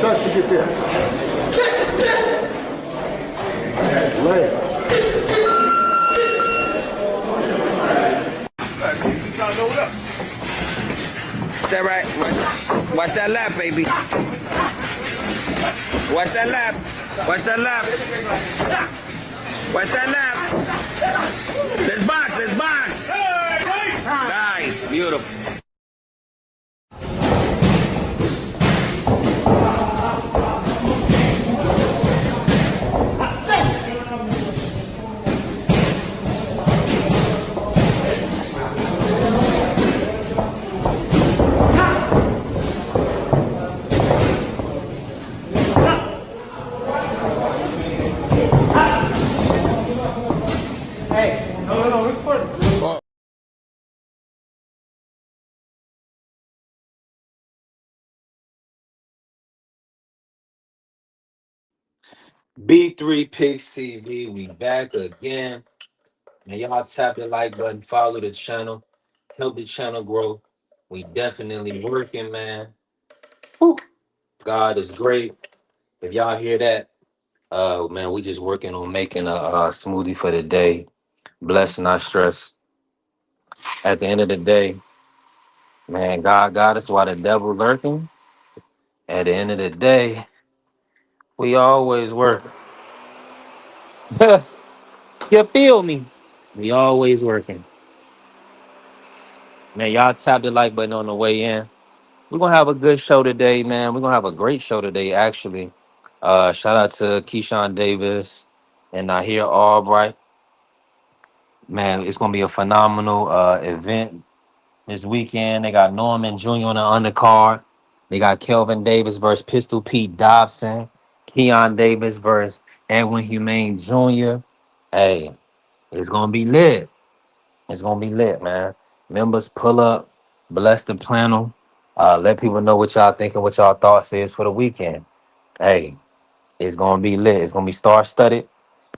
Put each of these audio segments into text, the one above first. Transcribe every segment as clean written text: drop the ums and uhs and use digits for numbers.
shots to get there. Lay. Is that right? Watch that lap, baby. Watch that lap. Watch that lap. Watch that lap. Let's box. Let's box. Nice. Beautiful. B3 Pick CV, we back again. And y'all tap the like button, follow the channel, help the channel grow. We definitely working, man. Whew. God is great. If y'all hear that, man, we just working on making a smoothie for the day. Bless, not stress. At the end of the day, man, God got us while the devil lurking. At the end of the day, we always working. You feel me? We always working. Man, y'all tap the like button on the way in. We're gonna have a good show today, man. We're gonna have a great show today, actually. Shout out to Keyshawn Davis and Nahir Albright. Man, it's gonna be a phenomenal event this weekend. They got Norman Jr. on the undercard. They got Kelvin Davis versus Pistol Pete Dobson. Keon Davis versus Edwin Humane Jr. Hey, it's gonna be lit. It's gonna be lit, man. Members pull up, bless the panel. Let people know what y'all thinking, what y'all thoughts is for the weekend. Hey, it's gonna be lit. It's gonna be star-studded.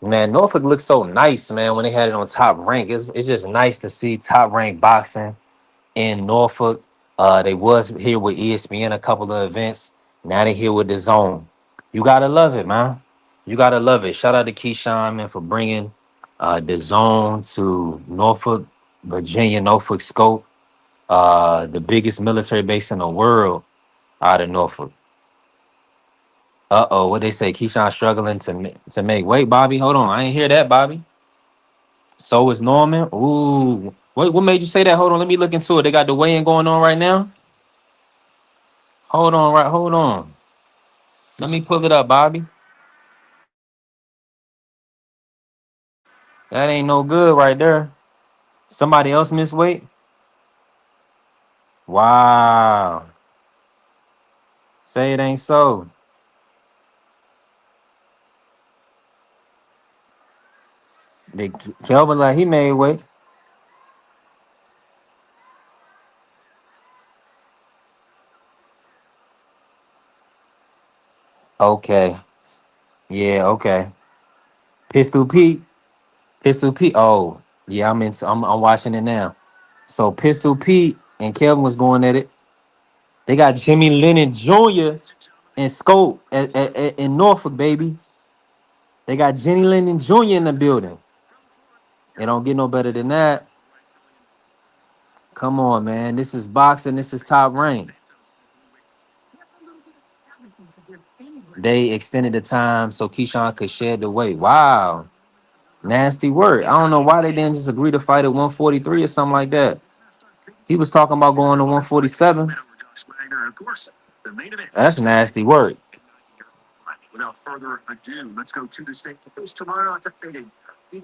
Man, Norfolk looks so nice, man, when they had it on Top Rank. It's just nice to see Top Rank boxing in Norfolk. They was here with ESPN a couple of events. Now they here with the Zone. You gotta love it, man. You gotta love it. Shout out to Keyshawn, man, for bringing the Zone to Norfolk, Virginia, Norfolk Scope, the biggest military base in the world out of Norfolk. What they say? Keyshawn struggling to make weight. Bobby, hold on, I ain't hear that, Bobby. So is Norman. Ooh, what made you say that? Hold on, let me look into it. They got the weigh-in going on right now. Hold on. Let me pull it up, Bobby. That ain't no good right there. Somebody else missed weight. Wow. Say it ain't so. They Kelvin like he made weight. Okay. Yeah, okay. Pistol Pete. Pistol Pete. Oh, yeah, I'm watching it now. So Pistol Pete and Kelvin was going at it. They got Jimmy Lennon Jr. and Scope in Norfolk, baby. They got Jimmy Lennon Jr. in the building. It don't get no better than that. Come on, man. This is boxing. This is Top Rank. They extended the time so Keyshawn could shed the weight. Wow. Nasty work. I don't know why they didn't just agree to fight at 143 or something like that. He was talking about going to 147. That's nasty work.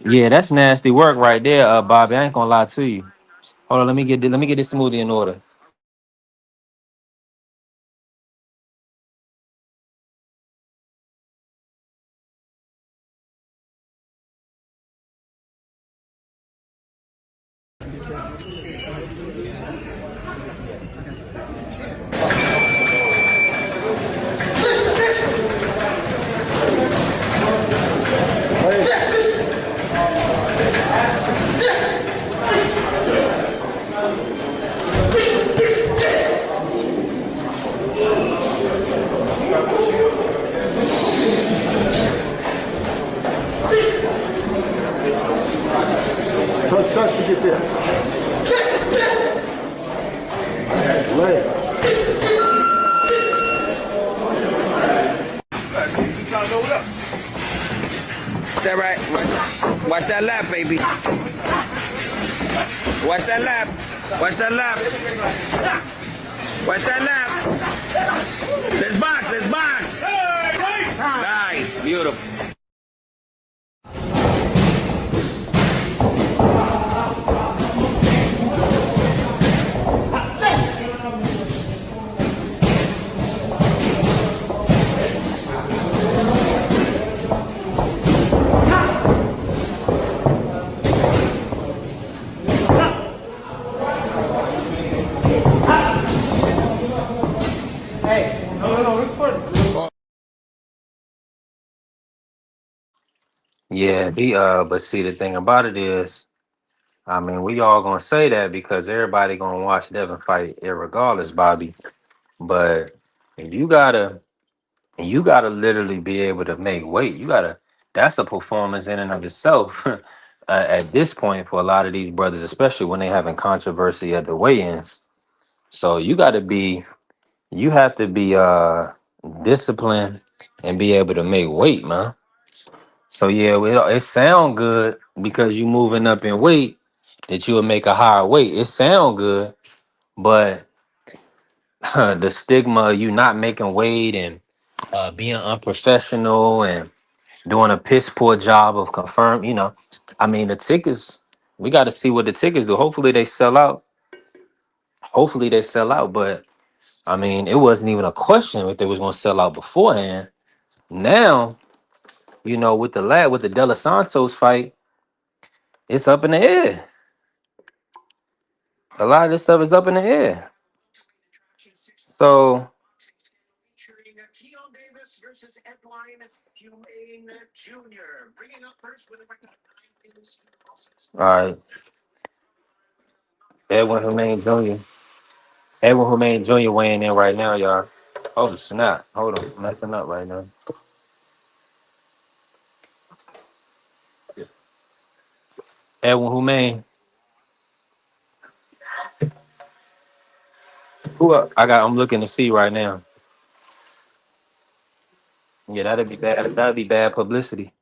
Yeah, that's nasty work right there, Bobby. I ain't gonna lie to you. Hold on, let me get this smoothie in order. that right. Watch that lap, baby. Watch that lap. Watch that lap. Watch that lap. Let's box. Let's box. Nice. Beautiful. Yeah, but see, the thing about it is, I mean, we all gonna say that because everybody gonna watch Devin fight irregardless, Bobby. But if you gotta literally be able to make weight. That's a performance in and of itself. At this point, for a lot of these brothers, especially when they having controversy at the weigh-ins, so you have to be disciplined and be able to make weight, man. So yeah, it sound good because you moving up in weight that you'll make a higher weight. It sound good, but the stigma of you not making weight and being unprofessional and doing a piss poor job of I mean, the tickets. We got to see what the tickets do. Hopefully they sell out. Hopefully they sell out. But I mean, it wasn't even a question if they was going to sell out beforehand. Now, with the De Los Santos fight, it's up in the air. A lot of this stuff is up in the air. So, all right, Edwin Humaine Jr. Edwin Humaine Jr. weighing in right now, y'all. Oh snap! Hold on, I'm messing up right now. Edwin Humaine. I'm looking to see right now. Yeah, that'd be bad. That'd be bad publicity.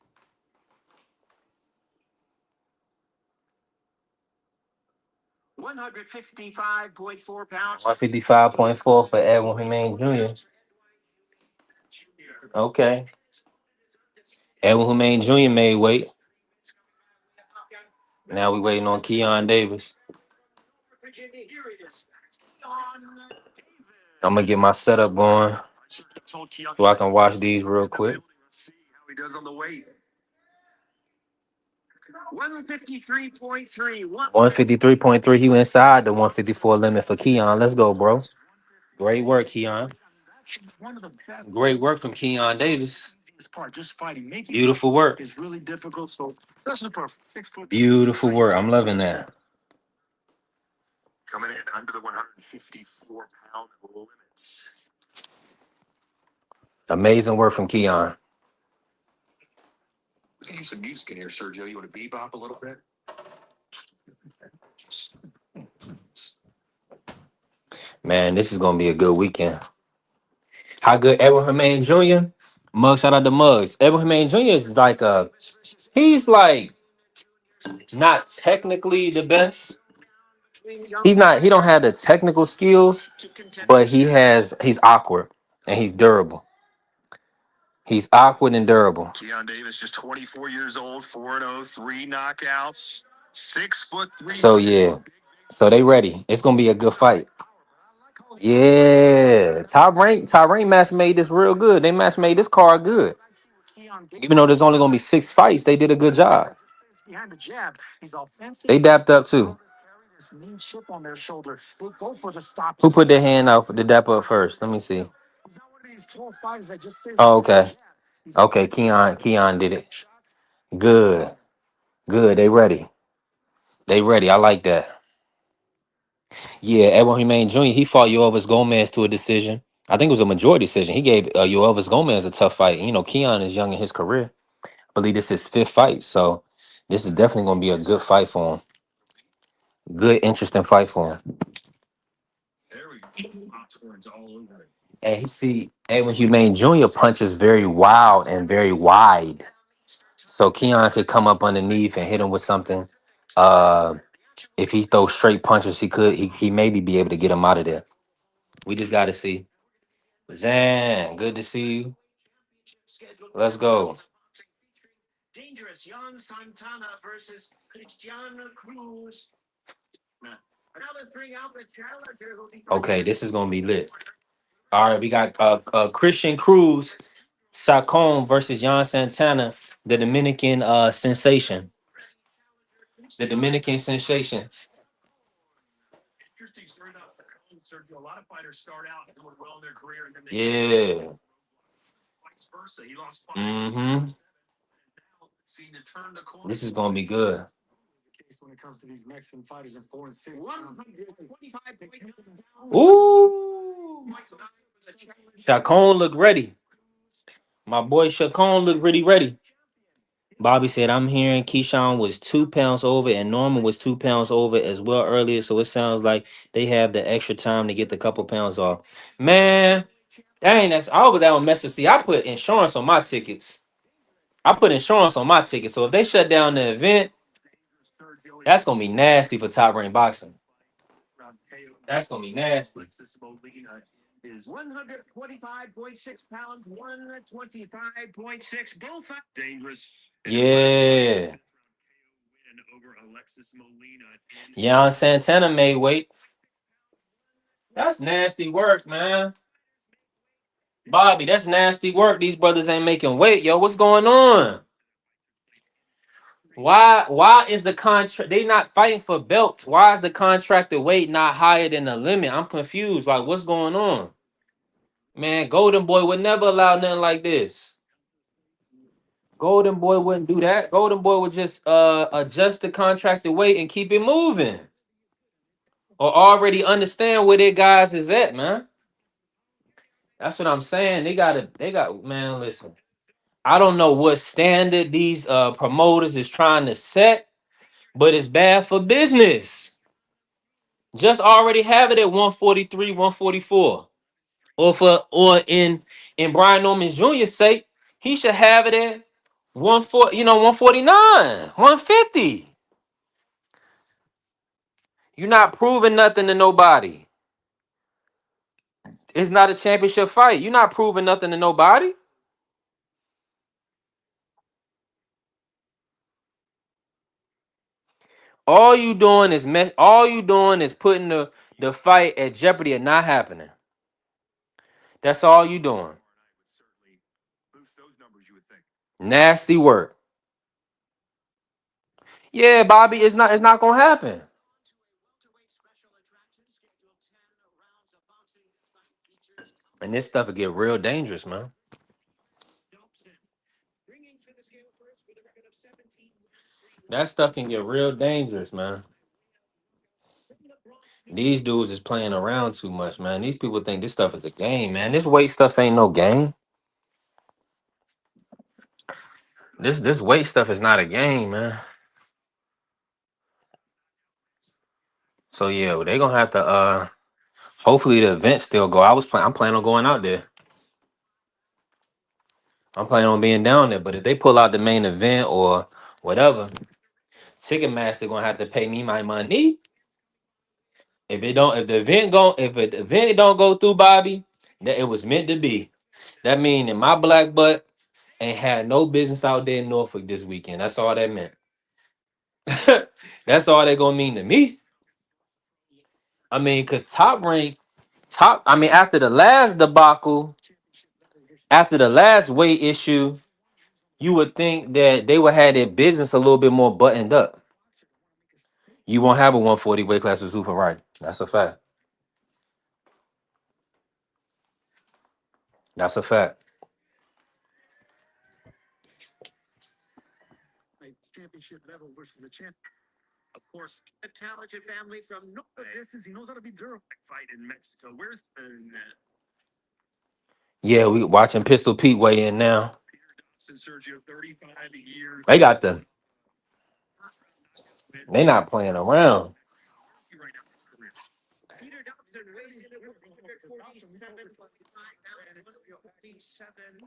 155.4 pounds. 155.4 for Edwin Humaine Jr. Okay. Edwin Humaine Jr. made weight. Now we waiting on Keyshawn Davis. I'm gonna get my setup going so I can watch these real quick. 153.3. 153.3. He went inside the 154 limit for Keon. Let's go, bro. Great work, Keon. Great work from Keyshawn Davis. Beautiful work. Beautiful work. I'm loving that. Coming in under the 154-pound limits. Amazing work from Keon. We can use some music in here, Sergio. You want to bebop a little bit? Man, this is gonna be a good weekend. How good Edwin Humaine Jr. Mug, shout out to Mugs. Edwin Humaine Jr. is he's like not technically the best. He don't have the technical skills, but he's awkward and he's durable. He's awkward and durable. Keyshawn Davis, just 24 years old, 4-0, 3 knockouts, 6'3". So yeah. So they ready. It's gonna be a good fight. Yeah. Top rank match made this real good. They match made this card good. Even though there's only gonna be 6 fights, they did a good job. They dapped up too. Who put their hand out for the dap up first? Let me see. Oh, okay. Okay, Keon did it. Good. Good. They ready. They ready. I like that. Yeah, Edwin Humaine Jr. He fought Yoelvis Gomez to a decision. I think it was a majority decision. He gave Yoelvis Gomez a tough fight. Keon is young in his career. I believe this is his 5th fight. So this is definitely going to be a good fight for him. Good, interesting fight for him. And Edwin Humaine Jr. punches very wild and very wide. so Keon could come up underneath and hit him with something. Uh, if he throws straight punches, he maybe be able to get him out of there. We just got to see. Zan, good to see you. Let's go. Okay, this is gonna be lit. All right, we got Christian Cruz, Chacon versus Jan Santana, the Dominican sensation. The Dominican sensation. Yeah. Mm-hmm. This is gonna be good. Ooh. Chacon look ready. My boy Chacon look really ready. Bobby said, I'm hearing Keyshawn was 2 pounds over and Norman was 2 pounds over as well earlier. So it sounds like they have the extra time to get the couple pounds off. Man, dang, that's all but that one mess up. See, I put insurance on my tickets. So if they shut down the event, that's gonna be nasty for Top Rank Boxing. That's gonna be nasty. Is 125.6 pounds, 125.6. Both dangerous. Yeah. Jan Santana made weight. That's nasty work, man. Bobby, that's nasty work. These brothers ain't making weight, yo. What's going on? Why is the contract they not fighting for belts? Why is the contracted weight not higher than the limit? I'm confused. Like, what's going on? Man, Golden Boy would never allow nothing like this. Golden Boy wouldn't do that. Golden Boy would just adjust the contracted weight and keep it moving. Or already understand where their guys is at, man. That's what I'm saying. They got man, listen. I don't know what standard these promoters is trying to set, but it's bad for business. Just already have it at 143, 144. Or in Brian Norman Jr.'s sake, he should have it at 149, 150. You're not proving nothing to nobody. It's not a championship fight. You're not proving nothing to nobody. All you doing is putting the fight at jeopardy of not happening. That's all you doing. Nasty work. Yeah, Bobby, it's not gonna happen. And this stuff will get real dangerous, man. That stuff can get real dangerous, man. These dudes is playing around too much, man. These people think this stuff is a game, man. This weight stuff ain't no game. This weight stuff is not a game, man. So yeah, they gonna have to hopefully the event still go. I'm planning on going out there. I'm planning on being down there. But if they pull out the main event or whatever, Ticketmaster gonna have to pay me my money. If the event don't go through, Bobby, that it was meant to be. That mean that my black butt ain't had no business out there in Norfolk this weekend. That's all that meant. That's all they gonna mean to me. I mean, cause after the last debacle, after the last weight issue, you would think that they would have their business a little bit more buttoned up. You won't have a 140 weight class with Zufa, right? That's a fact. That's a fact. Yeah, we watching Pistol Pete weigh in now. They got they not playing around.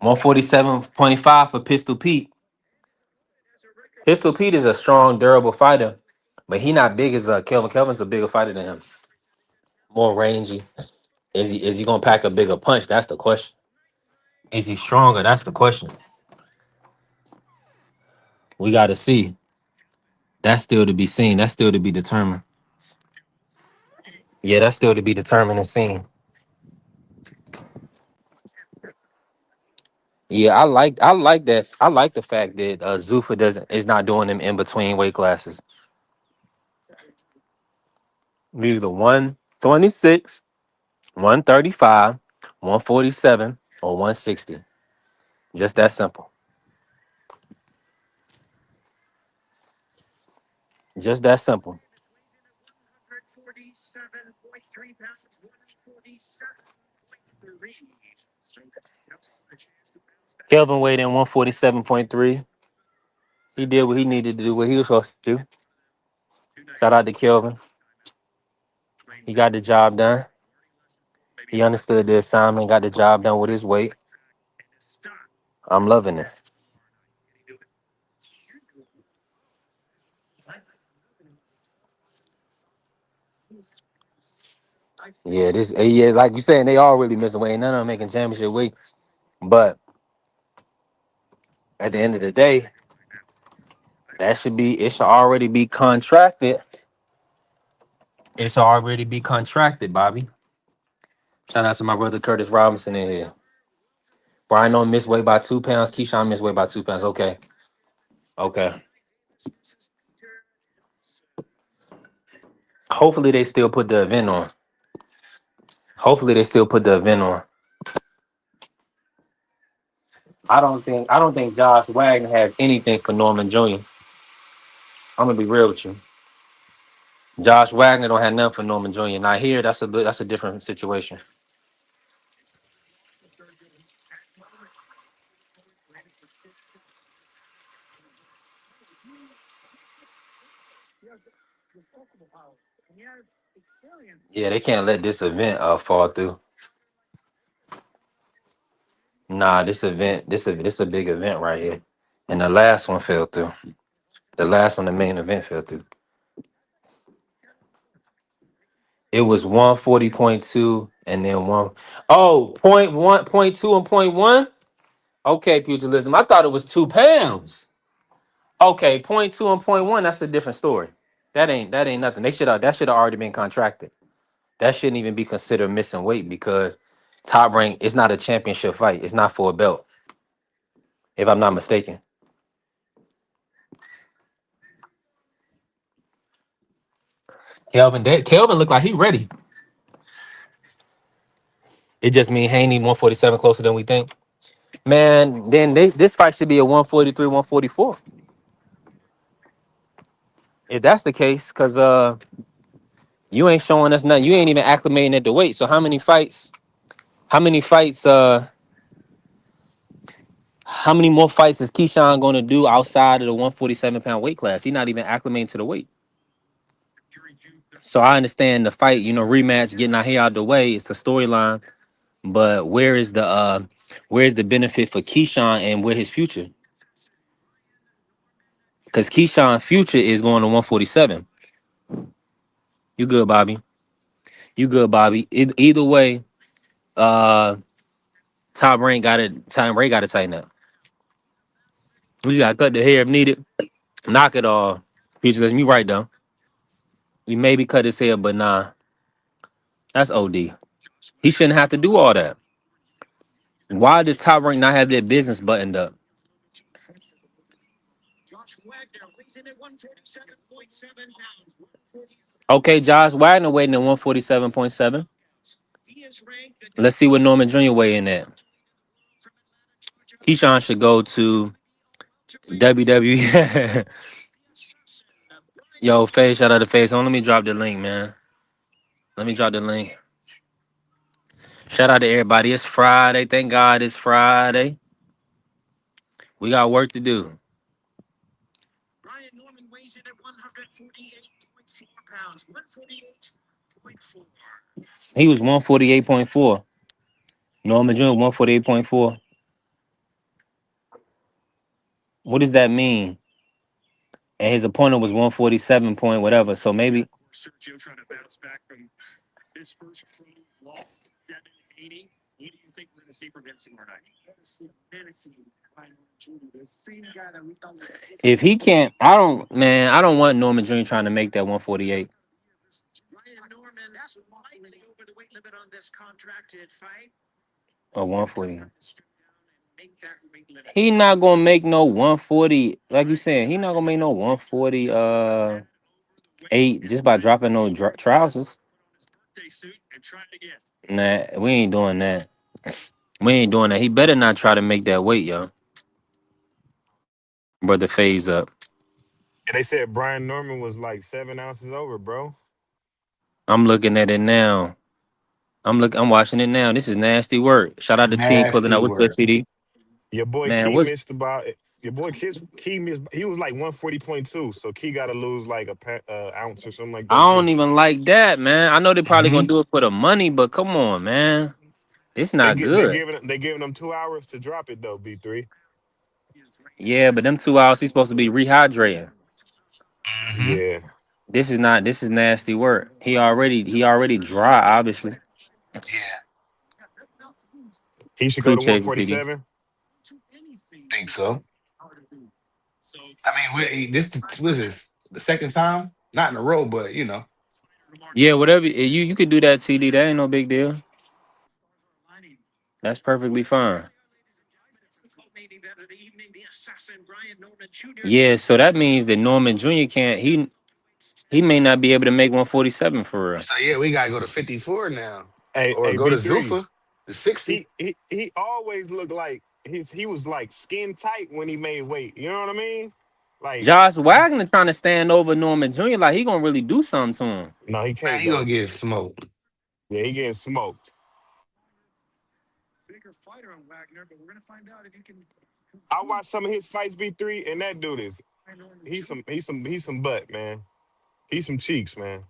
147.5 for Pistol Pete. Pistol Pete is a strong, durable fighter, but he not big as Kelvin. Kelvin's a bigger fighter than him, more rangy. Is he gonna pack a bigger punch? That's the question. Is he stronger? That's the question. We got to see. That's still to be seen. That's still to be determined. Yeah, that's still to be determined and seen. Yeah, I like that. I like the fact that Zuffa doesn't is not doing them in between weight classes. Either 126, 135, 147, or 160. Just that simple. Just that simple. Kelvin weighed in 147.3. He did what he needed to do, what he was supposed to do. Shout out to Kelvin. He got the job done. He understood the assignment, got the job done with his weight. I'm loving it. Yeah, yeah, like you saying, they all really missing weight. None of them making championship weight. But at the end of the day, it should already be contracted. It should already be contracted, Bobby. Shout out to my brother Curtis Robinson in here. Brian don't miss weight by 2 pounds. Keyshawn missed weight by 2 pounds. Okay. Okay. Hopefully they still put the event on. Hopefully they still put the event on. I don't think Josh Wagner has anything for Norman Jr. I'm gonna be real with you. Josh Wagner don't have nothing for Norman Jr. Not here. That's a different situation. Yeah, they can't let this event fall through. Nah, this a big event right here. And the last one fell through. The last one, the main event fell through. It was 140.2 and then one point one, point two, and point one. Okay, pugilism. I thought it was 2 pounds. Okay, point two and point one, that's a different story. That ain't nothing. That should have already been contracted. That shouldn't even be considered missing weight because top rank is not a championship fight. It's not for a belt, if I'm not mistaken. Kelvin looked like he ready. It just mean Haney 147 closer than we think. Man, then this fight should be a 143, 144. If that's the case, because you ain't showing us nothing. You ain't even acclimating at the weight. So how many more fights is Keyshawn gonna do outside of the 147-pound weight class? He's not even acclimating to the weight. So I understand the fight, rematch, getting our hair out the way. It's the storyline. But where's the benefit for Keyshawn and where his future? Because Keyshawn's future is going to 147. You good, Bobby? You good, Bobby? Either way, uh, Tom Ray got to tighten up. We got to cut the hair if needed. Knock it off. Future, you right though. We maybe cut his hair, but nah, that's OD. He shouldn't have to do all that. Why does Top Rank not have their business buttoned up? Okay, Josh Wagner waiting at 147.7. Let's see what Norman Jr. weighing at. Keyshawn should go to WWE. Yo, Face, shout out to Face. Let me drop the link, man. Let me drop the link. Shout out to everybody. It's Friday. Thank God it's Friday. We got work to do. He was 148.4. Norman Jr. 148.4. What does that mean? and his opponent was 147 point whatever. So maybe if he can't, I don't want Norman Jr. trying to make that 148 or 140. He not gonna make no 140, like you saying. He not gonna make no 140 eight just by dropping no trousers. Nah, we ain't doing that. We ain't doing that. He better not try to make that weight, yo. Brother phase up. And they said Brian Norman was like 7 ounces over, bro. I'm looking at it now. I'm watching it now. This is nasty work. Shout out to T pulling Nasty out with good work. TD. Your boy Man, Key what's missed about your boy Key missed. He was like 140.2, so Key got to lose like ounce or something like I that too. don't even like that, man. I know they probably Hmm. gonna do it for the money, but come on, man. It's not good. They giving them 2 hours to drop it though. B3. Yeah, but them 2 hours he's supposed to be rehydrating. Hmm. Yeah, This is nasty work. He already dry, obviously. Yeah, he should go to Appreciate you, TD. 147. think so. I mean, what is this the second time? Not in a row, but you know. Yeah, whatever you could do that, TD. That ain't no big deal. That's perfectly fine. Yeah, so that means that Norman Jr. can't. He may not be able to make 147 for real. So yeah, we gotta go to 54 now, or Hey go to B3. Zuffa to 60. He always looked like he was like skin tight when he made weight. You know what I mean? Like Josh Wagner trying to stand over Norman Jr. like he gonna really do something to him. no, he Man, can't he gonna though. get smoked. Yeah, he getting smoked. I watched some of his fights B3, and that dude is he's some butt man. He's some cheeks man.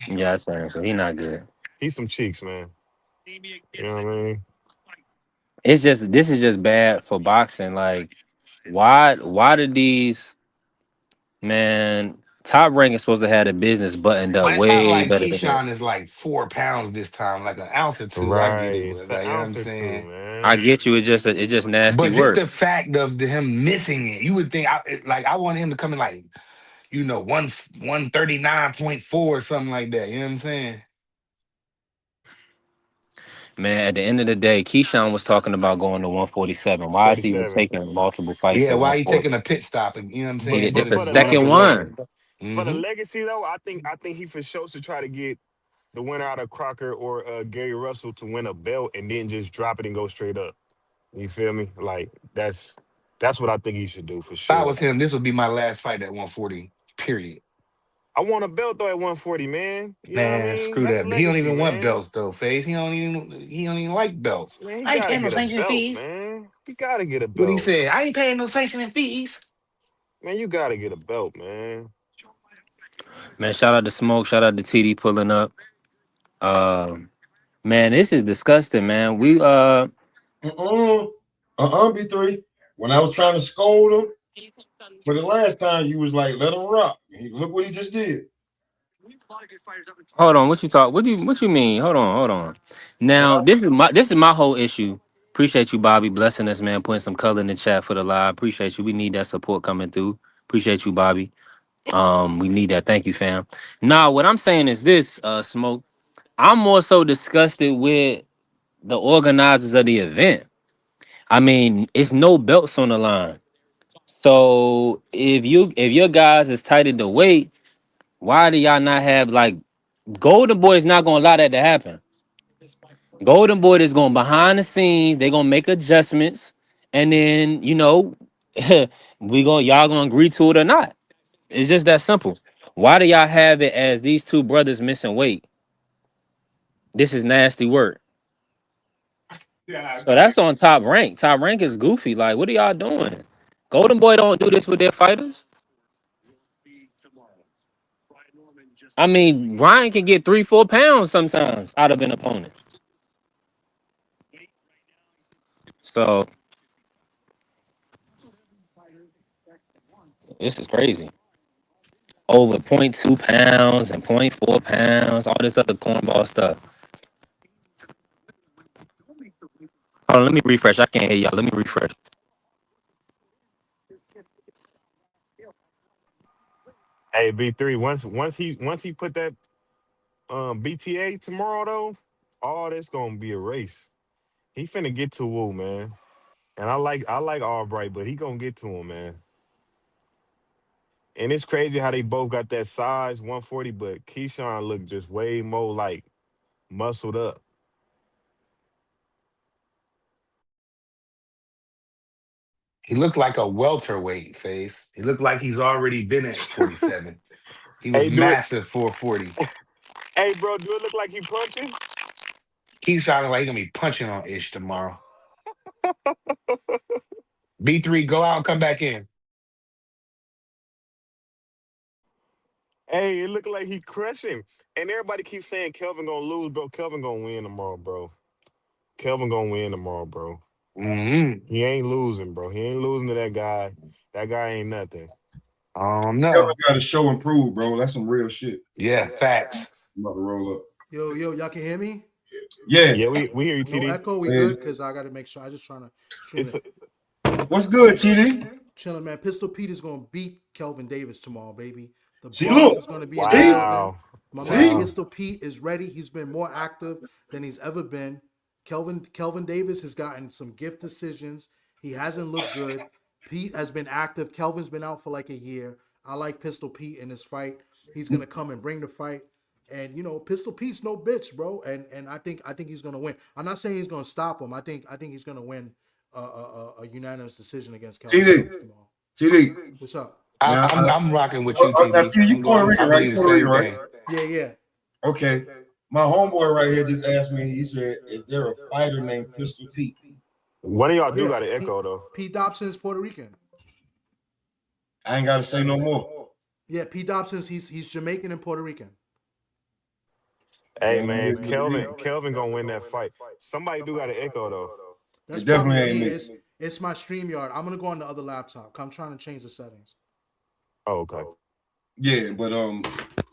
Yeah, that's saying so. He not good. He's some cheeks man. You know what I mean? It's just this is just bad for boxing. Like, why did these man top rank is supposed to have the business buttoned up But it's not way like better than Keyshawn this. is like 4 pounds this time, like an ounce or two. I get it, Right. but It's an like you know what I'm ounce or two, saying. I man. get you. It's just nasty But just work. the fact of him missing it, you would think like I want him to come in like 139.4 or something like that. You know what I'm saying? Man, at the end of the day, Keyshawn was talking about going to 147. Why is he even 47. taking multiple fights Yeah, at why he 140? taking a pit stop and you know what I'm saying, But This instead a of for the just going up second to legacy, 100. one. for the Hmm. legacy though, I think he for sure should try to get the winner out of Crocker or Gary Russell to win a belt and then just drop it and go straight up. You feel me? Like that's what I think he should do for If I sure. was him, this would be my last fight at 140. Period. I want a belt though at 140, man. You know what I Man, mean? screw That's a that. He don't legacy, even want man. belts though, Face. He don't even like belts. Man, he I ain't gotta paying no get a sanction belt, fees. man. You gotta get a What he belt. said, I ain't paying no sanctioning fees. Man, you gotta get a belt, man. Man, shout out to Smoke. Shout out to TD pulling up. Man, this is disgusting, man. B3. When I was trying to scold him for the last time, you was like, let him rock. Look what he just did. Hold on. What you mean? Hold on. When Now, I this is my whole issue. Appreciate you, Bobby, blessing us, man, putting some color in the chat for the live. Appreciate you. We need that support coming through. Appreciate you, Bobby. We need that. Thank you, fam. Now, what I'm saying is this, Smoke. I'm more so disgusted with the organizers of the event. I mean, it's no belts on the line. So if your guys is tight at the weight, why do y'all not have like Golden Boy is not gonna allow that to happen. Golden Boy is going behind the scenes, they're gonna make adjustments, and then y'all gonna agree to it or not. It's just that simple. Why do y'all have it as these two brothers missing weight? This is nasty work. So that's on top rank. Top rank is goofy. Like, what are y'all doing? Golden Boy don't do this with their fighters. I mean, Ryan can get 3-4 pounds sometimes out of an opponent. So This is crazy. Over 0.2 pounds and 0.4 pounds, all this other cornball stuff. Hold on, let me refresh. I can't hear y'all. Let me refresh. Hey, B3. Once he put that BTA tomorrow though, all that's gonna be a race. He finna get to Woo, man. And I like Albright, but he gonna get to him, man. And it's crazy how they both got that size 140, but Keyshawn looked just way more like muscled up. He looked like a welterweight face. He looked like he's already been at 47. He was Hey, massive 440. bro, do it look like he punching? Keyshawn like he gonna be punching on Ish tomorrow. B3, go out and come back in. Hey, it looked like he crushing. And everybody keeps saying Kelvin gonna lose, bro. Kelvin gonna win tomorrow, bro. Kelvin gonna win tomorrow, bro. Mm-hmm. He ain't losing, bro. He ain't losing to that guy. That guy ain't nothing. Kelvin No. got to show and prove, bro. That's some real shit. Yeah, facts. I'm about to roll up. Yo, y'all can hear me? Yeah. Yeah, we hear you, No TD. echo, we good? Because I got to make sure. I just trying to stream It's it. What's good, TD? Chilling, man. Pistol Pete is going to beat Kelvin Davis tomorrow, baby. The See, Bronx look. is going to be See? in the building. wow. My See? man Pistol Pete is ready. He's been more active than he's ever been. Kelvin Davis has gotten some gift decisions. He hasn't looked good. Pete has been active. Kelvin's been out for like a year. I like Pistol Pete in this fight. He's gonna come and bring the fight. And Pistol Pete's no bitch, bro. And I think he's gonna win. I'm not saying he's gonna stop him. I think he's gonna win a unanimous decision against Kelvin TD. Davis tomorrow. TD. What's up? Now, I'm rocking with you, now, TD. TD, you Puerto Rican, I right? believe You the Puerto Rican, same right? thing. Yeah. Okay. My homeboy right here just asked me, he said, is there a fighter named Pistol Pete? One of y'all Oh, do yeah. got an echo though. Pete Dobson's Puerto Rican. I ain't got to say no more. Yeah, Pete Dobson's he's Jamaican and Puerto Rican. Hey Yeah, it man, is what it is. Kelvin gonna win that fight. Somebody do got an echo though. That's It definitely probably ain't me. me. It's my StreamYard. I'm gonna go on the other laptop. I'm trying to change the settings. Oh, okay. Yeah, but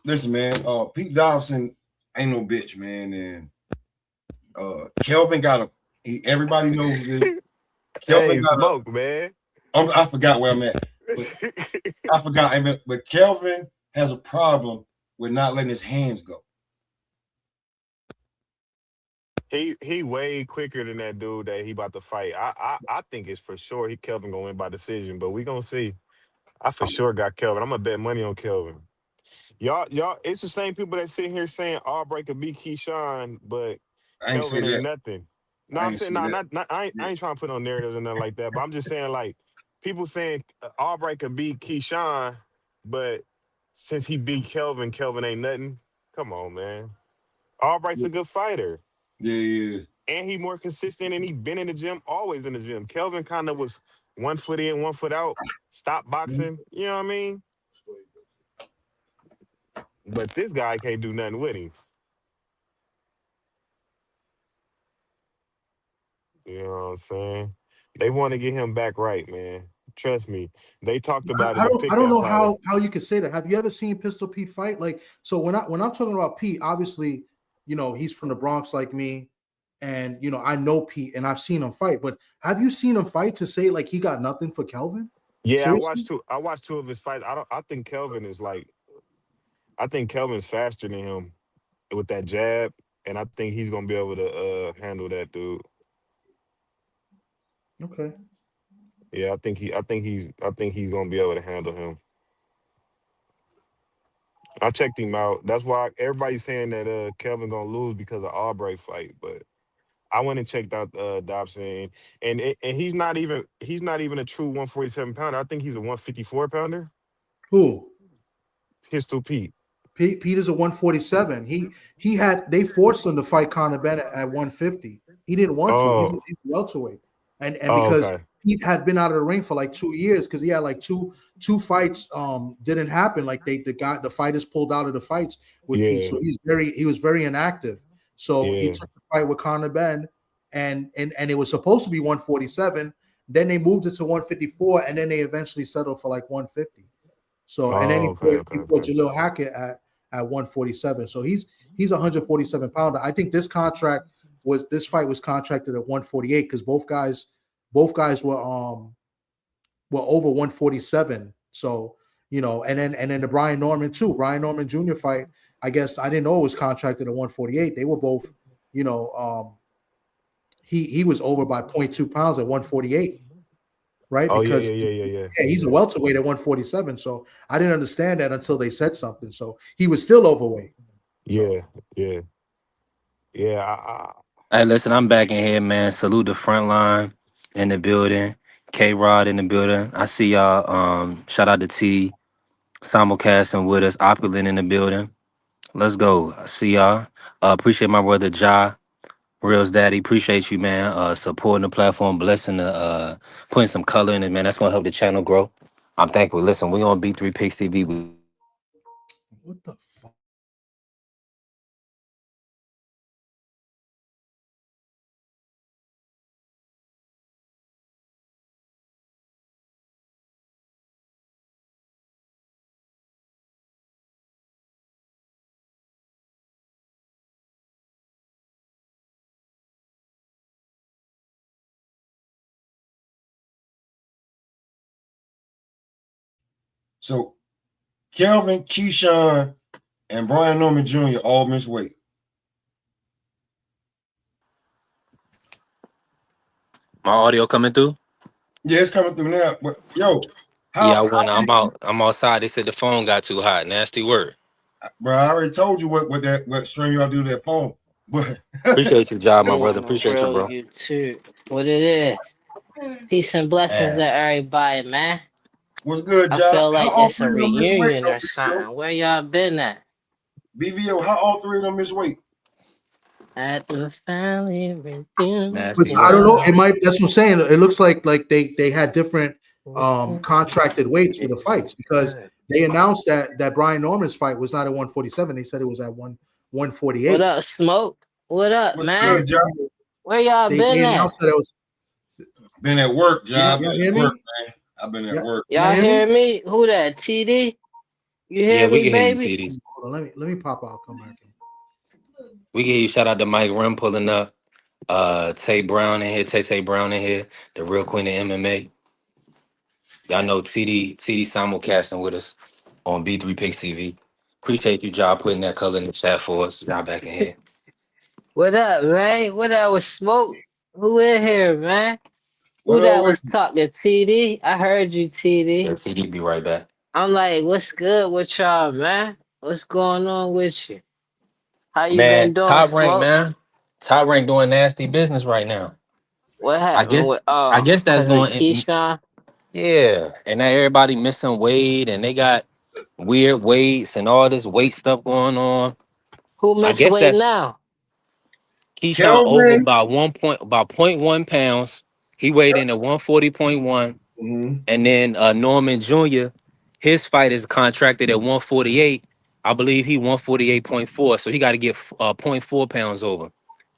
listen, man, Pete Dobson ain't no bitch, man, and Kelvin got everybody knows this. Kelvin Hey, got smoke, man. I forgot where I'm at. But I forgot, but Kelvin has a problem with not letting his hands go. He way quicker than that dude that he about to fight. I think it's for sure Kelvin gonna win by decision, but we gonna see. I for sure got Kelvin. I'm gonna bet money on Kelvin. Y'all, it's the same people that sitting here saying Albright could beat Keyshawn, but I ain't say Kelvin ain't that. nothing. No, I I'm ain't saying say no, that. not I ain't trying to put on narratives and nothing like that. But I'm just saying like people saying Albright could beat Keyshawn, but since he beat Kelvin, Kelvin ain't nothing. Come on, man. Albright's a good fighter. Yeah. And he more consistent and he been in the gym, always in the gym. Kelvin kind of was 1 foot in, 1 foot out, stop boxing. You know what I mean? But this guy can't do nothing with him. You know what I'm saying? They want to get him back right, man. Trust me. They talked about it I in don't pickup know pattern. how you could say that. Have you ever seen Pistol Pete fight? Like, so when I'm talking about Pete, obviously, he's from the Bronx like me, and I know Pete and I've seen him fight. But have you seen him fight to say like he got nothing for Kelvin? Yeah, Seriously? I watched two of his fights. I think Kelvin is like I think Kelvin's faster than him with that jab, and I think he's gonna be able to handle that dude. Okay. Yeah, I think he's gonna be able to handle him. I checked him out. That's why everybody's saying that Kelvin gonna lose because of Albright fight, but I went and checked out Dobson, and he's not even a true 147 pounder. I think he's a 154 pounder. Who? Pistol Pete. Pete is a 147. They forced him to fight Conor Bennett at 150. He didn't want to. He's Oh, welterweight, and oh, because okay. Pete had been out of the ring for like 2 years because he had like two fights didn't happen. Like the fighters pulled out of the fights with Pete, Yeah, so he was very inactive. So he yeah, took the fight with Conor Benn, and it was supposed to be 147. Then they moved it to 154, and then they eventually settled for like 150. So and then Oh, okay, okay, he fought okay. Jalil Hackett at 147. So he's a 147 pounder. I think this fight was contracted at 148 because both guys were over 147. So and then the Brian Norman too. Brian Norman Jr. fight. I guess I didn't know it was contracted at 148. They were both, you know, he was over by zero point 0.2 pounds at 148, right? Oh yeah, Because yeah, yeah, yeah, yeah, yeah, he's a yeah, welterweight at 147. So I didn't understand that until they said something. So he was still overweight. So yeah, yeah, yeah. Hey, listen, I'm back in here, man. Salute the front line in the building. K Rod in the building. I see y'all. Shout out to T simulcasting with us. Opulent in the building. Let's go. I see y'all. Appreciate my brother Ja. Reals Daddy, appreciate you, man. Supporting the platform, blessing the putting some color in it, man. That's gonna help the channel grow. I'm thankful. Listen, we on B3 Picks TV. We got some good content for y'all. what the fuck? So Kelvin, Keyshawn, and Brian Norman Jr. all miss weight. My audio coming through? Yeah, it's coming through now. But yo, Yeah, how I how went. I'm out. I'm outside. They said the phone got too hot. Nasty word. bro, I already told you what string y'all do to that phone. But Appreciate you, job, my brother. On a Appreciate you, real bro. YouTube. What it is? Peace and blessings to Man. everybody, man. what's good, I Job? feel How like all it's a three of them miss weight reunion though, or BVO? something. Where y'all been at? BVO, how all three of them miss weight? At the family reunion. But Nasty I don't word, know. man. It might. That's what I'm saying. It looks like they had different contracted weights for the fights because they announced that Brian Norman's fight was not at 147. They said it was at 148. What up, Smoke? What up, What's man? good, Job? Where y'all They been at? announced that it was. Been at work, Job. Been Y'all at hear work, me? man. I've been at Yeah, work. y'all Y'all hear me? hear me? Who that? TD? You Yeah, hear we me, can hear you, baby? TD. Hold on, let me pop out. Come back in. We can hear you. Shout out to Mike Rim pulling up. Tay Brown in here. Tay Brown in here. The real queen of MMA. Y'all know TD simulcasting with us on B3 Picks TV. Appreciate you, job, putting that color in the chat for us. Y'all back in here. What up, man? What up with Smoke? Who in here, man? What Who up that with was you? talking? TD? I heard you, Yeah, TD. TD be right back. I'm like, what's good with y'all, man? What's going on with you? How you been Man, doing, top rank, Smoke? man. Top rank doing nasty business right now. What I happened guess with I guess that's cause of going. Keyshawn? Yeah, and now everybody missing weight, and they got weird weights and all this weight stuff going on. Who I missed guess weight that now? Keyshawn over Kelvin. by about point 0.1 pounds. He weighed in at 140.1, Mm-hmm. and then Norman Jr. His fight is contracted at 148. I believe he 148.4, so he got to get point 0.4 pounds over.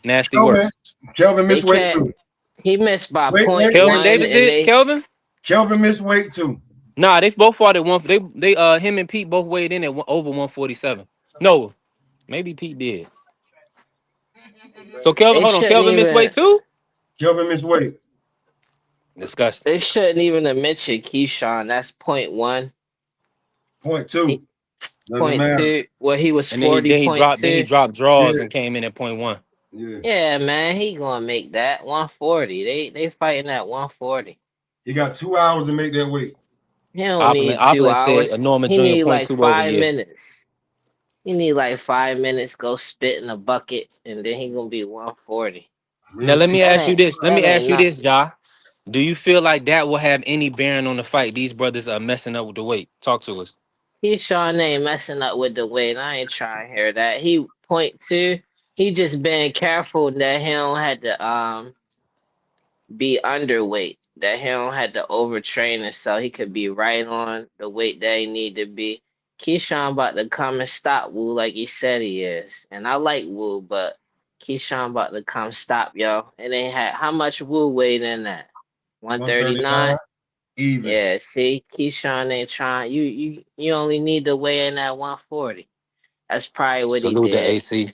Nasty work. Kelvin. Kelvin They missed weight can't too. he missed by Wait, point wait. Kelvin one Davis and did. they Kelvin? Kelvin missed weight too. Nah, they both fought at one. They him and Pete both weighed in at over 147. No, maybe Pete did. So Kelvin, they hold on. shouldn't Kelvin missed weight even too. Kelvin missed weight. Disgusting. they shouldn't even have mentioned Keyshawn. That's point one. Point He, two. Doesn't point matter. two. Well, he was And then he 40 then he point dropped then he two. dropped draws Yeah, and came in at point one. yeah. Yeah, man, he gonna make that 140. They fighting at 140. He got 2 hours to make that weight. He don't Opulent need two Opulent said hours. Norman He Jr. need point like two over. 5 minutes. He need like 5 minutes. Go spit in a bucket, and then he gonna be 140. Now We'll let see. me ask you this. Let That me ain't ask you this, nothing. Ja. Do you feel like that will have any bearing on the fight? These brothers are messing up with the weight. Talk to us. Keyshawn ain't messing up with the weight. I ain't trying to hear that. He point two. He just being careful that he don't have to be underweight. That he don't have to overtrain himself. He could be right on the weight that he need to be. Keyshawn about to come and stop Wu like he said he is. And I like Wu, but Keyshawn about to come stop, yo. And they had how much Wu weighed in that? 139. 139? Even. Yeah, see, Keyshawn ain't trying. You only need to weigh in at 140. That's probably what he Salute the did. AC.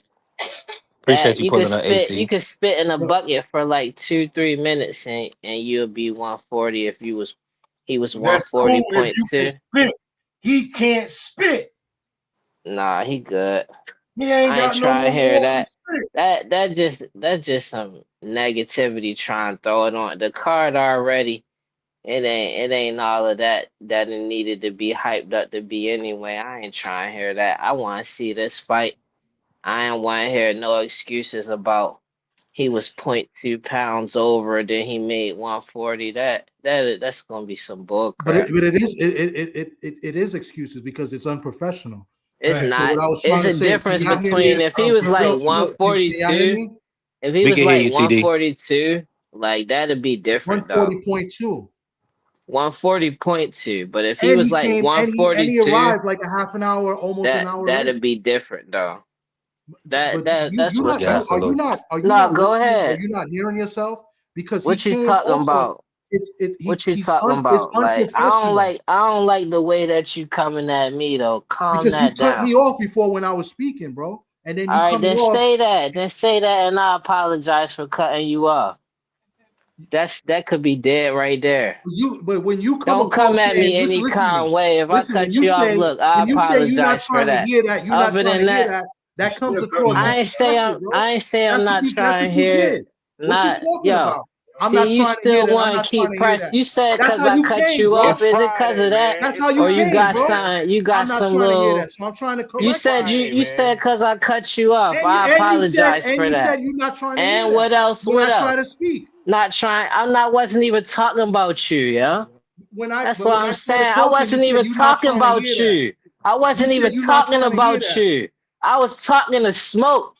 That Appreciate you pulling up you AC. could spit in a But bucket for like 2 3 minutes and you'll be 140 if you was he was one That's forty cool if point you can two. spit. He can't spit. Nah, he good. He ain't I ain't got no trying to more hear water to that. spit. That's just some negativity trying to throw it on the card already. It ain't all of that it needed to be hyped up to be anyway. I ain't trying to hear that. I want to see this fight. I ain't want to hear no excuses about he was point 0.2 pounds over, then he made 140. That's gonna be some bull crap. it is it is excuses because it's unprofessional. It's Facts. So not. what I was It's trying to a say, can difference y'all hear It me? between is if he was like Yo, can y'all hear 142, me? if he We was can hear like you, TD. 142, like that'd be different though. 140.2. 140.2. But if he And was he like came and he 142, arrived like a half an hour, almost an hour late. that'd be different though. That But that that's what's Yeah, up. salute. are you No, not go listening? Are ahead. you not hearing yourself? Because he What you came talking also. about? He What you talking it's about? Like unprofessional I don't like the way that you coming at me though. Calm because you that cut down. me off before when I was speaking, bro, and then you All right, cut me then off. say that. Then say that, and I apologize for cutting you off. That could be dead right there. But when you come Don't come across at saying, me any listen to kind me, of way. If I listen. cut you off, look, I When you say you're not apologize for trying to that. hear that, you're not Other trying to than hear that, that. you That comes still cutting across him off. disrespectful, bro. I'm not That's trying what to you hear. did. What you Not talking yo. about? I'm See, not you trying to hear still that. I'm want to not trying keep to hear press. that. You said That's because how I you cut came, you bro. off. It's Is it because Friday, of that, man. That's It's how you or you came, Friday, got bro. man. some? You I'm got not some trying to hear little. that. So I'm trying to You It's correct said you. you Friday, you said man. because I cut you off. And I apologize for you that. said you're not trying to hear And that what else? when What I try to else? speak. Not trying. I'm not. Wasn't even talking about you, yeah. That's what When I'm I started saying. I talking, you wasn't said even you're not talking trying to hear about that. you. I You wasn't said even you're not talking trying to hear about that. you. I was talking to Smoke.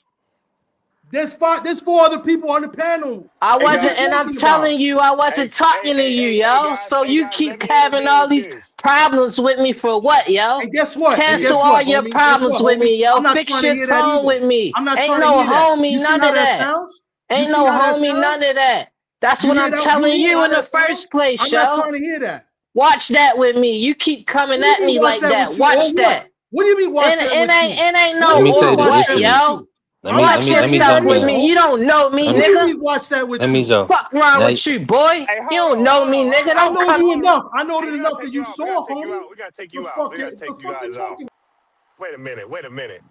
There's four other people on the panel. I Hey What are you wasn't, guys, and I'm talking about? telling you, I wasn't talking to you, yo. So hey you guys, let keep me having intervene all with these this. problems with me for what, yo? And guess what? Cancel all your Homie? Guess problems what, with homie? me, yo. I'm not Fix trying to your hear that tone either. with me. I'm not Ain't trying to no hear that. homie, You see none how of that that. sounds? You Ain't see no how that homie, sounds? none of that. That's You what hear I'm that? You telling hear you how in the that sounds? first place, I'm not yo. trying to hear that. Watch that with me. You keep coming What do you at mean me watch like that that. with you? Or Watch what? that. What do you mean watch And that with you? it ain't What no do Let you me mean tell or you the watch what, that issue. with yo. you? Let I'm me let not Watch me trying let to me hear yourself that jump with in. me. either. You don't know me, Let What me do you nigga. mean watch that let with me you? jump. Fuck wrong Now with you, boy. Hey, You hold don't on, know hold me, on, hold nigga. I Don't on, know hold come. you on, hold on. enough. I know Hey, it we gotta enough that take you you out. We gotta soft, take you homie. out. We gotta take The you out. fuck We gotta take the you fuck you guys out. talking Wait a minute. Wait a minute.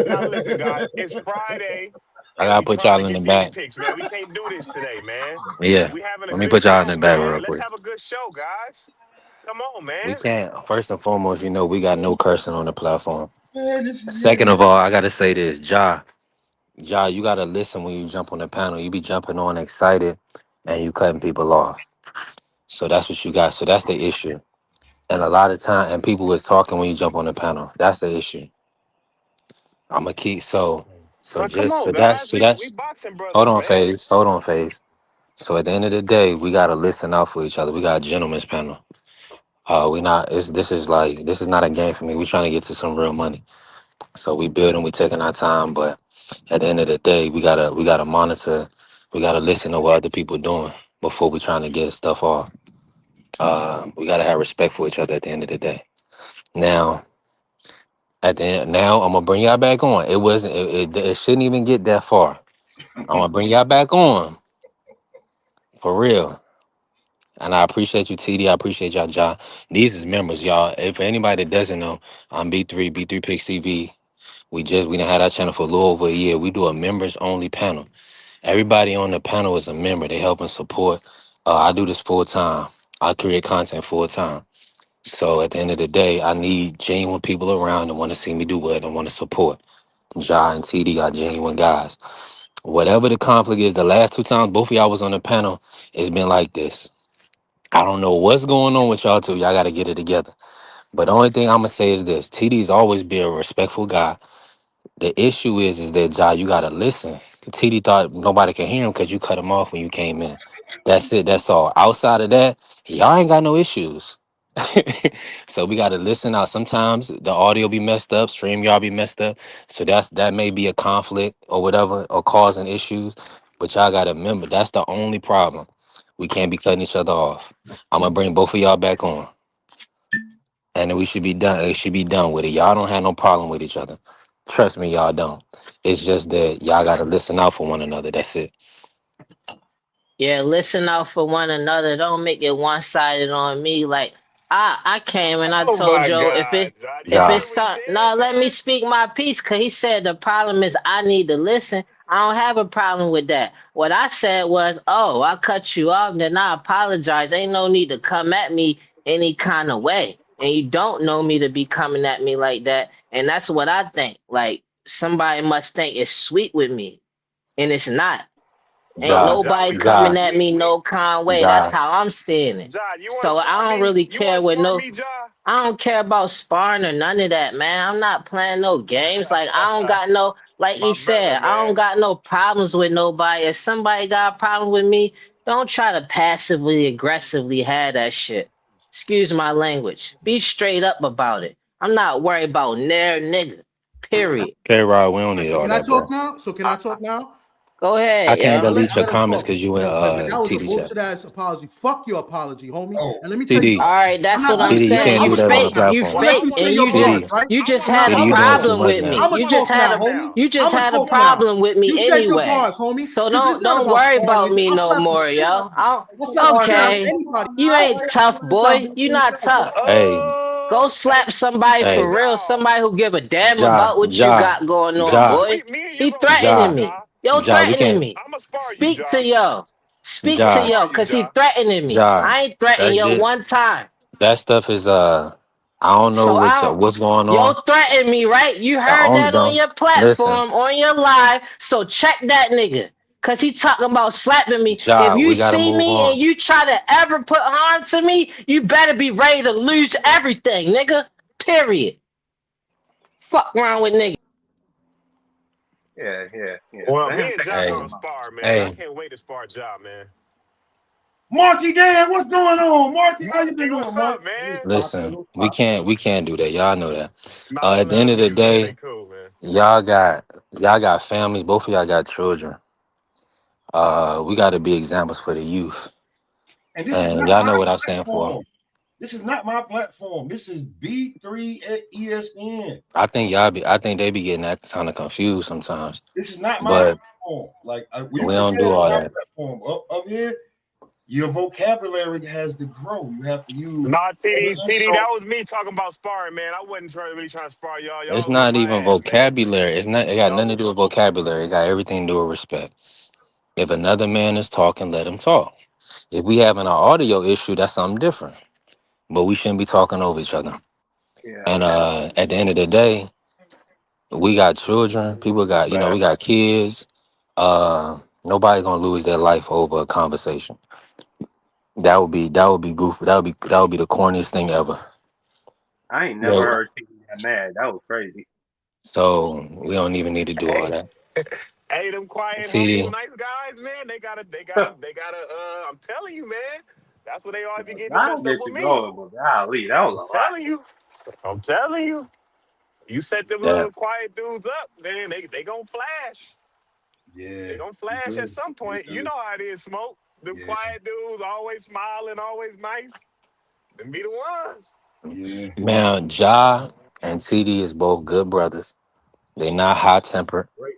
Now listen, guys. It's Friday, I and gotta we put trying y'all to in the get these back. picks, man. We can't do this today, man. Yeah. We having a Let me good put y'all in show, the back man. real Let's quick. have a good show, guys. Come on, We man. can't first and foremost, we got no cursing on the platform. Man, this is Second of ridiculous. all, I gotta say this, Ja, you gotta listen when you jump on the panel. You be jumping on excited and you cutting people off. So that's what you got. So that's the issue. And a lot of time and people was talking when you jump on the panel. That's the issue. I'ma keep so But come just on, so that's guys. so We that's boxing hold brothers, on, man. phase. Hold on, phase. So at the end of the day, we gotta listen out for each other. We got a gentleman's panel. We not this is not a game for me. We trying to get to some real money. So we building, we taking our time, but at the end of the day, we gotta monitor, we gotta listen to what other people doing before we trying to get stuff off. We gotta have respect for each other at the end of the day. Now, now I'm gonna bring y'all back on. It wasn't it shouldn't even get that far. I'm gonna bring y'all back on for real. And I appreciate you, TD. I appreciate y'all, Ja. These is members, y'all. If anybody that doesn't know, I'm B3 Pick CV. We done had our channel for a little over a year. We do a members only panel. Everybody on the panel is a member. They help and support. I do this full time. I create content full time. So at the end of the day, I need genuine people around that want to see me do well and want to support. Ja and TD are genuine guys. Whatever the conflict is, the last two times both of y'all was on the panel, it's been like this. I don't know what's going on with y'all two. Y'all got to get it together. But the only thing I'm gonna say is this: TD's always been a respectful guy. The issue is that you gotta listen. TD thought nobody can hear him because you cut him off when you came in. That's it. That's all. Outside of that, y'all ain't got no issues. So we gotta listen out. Sometimes the audio be messed up, stream y'all be messed up. So that may be a conflict or whatever or causing issues. But y'all gotta remember that's the only problem. We can't be cutting each other off. I'm gonna bring both of y'all back on, and then we should be done. It should be done with it. Y'all don't have no problem with each other. Trust me, y'all don't. It's just that y'all gotta listen out for one another. That's it. Yeah, listen out for one another. Don't make it one sided on me. Like I came and I Oh told my Joe God, John. You if Ja, it's heard what he some said, no, let me man? speak my piece because he said the problem is I need to listen. I don't have a problem with that. What I said was, oh, I cut you off, then I apologize. Ain't no need to come at me any kind of way. And you don't know me to be coming at me like that. And that's what I think. Like somebody must think it's sweet with me. And it's not. Ain't Ja, John, nobody Ja, coming at me no kind way. That's Ja. how I'm seeing it. John, you want to So spar I don't me? really You want care to what spar no me, John? I don't care about sparring or none of that, man. I'm not playing no games. Like I don't got no like you My brother, said, I don't man. got no problems with nobody. If somebody got a problem with me, don't try to passively aggressively have that shit. Excuse my language. Be straight up about it. I'm not worried about near nigga. Period. Okay, Rod, we don't All right, need so all can I that, talk bro. now? So can I I, talk now? Go I ahead, can't yo. delete I your let him comments talk. because you in Like that was a TD chat. bullshit ass apology. Fuck your apology, homie. Oh, And let me tell you TD, All something. right, I'm that's not what I'm done. TD, you Yo, saying. can't I'm You do gonna that on the talk fake, now. you I'm platform. gonna let fake, you say and your you just TD, bars, right? you I'm just a had Now a TD, I'm you gonna doing talk too problem now. much with now. me. I'm gonna You I'm a just talk had now, a sparring homie. now. you just I'm gonna had a talk now. problem with You me said your anyway. bars, homie. So Because it's not don't about worry sparring, about nigga. me I'll no slap the more, shit out yo. of you. I'll slap the shit out of Okay. anybody. You ain't tough, boy. You not tough. Hey, Go Oh, slap somebody hey, for hey, real. John. Somebody who give a damn Ja, about what you Ja, got going on, Ja, boy. Me and you He gonna get it threatening in, Ja, me. John. Yo, Ja, we threatening can't, me. I'ma spar you, Speak to John. yo. Speak I'ma to Ja, spar yo, you, cause he John. threatening me. Ja, I ain't threatening that yo this, one time. that stuff is, I don't know So I don't. what's going Yo on. threatened me, right? You The heard only, that on don't, your listen, platform, on your live. So check that nigga. Cause he talking about slapping me. If Ja, you we gotta see move me and on. you try to ever put harm to me, you better be ready to lose everything, nigga. Period. Fuck wrong with niggas. Yeah. Well, Let me him and take John his Hey, gonna time out. spar, man. I hey, can't wait to spar John, man. Marky Dan, what's going on? Marky, how you Marky, been what's doing, up, Mark? man? listen, we can't do that. Y'all know that. Nah, don't At the let end them of the niggas know, man. They day, cool, man. y'all got families. Both of y'all got children. We got to be examples for the youth, And this is and not y'all my know what I stand for. platform. This is not my platform. This is B3 at ESPN. I think they be getting that kind of confused sometimes. This is not my But platform. Like you we can say don't do that on all my that. platform. Up here, your vocabulary has to grow. You have to use Nah, other TD, that insults. was me talking about sparring, man. I wasn't really trying to spar y'all. It's Y'all was on not my even ass, man. vocabulary. It's not. It got nothing to Y'all, do with vocabulary. It got everything to do with respect. If another man is talking, let him talk. If we having an audio issue, that's something different. But we shouldn't be talking over each other. Yeah, And at the end of the day, we got children. People got, we got kids. Nobody gonna lose their life over a conversation. That would be goofy. That would be the corniest thing ever. I ain't never So, heard TV that mad. That was crazy. so we don't even need to do all hey, that. hey, them quiet, humble, See, nice guys, man. They gotta. I'm telling you, man. That's what they always be getting That'll messed up get with you me. going, but golly, that was I'm a lot. telling you. I'm telling you. You set them that little quiet dudes up, man. They gonna flash. Yeah, They gonna you flash at good. some You point. You good. know how it is, smoke. Them Yeah, quiet dudes, always smiling, always nice. Them be the ones. yeah. man, Ja and TD is both good brothers. They not hot tempered. Great.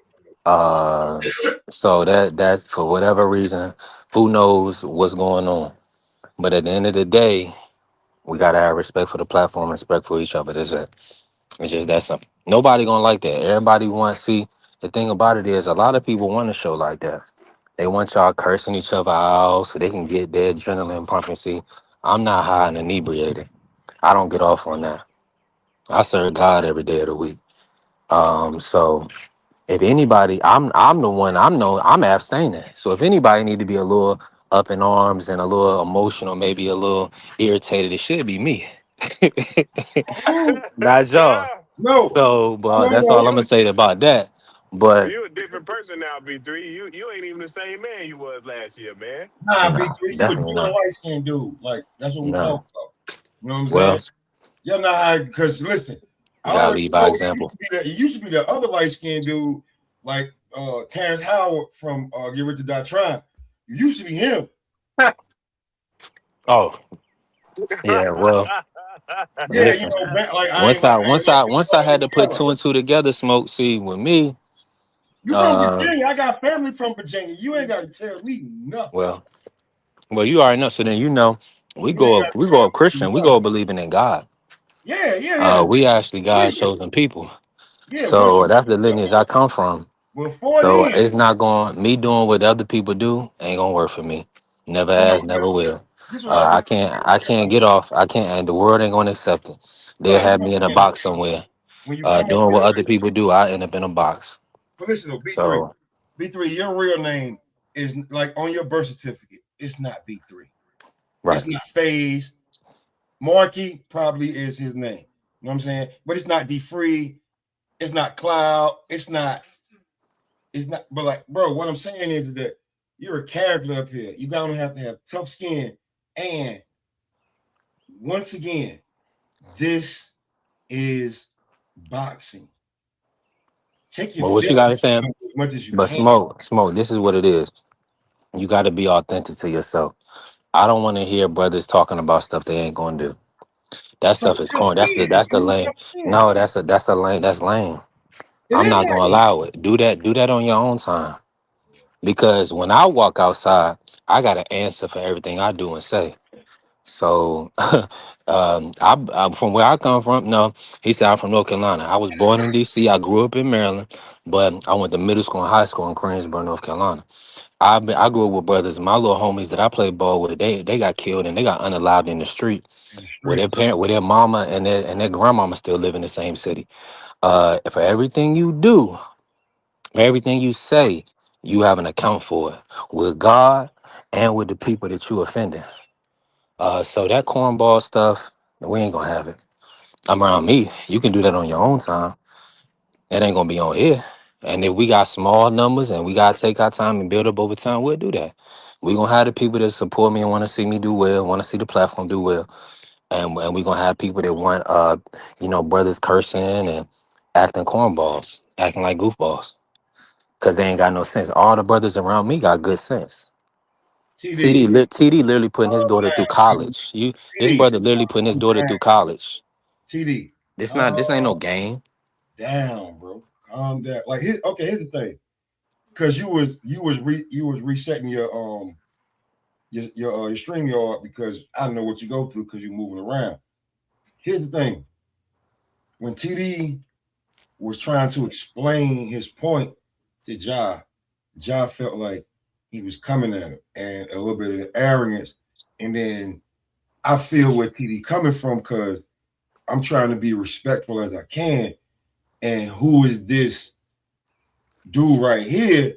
So that for whatever reason, who knows what's going on. But at the end of the day, we gotta have respect for the platform, respect for each other. That's it. It's just that simple. Nobody gonna like that. Everybody wants. See, the thing about it is, a lot of people want a show like that. They want y'all cursing each other out so they can get their adrenaline pumping. See, I'm not high and inebriated. I don't get off on that. I serve God every day of the week. So if anybody, I'm the one. I'm abstaining. So if anybody need to be a little up in arms and a little emotional, maybe a little irritated, it should be me, Oh, not y'all. no, So, but no, that's all I'm no. gonna say about that. But You a different person now, B3. You ain't even the same man you was last year, man. Nah, nah, B3, you a definitely different not. light skinned dude. Like, that's what we No. talking about. You know what I'm saying? Well, You're not, because listen, I you gotta already lead by know example. you used to be the other light skinned dude, like Terrence Howard from Get Rich or Die Trying. You used to be him. Oh, yeah. Well, Yeah, listen. like I ain't let you Once I call had me to put together. two and two together, smoke. See, with me, You from Virginia? I got family from Virginia. You ain't got to tell me nothing. well, you already know. So then You ain't got we to go tell up me Christian. We go nothing. up believing in God. Yeah, yeah. We actually We God's chosen people. yeah. So that's the lineage I come from. Before So then, it's not going me doing what other people do ain't gonna work for me. Never hold has, on. never will. This is what I I can't get off. I can't, and the world ain't gonna accept it. They'll right. have What I'm me in a saying is box somewhere, when you come up doing what here, other people do. I end up in a box. but listen to B3. So B3, your real name is like on your birth certificate. It's not B3. right. It's not Phase. Marky probably is his name. You know what I'm saying? But it's not D Free. It's not Cloud. It's not. But like, bro, what I'm saying is that you're a character up here. You gotta have to have tough skin. And once again, this is boxing. Take your But what you feelings gotta say? as much as you But can. smoke. This is what it is. You got to be authentic to yourself. I don't want to hear brothers talking about stuff they ain't gonna do. That So stuff is tough corny. skin. That's the Be lane. tough skin. No, that's a lane. That's lame. It I'm is not gonna like allow it. Do that on your own time. Because when I walk outside, I got an answer for everything I do and say. So, I from where I come from. No, he said I'm from North Carolina. I was born in D.C. I grew up in Maryland, but I went to middle school and high school in Greensboro, North Carolina. I grew up with brothers. My little homies that I played ball with, they got killed and they got unalived in the street. in the With their streets. parent, with their mama and their grandmama still live in the same city. For everything you do, for everything you say, you have an account for it with God and with the people that you offending. So that cornball stuff, we ain't gonna have it. I'm around me. You can do that on your own time. It ain't gonna be on here. And if we got small numbers and we gotta take our time and build up over time, we'll do that. We gonna have the people that support me and want to see me do well, want to see the platform do well, and we gonna have people that want brothers cursing and acting cornballs, acting like goofballs, cause they ain't got no sense. All the brothers around me got good sense. TD. TD literally putting his Calm daughter through down. college. This TD. brother literally putting his Calm daughter down. through college. TD. This ain't no Calm game. down, bro. Calm down. Like here's the thing. Cause you was resetting your stream yard because I know what you go through because you're moving around. Here's the thing. When TD was trying to explain his point to Ja felt like he was coming at him and a little bit of the arrogance. And then I feel where TD coming from because I'm trying to be respectful as I can. And who is this dude right here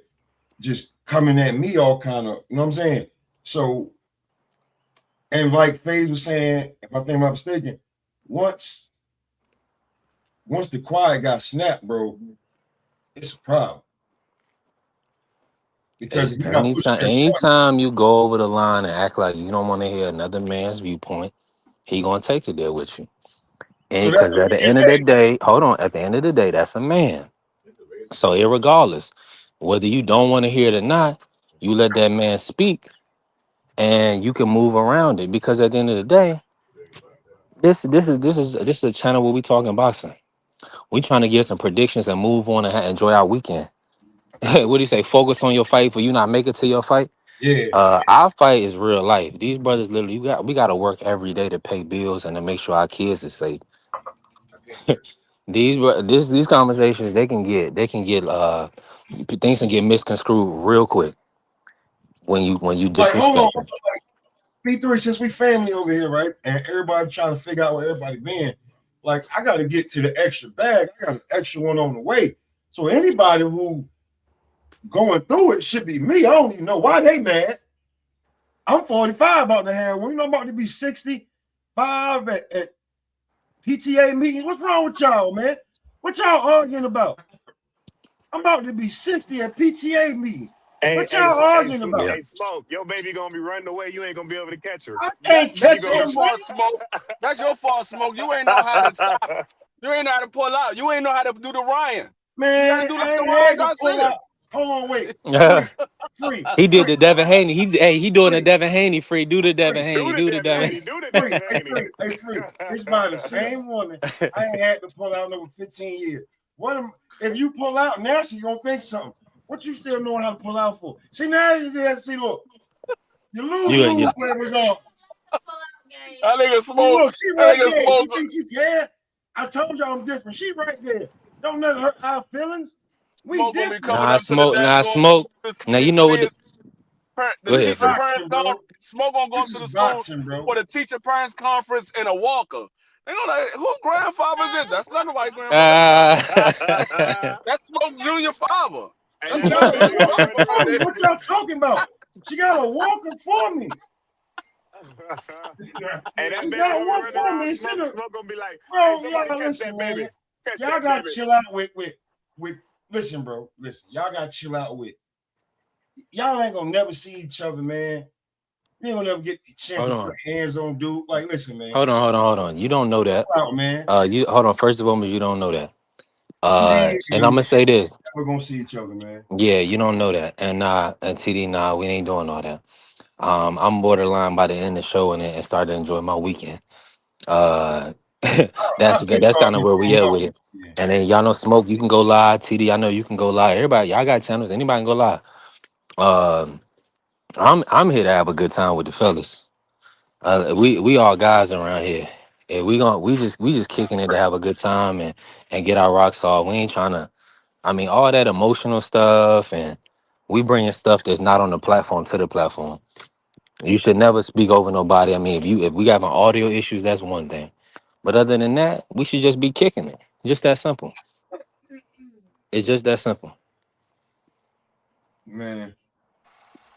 just coming at me all kind of, you know what I'm saying? So, and like FaZe was saying, if I think I'm not mistaken, once the quiet got snapped, bro, it's a problem. Because It's if you got pushing your point, anytime you go over the line and act like you don't want to hear another man's viewpoint, he gonna take it there with you. so And that's because what at you the just end of said. the day, hold on, at the end of the day, that's a man. So irregardless, whether you don't want to hear it or not, you let that man speak and you can move around it. Because at the end of the day, this is a channel where we talking boxing. We trying to get some predictions and move on and enjoy our weekend. What do you say? Focus on your fight for you not make it to your fight. Yeah. Our fight is real life. These brothers literally, we got to work every day to pay bills and to make sure our kids are safe. These conversations things can get misconstrued real quick when you Like, hold on. disrespecting. So like B3, since we family over here, right? And everybody trying to figure out where everybody been, like I gotta get to the extra bag. I got an extra one on the way. So anybody who going through it should be me. I don't even know why they mad. I'm 45 about to have one. You know, I'm about to be 65 at PTA meetings. What's wrong with y'all, man? What y'all arguing about? I'm about to be 60 at PTA meetings. Hey, What hey, y'all hey, arguing Sm- about? Yeah, hey, Smoke, your baby gonna be running away. You ain't gonna be able to catch her. I can't You catch gonna be. Your him, man. fault, Smoke. That's your fault, Smoke. You ain't know how to stop. You ain't know how to pull out. You ain't know how to do the Ryan. You gotta Man, do like I the ain't Ryan had to pull Garcia. out. Hold on, wait. Free. He did the Devin Haney. He doing the Devin Haney. Free. Do the Devin Free. Haney. Do the Devin. Do the Free. Devin Hey, Haney. free. Hey, free. This by the same woman I ain't had to pull out in over 15 years. If you pull out now, she gonna think something. What you still knowing how to pull out for? See, now you just see, look. You lose where we go. That nigga See, smoke. look, she That right nigga there. She smoke. thinks she can. I told you I'm different. She right there. Don't let her hurt our feelings. We Smoke gonna be different. coming up to the Smoke. Now you know what the Go This is ahead, teacher free. parents boxing, bro. conference. Smoke gonna go up This to is the school boxing, bro. for the teacher parents conference in a walker. They know like who grandfather is this? That's not the white grandma. That's Smoke Junior father. She That's got Smoke a Junior walker father right for me. there. What y'all talking about? She got a walker for me. And that She baby got a gonna be walker running for around. me. Smoke gonna be like, Bro, hey, somebody y'all catch listen, that baby. man. Catch Y'all that got to baby. chill out with. Listen, bro. Listen, y'all got to chill out with. Y'all ain't gonna never see each other, man. You ain't gonna never get a chance to put hands on dude. Like, listen, man. Hold on. You don't know that. Chill out, man. You hold on. First of all, you don't know that. TD And I'm gonna say this. We're gonna see each other, man. Yeah, you don't know that. And TD, we ain't doing all that. I'm borderline by the end of the show and start to enjoy my weekend. That's kind of where we at with it. And then y'all know Smoke, you can go live. TD, I know you can go live. Everybody, y'all got channels. Anybody can go live. I'm here to have a good time with the fellas. We all guys around here. And we just kicking it to have a good time and get our rocks off. We ain't trying to. I mean, all that emotional stuff, and we bringing stuff that's not on the platform to the platform. You should never speak over nobody. I mean, if we having audio issues, that's one thing. But other than that, we should just be kicking it. Just that simple. It's just that simple. Man.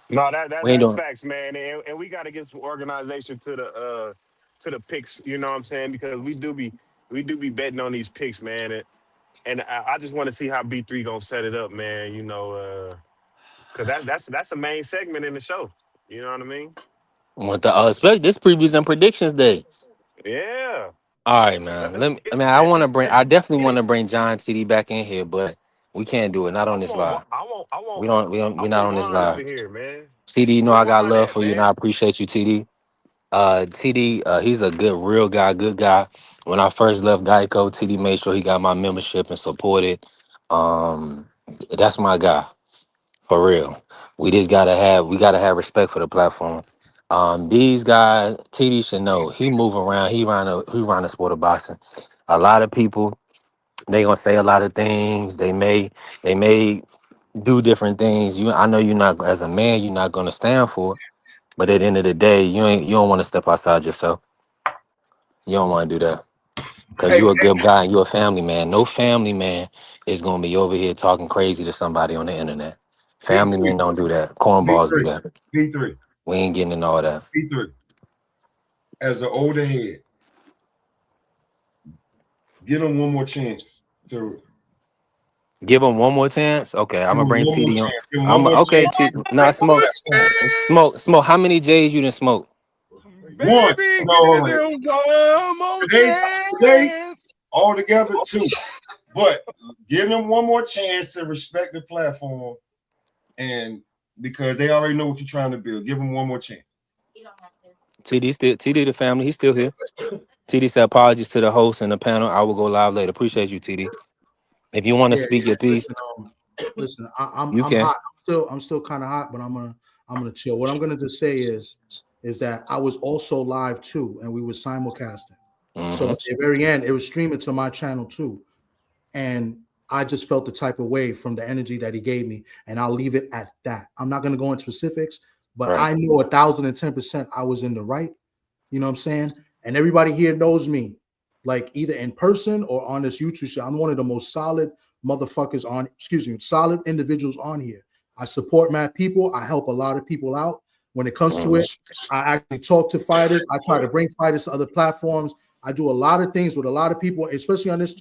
No, We ain't that's doing. facts, man. And we gotta get some organization to the picks, you know what I'm saying? Because we do be betting on these picks, man. And I just want to see how B3 gonna set it up, man. You know, cause that's the main segment in the show. You know what I mean? What the especially this previews and predictions day. Yeah. All right, man. Let's get I it, want to man. bring. Let's I definitely get want it. to bring John CD back in here, but we can't do it. Not on I this want live. I want I want We don't. We don't. I We're not want on this Juan up live. in here, man. TD, you know Where I got Juan love at, for you, and I man? appreciate you, TD. TD, he's a real guy, good guy. When I first left Geico, TD made sure he got my membership and supported. That's my guy for real. We gotta have respect for the platform. These guys, TD should know he move around. He run a sport of boxing. A lot of people they gonna say a lot of things. They may do different things. I know you're not as a man. You're not gonna stand for it. But at the end of the day, you don't want to step outside yourself. You don't want to do that because Hey, you're a good guy and you're a family man. No family man is gonna be over here talking crazy to somebody on the internet. Family men B3. don't do that. Cornballs do B3. that. B3. We ain't getting into all that. B3. As an older head, give him one more chance to Give him one more chance. Okay, I'm give gonna him bring one more TD on. chance. Give him one more Okay. chance. Not smoke. Smoke. How many J's you done smoke? One. Baby, No, hold give on. him one more Today, chance. all together, two. But give them one more chance to respect the platform, and because they already know what you're trying to build, give them one more chance. TD the family. He's still here. TD said apologies to the host and the panel. I will go live later. Appreciate you, TD. If you want to Yeah, speak your piece, listen, I'm you I'm can. hot. I'm still kind of hot, but I'm gonna chill. What I'm gonna just say is that I was also live too, and we were simulcasting. So at the very end, it was streaming to my channel too, and I just felt the type of way from the energy that he gave me, and I'll leave it at that. I'm not gonna go into specifics, but Right. I know 1,010% I was in the right. You know what I'm saying? And everybody here knows me, like either in person or on this YouTube show. I'm one of the most solid motherfuckers on, solid individuals on here. I support mad people. I help a lot of people out. When it comes to it, I actually talk to fighters. I try to bring fighters to other platforms. I do a lot of things with a lot of people, especially on this,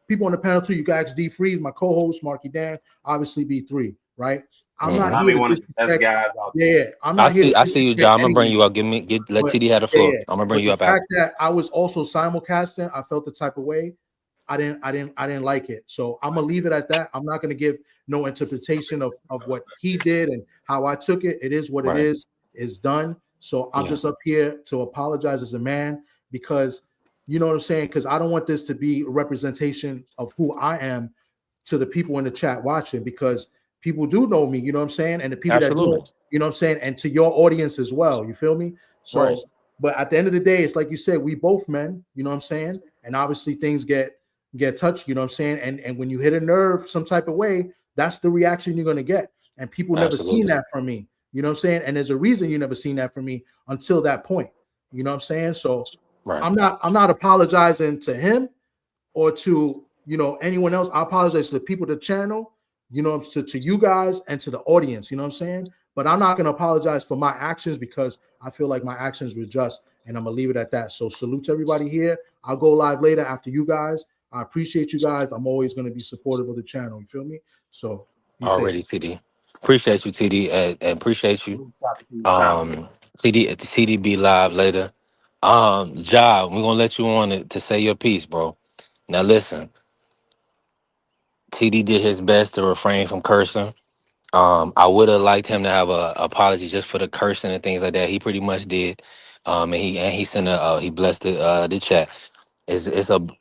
people on the panel too. You guys, D Freeze, my co-host, Marky Dan, obviously B3, right? I'm not I here mean, to one of the best disrespect. guys out there. Yeah, I'm not here to I see you, disrespect John. I'm gonna bring anyone. you up. Let But TD have the yeah, floor. yeah. I'm gonna bring But you the up after. fact that I was also simulcasting, I felt the type of way. I didn't like it. So I'm gonna leave it at that. I'm not gonna give no interpretation of what he did and how I took it. It is what it Right. is. It's done. So I'm Yeah. just up here to apologize as a man because you know what I'm saying. Because I don't want this to be a representation of who I am to the people in the chat watching because people do know me. You know what I'm saying, and the people that Absolutely. don't, you know what I'm saying, and to your audience as well. You feel me? Right. So, but at the end of the day, it's like you said, we both men. You know what I'm saying, and obviously things get touched, you know what I'm saying? And when you hit a nerve some type of way, that's the reaction you're gonna get. And people never seen Absolutely. that from me. You know what I'm saying? And there's a reason you never seen that from me until that point. You know what I'm saying? So Right. I'm not apologizing to him or to anyone else. I apologize to the people of the channel, to you guys and to the audience, you know what I'm saying? But I'm not gonna apologize for my actions because I feel like my actions were just, and I'm gonna leave it at that. So salute to everybody here. I'll go live later after you guys. I appreciate you guys. I'm always gonna be supportive of the channel. You feel me? So be safe. Already, TD. Appreciate you, TD, and appreciate you. Sound Um, TD be live later. Ja, we're gonna let you on to say your piece, bro. Now listen, TD did his best to refrain from cursing. I would have liked him to have a apology just for the cursing and things like that. He pretty much did. And he sent he blessed the chat.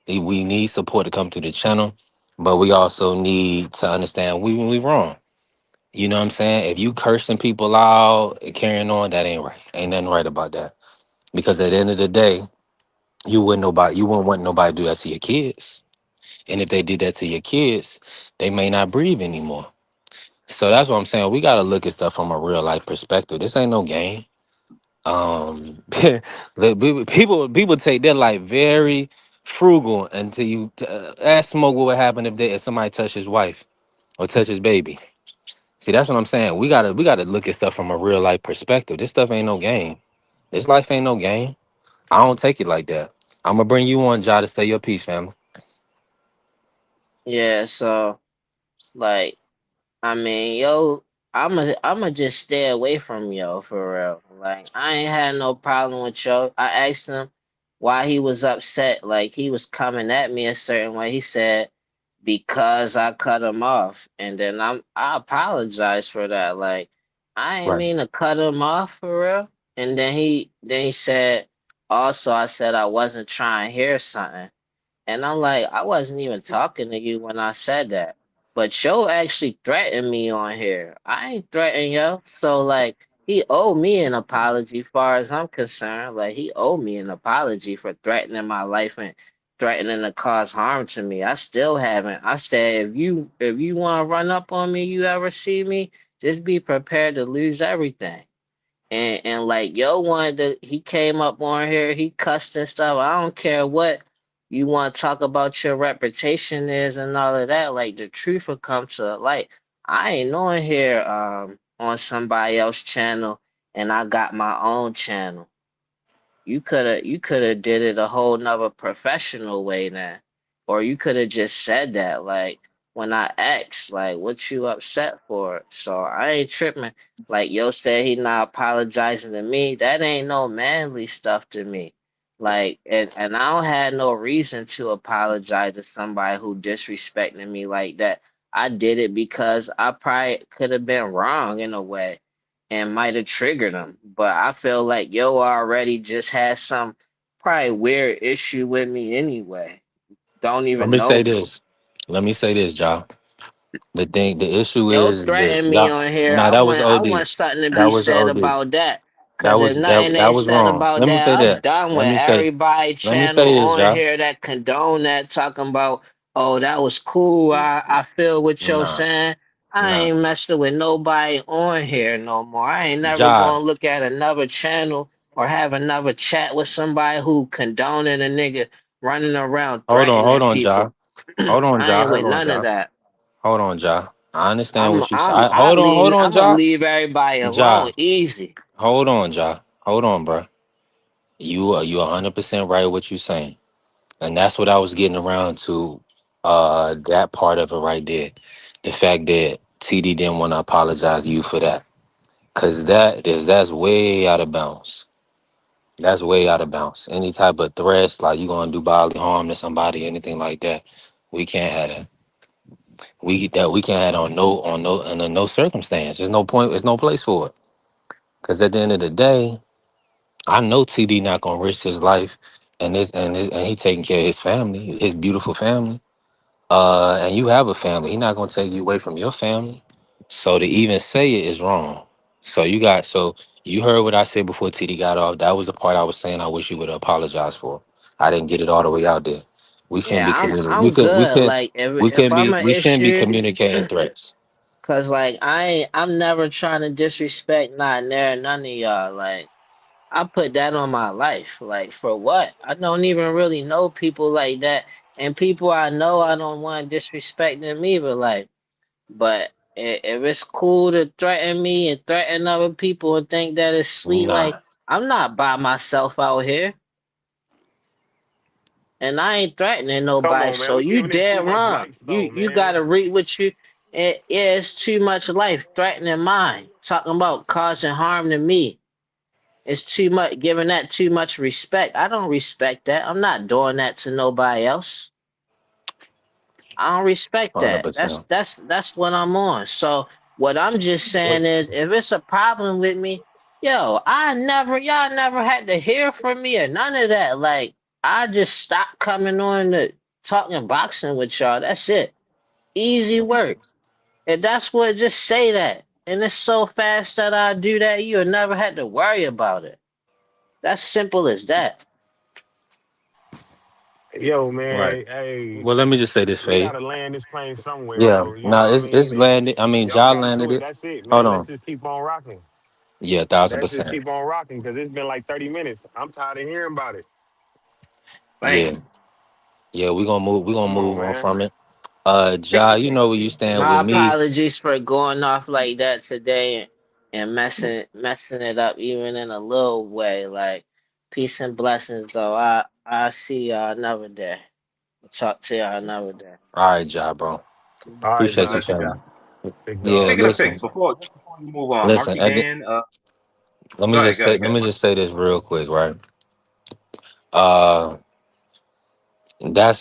We need support to come through the channel, but we also need to understand we wrong. You know what I'm saying? If you cursing people out and carrying on, that ain't right. Ain't nothing right about that. Because at the end of the day, you wouldn't want nobody to do that to your kids. And if they did that to your kids, they may not breathe anymore. So that's what I'm saying. We gotta look at stuff from a real life perspective. This ain't no game. People take their life very frugal until you ask Smoke what would happen if somebody touched his wife or touch his baby. See, that's what I'm saying. We gotta look at stuff from a real life perspective. This stuff ain't no game. This life ain't no game. I don't take it like that. I'm gonna bring you on, Ja, to say your piece, family. Yeah, so like I mean, yo, I'ma just stay away from yo for real. Like I ain't had no problem with yo. I asked him why he was upset. Like he was coming at me a certain way. He said because I cut him off, and then I apologize for that. Like I ain't Right. mean to cut him off for real. And then he said also I said I wasn't trying to hear something. And I'm like, I wasn't even talking to you when I said that. But yo actually threatened me on here. I ain't threatening yo. So like he owed me an apology far as I'm concerned. Like he owed me an apology for threatening my life and threatening to cause harm to me. I still haven't. I said if you want to run up on me, you ever see me, just be prepared to lose everything. And like yo wanted to he came up on here, he cussed and stuff. I don't care what you want to talk about your reputation is and all of that. Like the truth will come to light. I ain't on here on somebody else's channel and I got my own channel. You could have did it a whole nother professional way then. Or you could have just said that like when I asked like what you upset for. So I ain't tripping. Like yo said he not apologizing to me. That ain't no manly stuff to me. Like and I don't have no reason to apologize to somebody who disrespected me like that. I did it because I probably could have been wrong in a way and might have triggered them. But I feel like yo already just has some probably weird issue with me anyway. Don't Let even me know say me. this. Let me say this, Ja. The issue Yo is this. threatened me Ja, on here. nah, I that was want I OD. want something to That be was said OD. about that. That Cause if was that nothing that ain't was said wrong. about Let me say that, I'm that. done Let with me say. everybody Let me channel say this, on Ja. here that condone that talking about, oh, that was cool. I feel what you're Nah, saying. I nah. ain't messing with nobody on here no more. I ain't never Ja, gonna look at another channel or have another chat with somebody who condoning a nigga running around hold threatening on, Ja. people. Hold on, I Ja. ain't Hold with on, none of Ja. that. Hold on, Ja. I understand I'm what you I'm said. I Hold leave on, I'm gonna Ja. leave everybody Ja. alone easy. Hold on, Ja. Hold on, bro. You 100% right what you saying. And that's what I was getting around to, that part of it right there. The fact that TD didn't want to apologize to you for that. Cause that's way out of bounds. That's way out of bounds. Any type of threats, like you gonna do bodily harm to somebody, anything like that, we can't have that. We can't have it under no circumstance. There's no point. There's no place for it. Because at the end of the day, I know TD not gonna risk his life and he taking care of his family, his beautiful family. And you have a family. He not gonna take you away from your family. So to even say it is wrong. So you heard what I said before TD got off. That was the part I was saying I wish you would apologize for. I didn't get it all the way out there. We shouldn't be Yeah, communicating. I'm good. Like if I'm an We shouldn't be issue, communicating threats. cause like I'm never trying to disrespect not there none of y'all. Like I put that on my life. Like for what? I don't even really know people like that, and people I know I don't want to disrespect them either. Like, but if it's cool to threaten me and threaten other people and think that it's sweet, like Nah, I'm not by myself out here. And I ain't threatening Come nobody. on, man. So We you giving this too dead much wrong. life, though, You man. gotta read what you. Yeah, it's too much life threatening mine. Talking about causing harm to me. It's too much. Giving that too much respect. I don't respect that. I'm not doing that to nobody else. I don't respect hundred that. That's percent. that's that's what I'm on. So what I'm just saying is, if it's a problem with me, yo, y'all never had to hear from me or none of that. Like I just stopped coming on to talking boxing with y'all. That's it. Easy work. And that's what just say that. And it's so fast that I do that, you'll never had to worry about it. That's simple as that. Yo, Right. man, hey, Well, let me just say this for we you. gotta land this plane somewhere, Yeah. bro. You know No, what I it's mean? And landed. I mean, y'all Ja got landed to it. it. That's it, Hold man. Let's on. just keep on rocking. Yeah, thousand Let's just percent. keep on rocking because it's been like 30 minutes. I'm tired of hearing about it. Yeah. Bam. Yeah, we gonna Come on, move on man. from it. Ja, you know where you stand with My me. apologies for going off like that today and messing it up even in a little way. Like peace and blessings though. I see y'all another day. Talk to y'all another day. All right, Ja, bro. All right, Appreciate God you, bless Josh. you, Josh. family. Big Yeah, dog, Speaking of man. listen, picks, before you move on, listen. Marky Dan, Let me go ahead, just go say, ahead, go let ahead, me Marky. just say this real quick, right? Uh,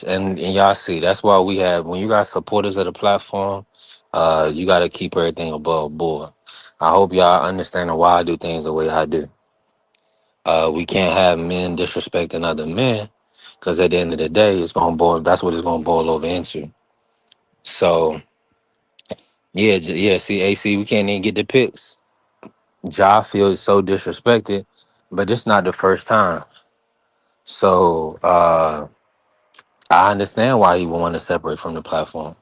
and y'all see that's why we have when you got supporters of the platform, you got to keep everything above board. I hope y'all understand why I do things the way I do. We can't have men disrespecting other men because at the end of the day, it's gonna boil. That's what it's gonna boil over into. So yeah, yeah. See, AC, we can't even get the picks. Ja feels so disrespected, but it's not the first time. So I understand why he would want to separate from the platform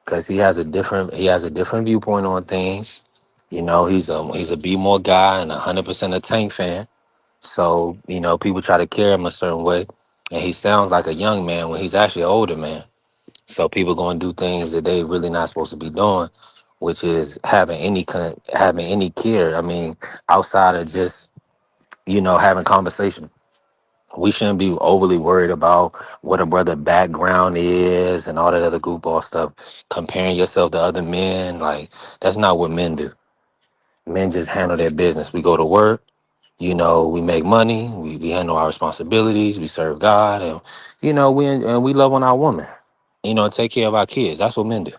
because he has a different viewpoint on things. You know, he's a B more guy and 100% a Tank fan. So you know, people try to carry him a certain way, and he sounds like a young man when he's actually an older man. So people going to do things that they really not supposed to be doing, which is having any care. I mean, outside of just having conversation. We shouldn't be overly worried about what a brother background is and all that other goofball stuff. Comparing yourself to other men, like that's not what men do. Men just handle their business. We go to work, we make money, we handle our responsibilities, we serve God, and we love on our woman. Take care of our kids. That's what men do.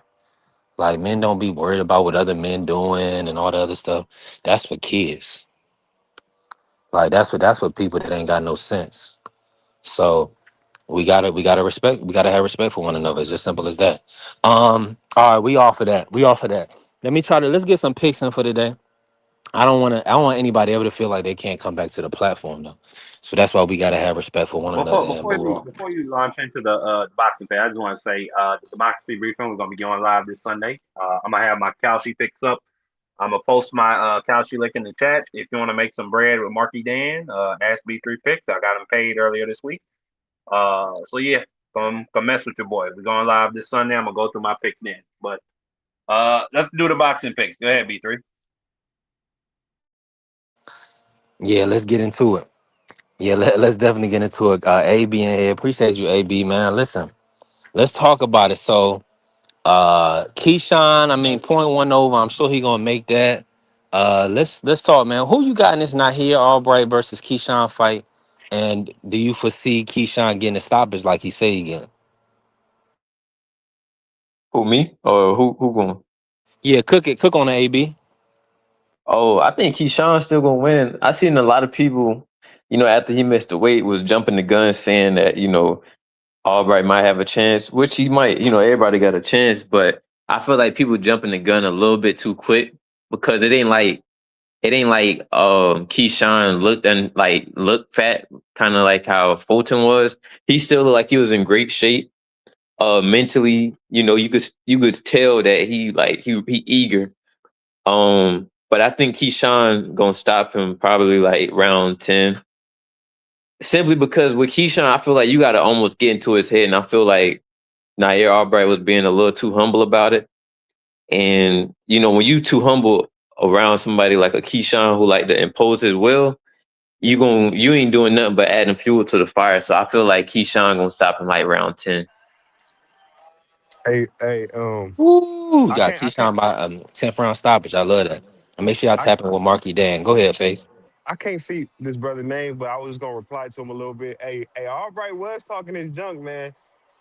Like men don't be worried about what other men doing and all the other stuff. That's for kids. Like that's for people that ain't got no sense. So we gotta have respect for one another. It's just simple as that. All right, we off of that. Let's get some picks in for today. I don't want anybody ever to feel like they can't come back to the platform though. So that's why we gotta have respect for one Before another and before move you on. before you launch into the boxing page, I just want to say the democracy briefing. We're gonna be going live this Sunday. I'm gonna have my Kalshi picks up. I'm gonna post my Kalshi link in the chat. If you want to make some bread with Marky Dan, ask B3 picks. I got him paid earlier this week. So yeah, come mess with your boy. We're going live this Sunday. I'm gonna go through my picks then. But let's do the boxing picks. Go ahead, B3. Yeah, let's get into it. Yeah, let's definitely get into it. AB in here. Appreciate you, AB, man. Listen, let's talk about it. So Keyshawn, I mean, point one over. I'm sure he gonna make that. Let's talk, man. Who you got in this Nahir Albright versus Keyshawn fight? And do you foresee Keyshawn getting a stoppage like he said he get? Who, me or who going? Yeah, cook on the AB. Oh, I think Keyshawn's still gonna win. I seen a lot of people, after he missed the weight, was jumping the gun saying that Albright might have a chance, which he might. Everybody got a chance, but I feel like people jumping the gun a little bit too quick because it ain't like Keyshawn looked fat, kind of like how Fulton was. He still looked like he was in great shape. Mentally, you could tell that he eager. But I think Keyshawn gonna stop him probably like round 10. Simply because with Keyshawn, I feel like you gotta almost get into his head, and I feel like Nair Albright was being a little too humble about it. And when you too humble around somebody like a Keyshawn who like to impose his will, you ain't doing nothing but adding fuel to the fire. So I feel like Keyshawn gonna stop him like round 10. Hey, Ooh, I got can't, I can't, Keyshawn by 10th round stoppage. I love that. And make sure y'all I, tap in with Marky Dan. Go ahead, Faith. I can't see this brother's name, but I was just gonna reply to him a little bit. Hey, Albright was talking his junk, man.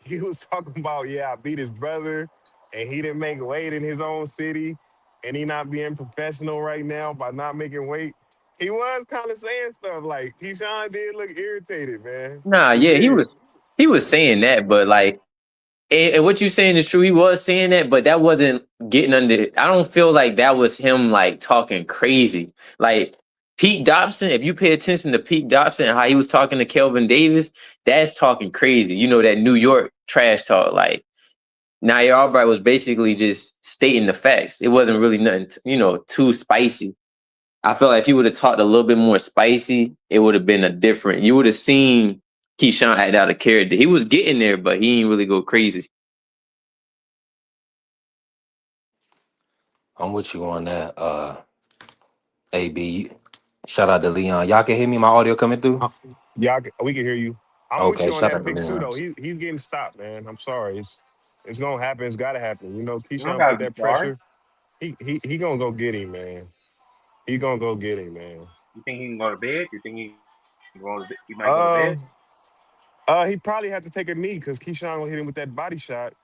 He was talking about, yeah, I beat his brother, and he didn't make weight in his own city, and he not being professional right now by not making weight. He was kind of saying stuff like Keyshawn did look irritated, man. Nah, He yeah, he did. was he was saying that, but like, and what you saying is true. He was saying that, but that wasn't getting under. I don't feel like that was him like talking crazy. Like Pete Dobson, if you pay attention to Pete Dobson and how he was talking to Kelvin Davis, that's talking crazy. That New York trash talk. Like Nair Albright was basically just stating the facts. It wasn't really nothing, too spicy. I feel like if he would have talked a little bit more spicy, it would have been a different. You would have seen Keyshawn act out of character. He was getting there, but he ain't really go crazy. I'm with you on that. AB. Shout out to Leon. Y'all can hear me? My audio coming through? Uh, Yeah, we can hear you. I'm with Okay, you on shout that out to pick too, Leon. though. He's getting stopped, man. I'm sorry. It's gonna happen. It's gotta happen. You don't Keyshawn gotta put be that sorry. pressure. He gonna go get him, man. He gonna go get him, man. You think he can go to bed? You think he might go to bed? Um, he probably had to take a knee because Keyshawn gonna hit him with that body shot.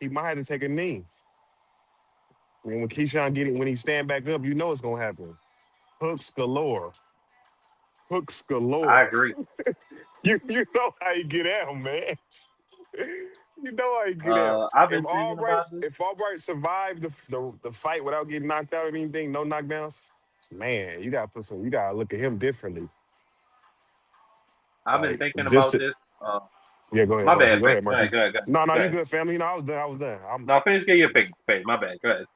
He might have to take a knee. And when Keyshawn when he stand back up, you know it's gonna happen. Hooks galore. Hooks I galore. agree. You know how you get at him, man. You know how you get at him. I've been thinking about this. If Albright survived the fight without getting knocked out or anything, no knockdowns, man, you gotta look at him differently. I've been Like thinking just about to, this. yeah, go ahead, My Marky. bad, Go Faith. ahead, Go ahead, Marky. go ahead, go ahead. No, Go you ahead. good, family. No, I was done. I was done. No, finish get your pick, Faith. My bad. Go ahead.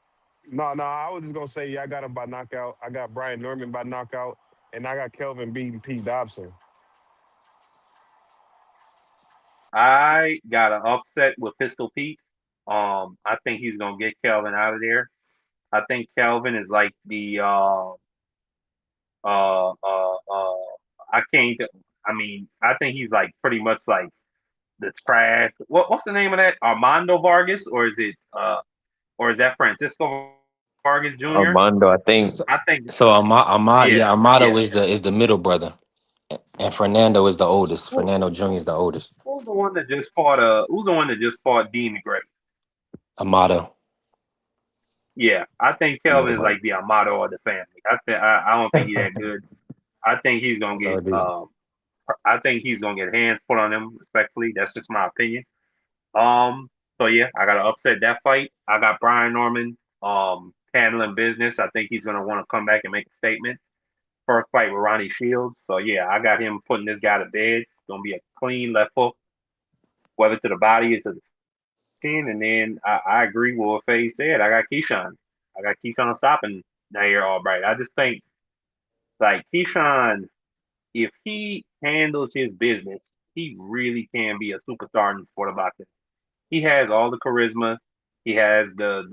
No, I was just gonna say, yeah, I got him by knockout. I got Brian Norman by knockout, and I got Kelvin beating Pete Dobson. I got an upset with Pistol Pete. I think he's gonna get Kelvin out of there. I think Kelvin is like the uh uh uh I can't I mean, I think he's like pretty much like the trash. What's the name of that? Armando Vargas, or is that Francisco Vargas Jr.? Armando, I think. I think So yeah, yeah, yeah. Amato is the middle brother. And Fernando is the oldest. Who, Fernando Jr. is the oldest. who's the one that just fought Dean McGray? Amato, Yeah, I think the Kelvin middle is brother. like the Amato of the family. I don't think he's that good. I think he's gonna So get it is. I think he's gonna get hands put on him respectfully. That's just my opinion. Um so yeah, I gotta upset that fight. I got Brian Norman handling business. I think he's gonna want to come back and make a statement. First fight with Ronnie Shields. So yeah, I got him putting this guy to bed. It's gonna be a clean left hook, whether to the body or to the chin. And then I agree with what Faye said. I got Keyshawn. I got Keyshawn stopping Nair Albright. I just think like Keyshawn, if he handles his business, he really can be a superstar in the sport of boxing. He has all the charisma. He has the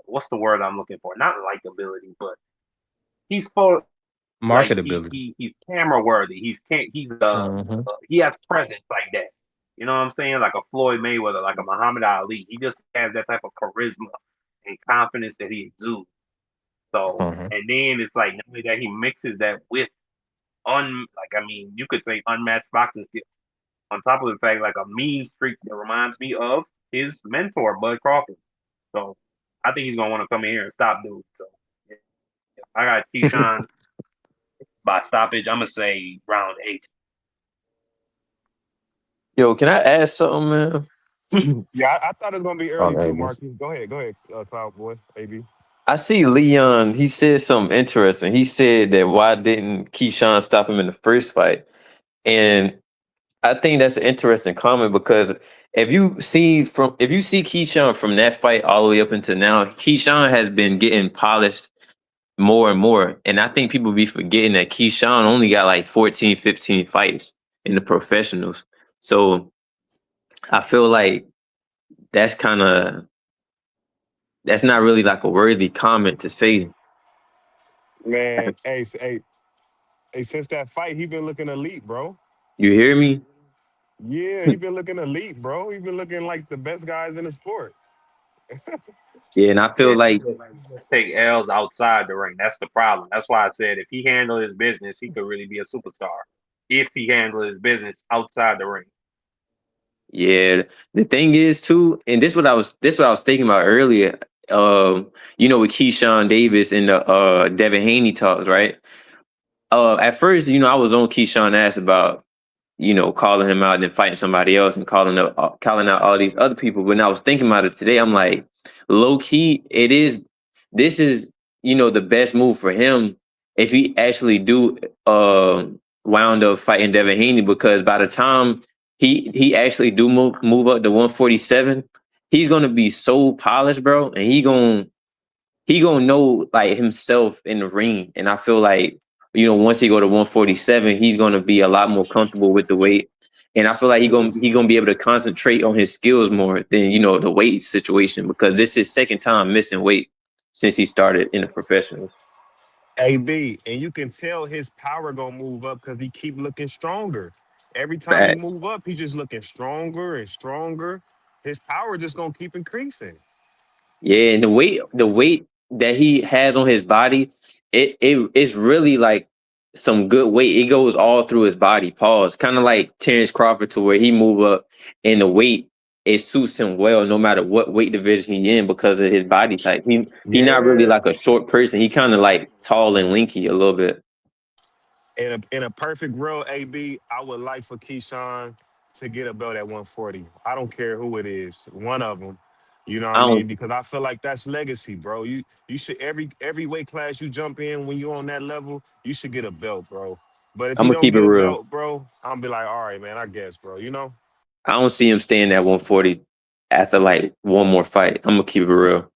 what's the word I'm looking for? Not likability, but he's for like Marketability. he's camera worthy. Hmm. He has presence like that. You know what I'm saying? Like a Floyd Mayweather, like a Muhammad Ali. He just has that type of charisma and confidence that he exudes. So, Mhm. and then it's like not only that he mixes that with you could say unmatched boxing skills. On top of the fact, like a mean streak that reminds me of his mentor, Bud Crawford. So, I think he's gonna want to come in here and stop dude. So, yeah, I got Keyshawn by stoppage. I'm gonna say round 8. Yo, can I ask something, man? Yeah, I thought it was gonna be Oh, early there too, it is. Marky. Go ahead, Cloud Boy, AB. I see Leon. He said something interesting. He said that why didn't Keyshawn stop him in the first fight? And I think that's an interesting comment because if you see Keyshawn from that fight all the way up until now, Keyshawn has been getting polished more and more. And I think people be forgetting that Keyshawn only got like 14, 15 fights in the professionals. So I feel like that's kind of that's not really like a worthy comment to say. Man, hey, since that fight, he been looking elite, bro. You hear me? Yeah, he been looking elite, bro. He been looking like the best guys in the sport. Yeah, and I feel Yeah, like he just take L's outside the ring. That's the problem. That's why I said if he handled his business, he could really be a superstar. If he handled his business outside the ring. yeah, the thing is too, and this what I was thinking about earlier. With Keyshawn Davis and the Devin Haney talks, right? At first, I was on Keyshawn ass about calling him out and then fighting somebody else and calling out all these other people. When I was thinking about it today, I'm like, low key, this is the best move for him if he actually do wound up fighting Devin Haney, because by the time he actually do move up to 147, he's gonna be so polished, bro, and he gonna know like himself in the ring. And I feel like, once he go to 147, he's gonna be a lot more comfortable with the weight. And I feel like he gonna be able to concentrate on his skills more than the weight situation, because this is his second time missing weight since he started in the professionals. AB, and you can tell his power gonna move up because he keep looking stronger. Every time he Facts. move up, he just looking stronger and stronger. His power just gonna keep increasing. Yeah, and the weight that he has on his body, it's really like some good weight. It goes all through his body. Pause. Kind of like Terrence Crawford, to where he move up and the weight, it suits him well no matter what weight division he in, because of his body type. He not really Yeah. like a short person. He kind of like tall and lanky a little bit. In a perfect world, AB, I would like for Keyshawn to get a belt at 140. I don't care who it is, one of them. You know what I I mean? don't. Because I feel like that's legacy, bro. You should every weight class you jump in when you're on that level, you should get a belt, bro. But if I'm he gonna don't keep it get a real. belt, bro, I'm be like, all right, man, I guess, bro. You know? I don't see him staying at 140 after like one more fight. I'm gonna keep it real.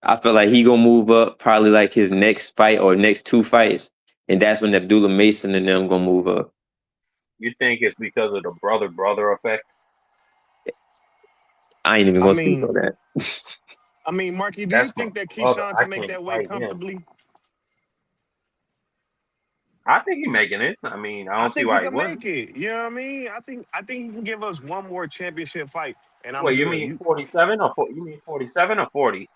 I feel like he gonna move up probably like his next fight or next two fights, and that's when Abdullah Mason and them gonna move up. You think it's because of the brother effect? I ain't even I gonna speak on mean, that. Marky, do you That's my think that brother. Keyshawn I can make can't that weight fight him. comfortably? I think he's making it. I mean, I I don't see think he why he can make wouldn't. it. You know what I mean? I think he can give us one more championship fight, and I'm Wait, you good. mean 47 or you mean 47 or 40?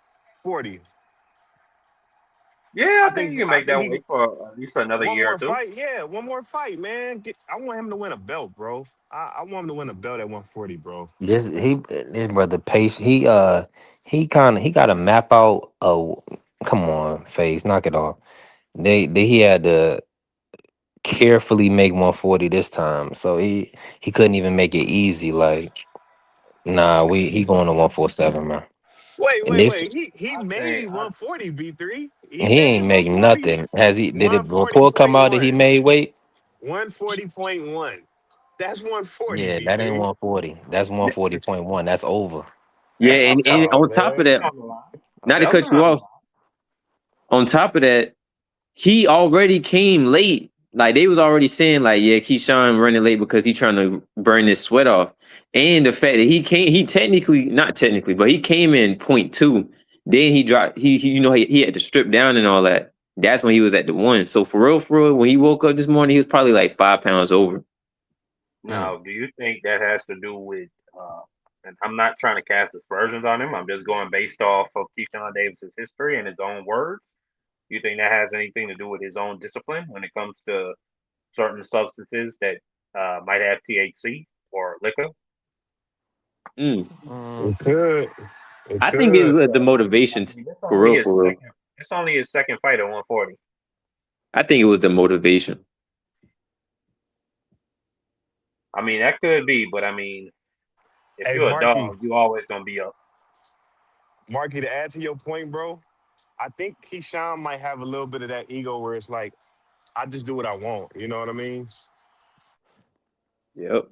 40. Yeah, I I think think you can I make think that he wait for at least another one year or more two. fight. Yeah, one more fight, man. I want him to win a belt, bro. I want him to win a belt at 140, bro. This brother Pace, he got to map out. Oh, come on, Face, knock it off. He had to carefully make 140 this time, so he couldn't even make it easy. Like, nah, he going to 147, man. Wait, And wait, this, wait. He I made think I 140 B3. He he made ain't making 140. nothing. Has he? Did the report come out that he 140.1. made weight? 140.1. That's 140 Yeah, that ain't B3. 140. That's 140.1. That's over. Yeah, I'm and Oh on top of man. that, not on the line. I'm not to definitely cut not you on the off, on top of that, he already came late. Like they was already saying, like, yeah, Keyshawn running late because he trying to burn his sweat off. And the fact that he technically, not technically, but he came in point two. Then he dropped, he had to strip down and all that. That's when he was at the one. So for real, when he woke up this morning, he was probably like 5 pounds over. Mm. Now, do you think that has to do with and I'm not trying to cast aspersions on him. I'm just going based off of Keyshawn Davis's history and his own words. You think that has anything to do with his own discipline when it comes to certain substances that might have THC or liquor? Mm. Mm, It could. It I think it could. was the I motivation mean, for real, for real. It's only his second fight at 140. I think it was the motivation. I mean, that could be, but I mean, if Hey, you're a Marky, dog, you always gonna be up. Marky, to add to your point, bro, I think Keyshawn might have a little bit of that ego where it's like, I just do what I want. You know what I mean? Yep.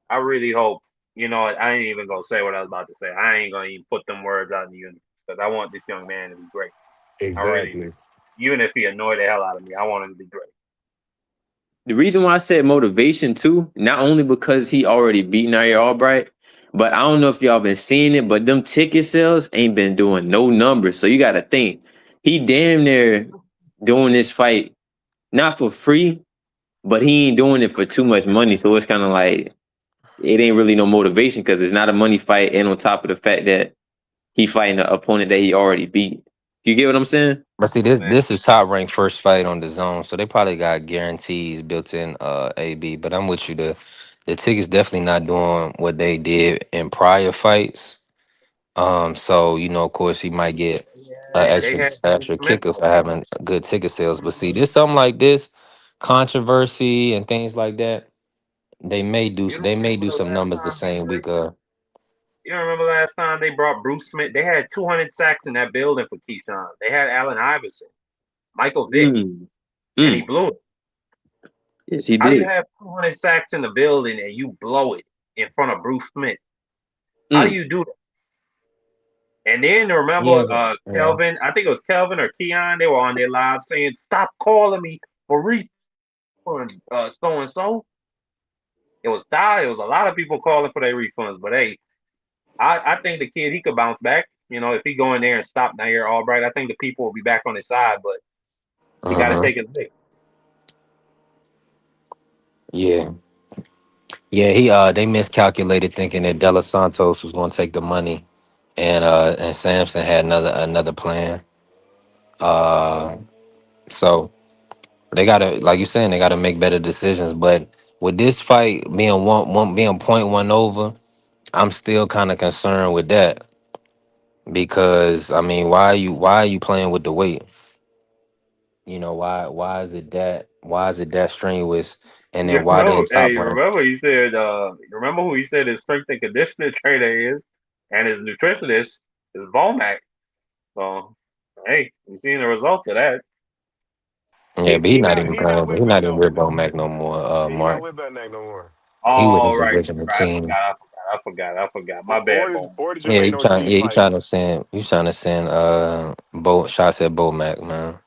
I really hope. You know what? I ain't even gonna say what I was about to say. I ain't gonna even put them words out in the universe because I want this young man to be great. I really do. Exactly. Even if he annoyed the hell out of me, I want him to be great. The reason why I said motivation too, not only because he already beat Nahir Albright, but I don't know if y'all been seeing it, but them ticket sales ain't been doing no numbers. So you got to think he damn near doing this fight not for free, but he ain't doing it for too much money. So it's kind of like it ain't really no motivation because it's not a money fight, and on top of the fact that he fighting an opponent that he already beat. You get what I'm saying? but see, Man, this is top ranked first fight on the zone, so they probably got guarantees built in. AB, but I'm with you. The tickets definitely not doing what they did in prior fights. So of course, he might get an yeah, they had Bruce extra Smith. kicker for having good ticket sales. But see, this something like this, controversy and things like that, You don't they may remember do the some last numbers the time they same said? week. You don't remember last time they brought Bruce Smith? They had 200 sacks in that building for Keyshawn. They had Allen Iverson, Michael Vick, Mm. and he Mm. blew it. Yes, he How do you did. have 200 sacks in the building and you blow it in front of Bruce Smith? How do Mm. you do that? And then Yeah, remember yeah. Kelvin, I think it was Kelvin or Keon, they were on their live saying, "Stop calling me for refunds, so and so." It was It was a lot of people calling for their refunds. But hey, I think the kid he could bounce back. You know, if he go in there and stop Nair Albright, I think the people will be back on his side. But he got to Uh-huh. take his lick. Yeah. Yeah, they miscalculated thinking that De Los Santos was gonna take the money and Samson had another plan. Uh so they gotta, like you saying, they gotta make better decisions. But with this fight being being point one over, I'm still kind of concerned with that because I mean, why are you playing with the weight? Why is it that strenuous? And then You why they know, in top hey, rank? remember he said, remember who he said his strength and conditioning trainer is, and his nutritionist is Vomac. So, hey, you seen the results of that. Yeah, He but he's he not not even he not playing. He's with not even no with Bo Mac no more. he not Mark. with Belknap no more. He with Oh, his right, original right. team. I forgot. My bad, Bowman. Or just Yeah, ain't he no trying. team Yeah, he fighter. trying to send. You trying to send Bo shots at Bo Mac, man.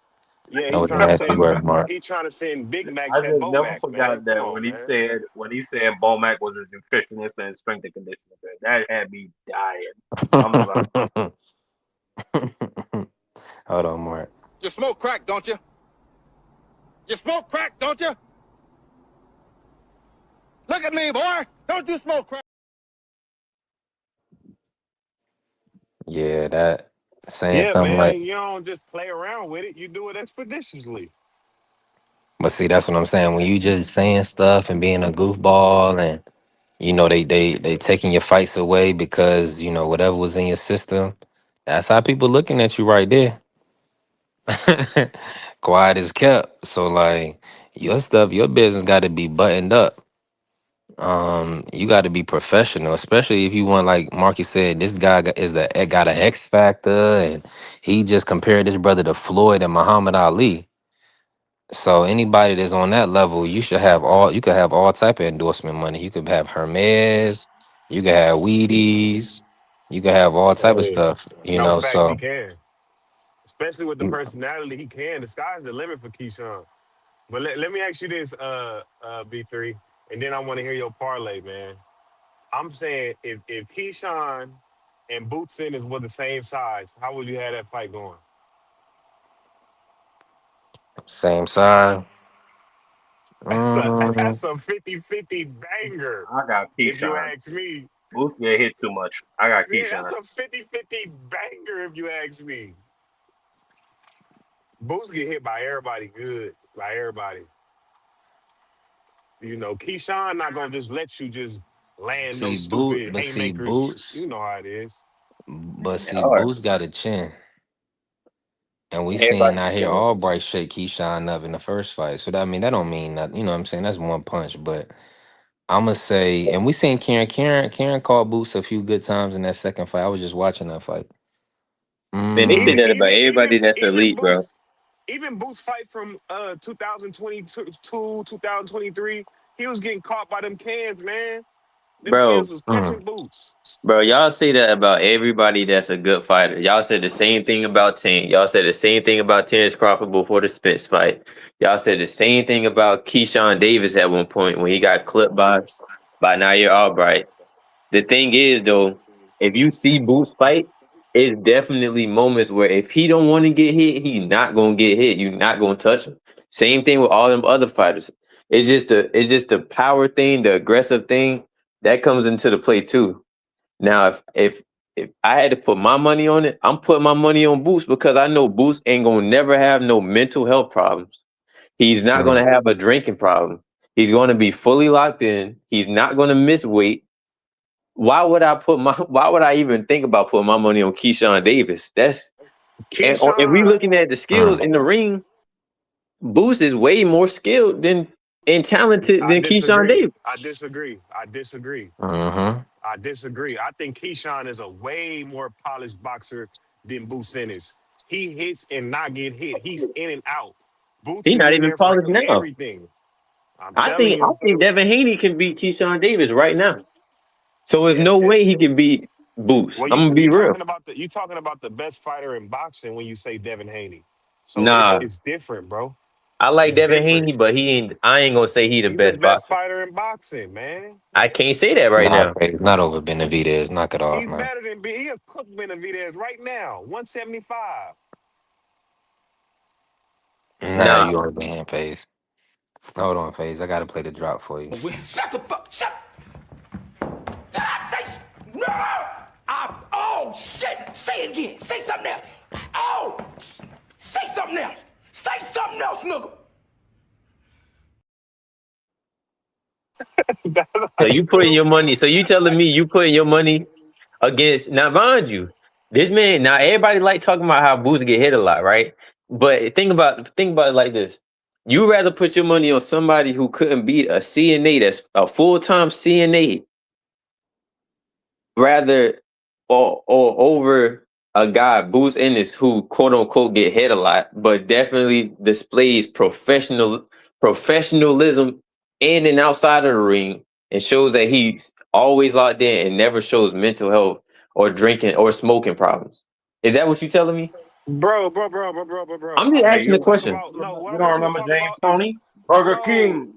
Yeah, That he was a trying to nasty send word, Mark. he trying to send Big I Macs at just never Bomac, forgot man. Come that on, man. when he said Bomac was his nutritionist and strength and conditioning. That had me dying. I'm sorry. Hold on, Mark. You smoke crack, don't you? You smoke crack, don't you? Look at me, boy. Don't you smoke crack? Yeah, that saying Yeah, something like. man. You don't just play around with it. You do it expeditiously. But see, that's what I'm saying. When you just saying stuff and being a goofball, and they taking your fights away because whatever was in your system. That's how people looking at you right there. Quiet is kept. So like your stuff, your business got to be buttoned up. You got to be professional, especially if you want, like Marky said, this guy got an X factor, and he just compared this brother to Floyd and Muhammad Ali. So anybody that's on that level, you could have all type of endorsement money. You could have Hermes, you could have Wheaties, you could have all type of Hey, stuff. no facts he So can. Especially with the personality he can. The sky's the limit for Keyshawn. But let me ask you this, B3, and then I want to hear your parlay, man. I'm saying if Keyshawn and Boots Ennis were the same size, how would you have that fight going? same side. That's a Mm, that's a 50-50 banger, I got if you Keyshawn. ask me. Boots get hit too much. I got Yeah, that's Keyshawn. a 50-50 banger if you ask me. Boots get hit by everybody good. By everybody. You know, Keyshawn not gonna just let you just land no stupid haymakers. You Boots, know how it is. All right. Boots got a chin. And we seen Everybody Nahir chilling. Albright shake Keyshawn up in the first fight. So that that don't mean that, you know what I'm saying? That's one punch. But I'ma say, and we seen Karen caught Boots a few good times in that second fight. I was just watching that fight. Man, they say Even Mm, that about even everybody even that's even elite, bro. Boots, even Boots fight from 2022, 2023, he was getting caught by them cans, man. Them cans Bro, was mm, catching Boots. bro, y'all say that about everybody that's a good fighter. Y'all said the same thing about Tank. Y'all said the same thing about Terrence Crawford before the Spence fight. Y'all said the same thing about Keyshawn Davis at one point when he got clipped by Nahir Albright. The thing is, though, if you see Boots fight, it's definitely moments where if he don't want to get hit, he's not gonna get hit. You're not gonna touch him. Same thing with all them other fighters. It's just the power thing, the aggressive thing that comes into the play too. Now, if I had to put my money on it, I'm putting my money on Boots because I know Boots ain't gonna never have no mental health problems. He's not mm. gonna have a drinking problem. He's gonna be fully locked in. He's not gonna miss weight. Why would I even think about putting my money on Keyshawn Davis? If we Keyshawn, looking at the skills Mm. in the ring, Boost is way more skilled than and talented I than Keyshawn disagree. Davis. I disagree. I disagree. Mm-hmm. I disagree. I think Keyshawn is a way more polished boxer than Boots Ennis. He hits and not get hit. He's in and out. Boots He's is not in even there for polished now. everything. I'm I telling think I you. think Devin Haney can beat Keyshawn Davis right now. So there's It's no it, way he can beat Boost. well, I'm gonna you be real. talking about the best fighter in boxing when you say Devin Haney. So Nah, it's different, bro. I like It's Devin different. Haney, but he ain't. I ain't gonna say he the He's the best best boxer. fighter in boxing, man. I can't say that right Nah, now. Paige, not over Benavidez. Knock it off, He's man. better than he'll cook Benavidez right now. 175. Nah, Nah, you over being Paige. Hold on, Paige. I gotta play the drop for you. Shut the fuck. Shut. Did I say? No. Oh shit. Say it again. Say something else. Oh. Say something else. Say something else, nigga. so you putting your money. So you telling me you putting your money against now, mind you, this man. Now everybody like talking about how Boots get hit a lot, right? But think about it like this: you rather put your money on somebody who couldn't beat a CNA that's a full time CNA, rather or over a guy Boots Ennis who quote unquote get hit a lot, but definitely displays professionalism in and outside of the ring and shows that he's always locked in and never shows mental health or drinking or smoking problems. Is that what you telling me? Bro. I'm just Hey, asking You the talk question. about no. What I you don't want you to remember talk James about is Tony? Burger no, King.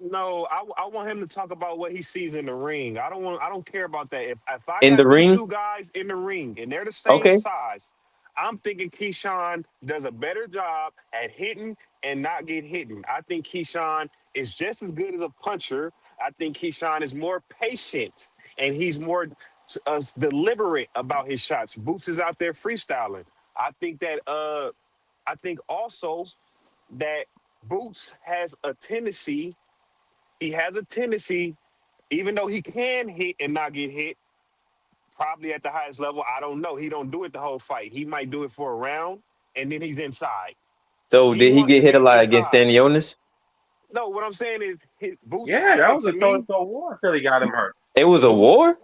no. I want him to talk about what he sees in the ring. I don't care about that. If I In the got them ring? two guys in the ring and they're the same Okay. size, I'm thinking Keyshawn does a better job at hitting and not get hidden. I think Keyshawn is just as good as a puncher. I think Keyshawn is more patient and he's more deliberate about his shots. Boots is out there freestyling. I think that I think also that Boots has a tendency, he has a tendency, even though he can hit and not get hit, probably at the highest level. I don't know. He don't do it the whole fight. He might do it for a round and then he's inside. So He did he wants get to hit a be lot against inside. Stanionis? No, what I'm saying is his Boots Yeah, that height was to a toe me, to toe war until he got him hurt. It was a Boots, war?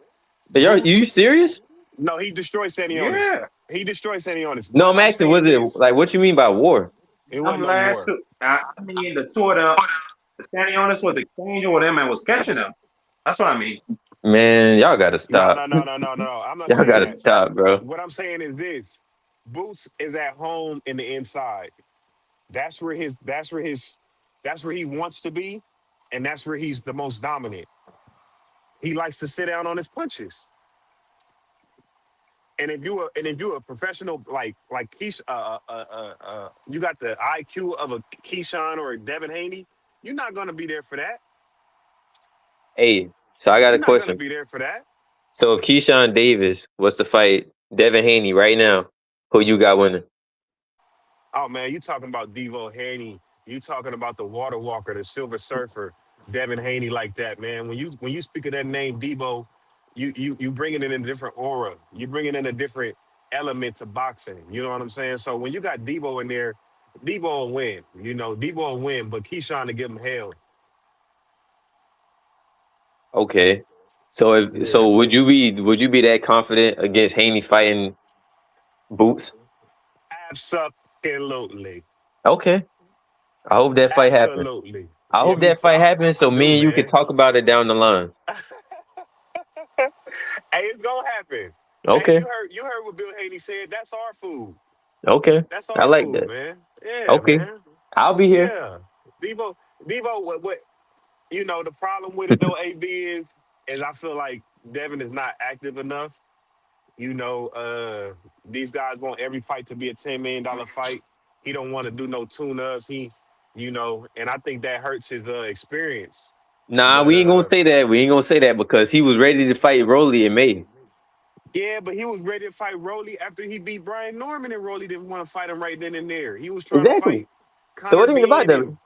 You Boots, serious? no, he destroyed Sanionis. Yeah. He destroyed Sanionis. No, But I'm I'm asking, was saying it this, like what you mean by war? it wasn't Them no last war. two. I mean, the two of the Standing Honest was exchanging with him and was catching him. That's what I mean. Man, y'all gotta No, stop. no, no, no, no, no. I'm not Y'all saying gotta that. stop, bro. What I'm saying is this: Boots is at home in the inside. That's where his. That's where he wants to be, and that's where he's the most dominant. He likes to sit down on his punches. And if you a professional like Keish, you got the IQ of a Keyshawn or a Devin Haney, you're not gonna be there for that. Hey, so I got You're a not gonna question. be there for that. So if Keyshawn Davis was to fight Devin Haney right now, who you got winning? Oh man, you talking about Devo Haney? You talking about the Water Walker, the Silver Surfer, Devin Haney, like that, man? When you speak of that name, Devo, you bringing it in a different aura. You bringing in a different element to boxing. You know what I'm saying? So when you got Devo in there, Devo will win. You know, Devo will win, but Keyshawn to give him hell. Okay. So Yeah, would you be that confident against Haney fighting Boots? absolutely, Okay. I hope that fight happens. absolutely. I Yeah, hope me that too. fight happens I so do, me and you can man. talk about it down the line. Hey, it's gonna happen. Hey, Okay. you heard what Bill Haney said. That's our food. Okay. That's I our like food, that. man. Yeah, Okay. man. I'll be here. Yeah. Devo, Devo, what the problem with it though, AB is I feel like Devin is not active enough. You know, these guys want every fight to be a $10 million fight. He don't want to do no tune-ups. And I think that hurts his experience. Nah, But we ain't gonna say that. We ain't gonna say that because he was ready to fight Rolly in May. yeah, but he was ready to fight Rolly after he beat Brian Norman, and Rolly didn't want to fight him right then and there. He was trying to Exactly. fight So Connor it ain't about Bean and them.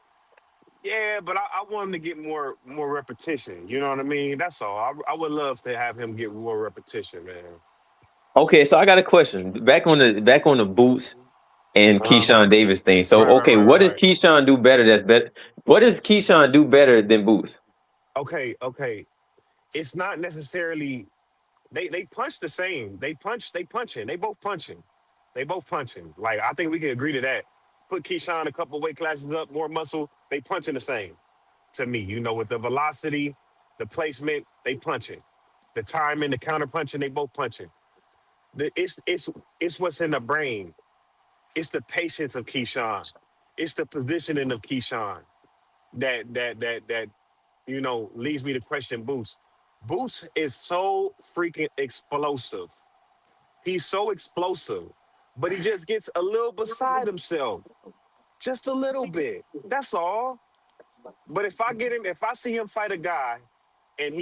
yeah, but I want him to get more repetition. You know what I mean? That's all. I would love to have him get more repetition, man. Okay, so I got a question. Back on the Boots and Uh huh. Keyshawn Davis thing. So Right, right, okay, right, what right, does right. Keyshawn do better that's better? What does Keyshawn do better than Boots? Okay, okay. It's not necessarily they punch the same. They punching. They both punching. They both punching. Like I think we can agree to that. Put Keyshawn a couple weight classes up, more muscle. They punching the same to me. You know, with the velocity, the placement, they punching. The timing, the counter punching, they both punching. It's what's in the brain. It's the patience of Keyshawn. It's the positioning of Keyshawn that leads me to question Boots. Boots is so freaking explosive. He's so explosive, but he just gets a little beside himself, just a little bit. That's all. But if I see him fight a guy, and